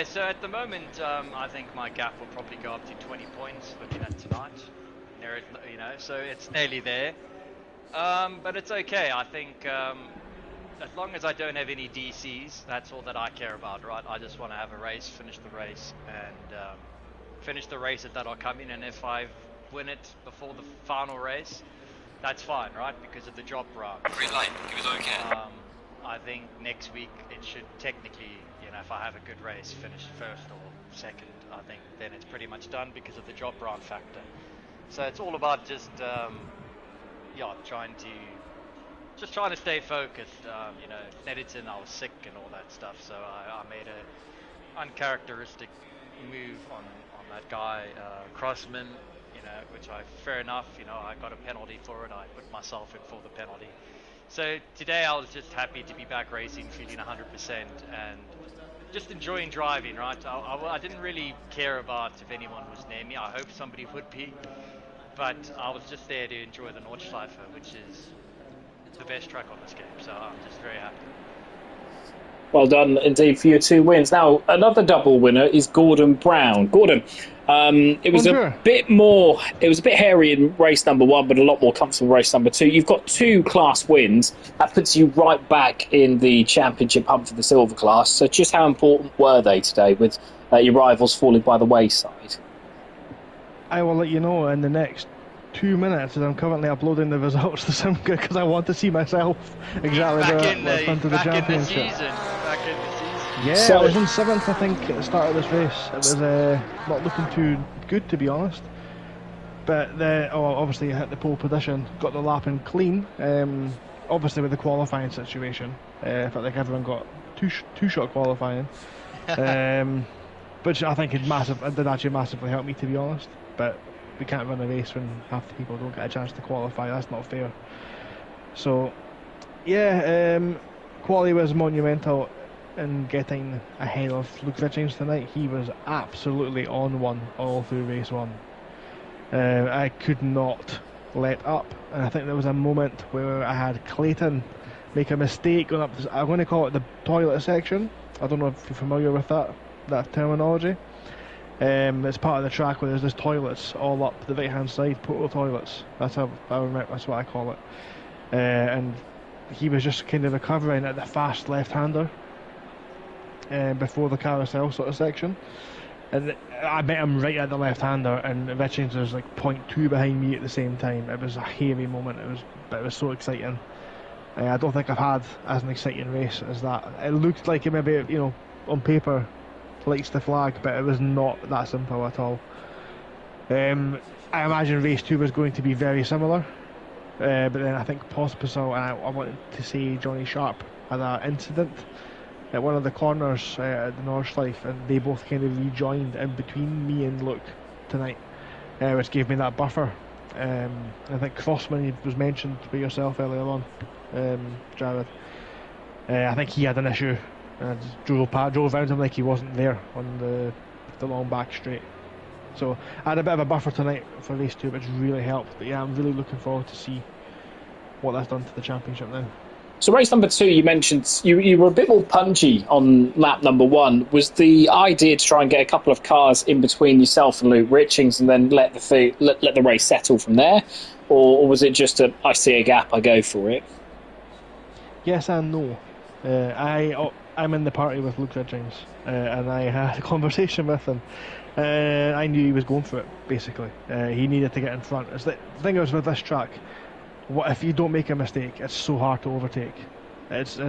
So at the moment, I think my gap will probably go up to 20 points looking at tonight. So it's nearly there. But it's okay. I think as long as I don't have any DCs, that's all that I care about, right? I just want to have a race, finish the race, and finish the races that are coming. And if I win it before the final race, that's fine, right? Because of the job round. Green light, give us okay. I think next week it should technically, if I have a good race, finish 1st or 2nd, I think then it's pretty much done because of the job round factor. So it's all about just, trying to stay focused. Netherton, I was sick and all that stuff, so I made a uncharacteristic move on that guy, Crossman, which fair enough, I got a penalty for it. I put myself in for the penalty. So today I was just happy to be back racing, feeling 100% and just enjoying driving, right? I didn't really care about if anyone was near me. I hope somebody would be, but I was just there to enjoy the Nordschleife, which is the best track on this game. So I'm just very happy. Well done indeed for your 2 wins. Now, another double winner is Gordon Brown. Gordon, it was Bonjour. a bit more, it was a bit hairy in race number 1, but a lot more comfortable race number 2. You've got 2 class wins. That puts you right back in the championship hunt for the silver class. So just how important were they today with your rivals falling by the wayside? I will let you know in the next 2 minutes, as I'm currently uploading the results to Simnet, because I want to see myself exactly Back where in what's done to the back in the championship. season. Back in the season. Yeah, So- I was in 7th, I think, at the start of this race. It was not looking too good, to be honest. But obviously I hit the pole position, got the lap in clean. Obviously with the qualifying situation, felt like everyone got two-shot qualifying, which I think did actually massively help me, to be honest. But we can't run a race when half the people don't get a chance to qualify. That's not fair. So, yeah, quality was monumental in getting ahead of Luke Richings tonight. He was absolutely on one all through race 1. I could not let up, and I think there was a moment where I had Clayton make a mistake going up. I'm going to call it the toilet section. I don't know if you're familiar with that terminology. It's part of the track where there's toilets all up the right hand side, portal toilets. That's how I remember. That's what I call it. And he was just kind of recovering at the fast left-hander before the carousel sort of section, and I met him right at the left-hander, and Richings was like 0.2 behind me at the same time. It was a hairy moment. It was so exciting. I don't think I've had as an exciting race as that. It looked like it maybe, on paper lights the flag, but it was not that simple at all. I imagine race 2 was going to be very similar, but then I think Pospisil and I wanted to say Johnny Sharp had an incident at one of the corners at the Nordschleiffe, and they both kind of rejoined in between me and Luke tonight, which gave me that buffer. I think Crossman was mentioned by yourself earlier on, Jared. I think he had an issue. Drove around him like he wasn't there on the long back straight. So I had a bit of a buffer tonight for race 2, which really helped. But yeah, I'm really looking forward to see what that's done to the championship now. So race number 2, you mentioned you were a bit more punchy on lap number 1. Was the idea to try and get a couple of cars in between yourself and Luke Richings and then let the race settle from there? Or was it just I see a gap, I go for it? Yes and no. I'm in the party with Luke Richings, and I had a conversation with him. I knew he was going for it, basically. He needed to get in front. The thing is with this track, what if you don't make a mistake? It's so hard to overtake. It's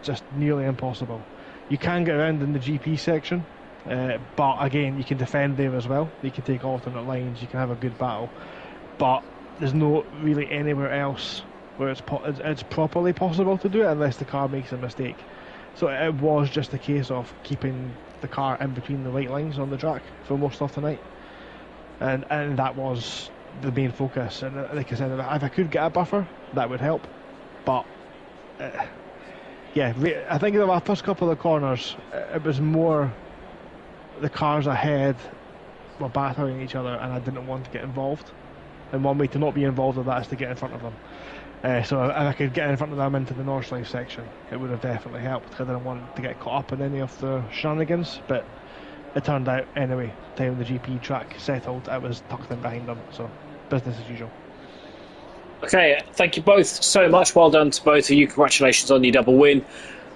just nearly impossible. You can get around in the GP section, but again, you can defend there as well. You can take alternate lines. You can have a good battle, but there's no really anywhere else where it's properly possible to do it unless the car makes a mistake. So it was just a case of keeping the car in between the white lines on the track for most of tonight, and that was the main focus. And like I said, if I could get a buffer, that would help. But yeah, I think in the first couple of corners, it was more the cars ahead were battering each other, and I didn't want to get involved. And one way to not be involved with that is to get in front of them. So if I could get in front of them into the Nordschleiffe section, it would have definitely helped, because I didn't want to get caught up in any of the shenanigans. But it turned out, anyway, time the GP track settled, I was tucked in behind them, so business as usual. Okay, thank you both so much. Well done to both of you. Congratulations on your double win.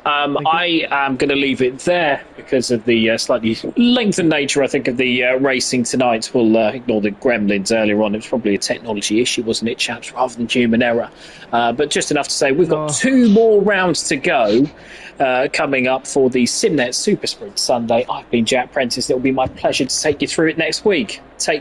I am going to leave it there because of the slightly lengthened nature, I think, of the racing tonight. We'll ignore the gremlins earlier on. It was probably a technology issue, wasn't it, chaps, rather than human error. But just enough to say we've got 2 more rounds to go coming up for the Simnet Super Sprint Sunday. I've been Jack Prentice. It will be my pleasure to take you through it next week. Take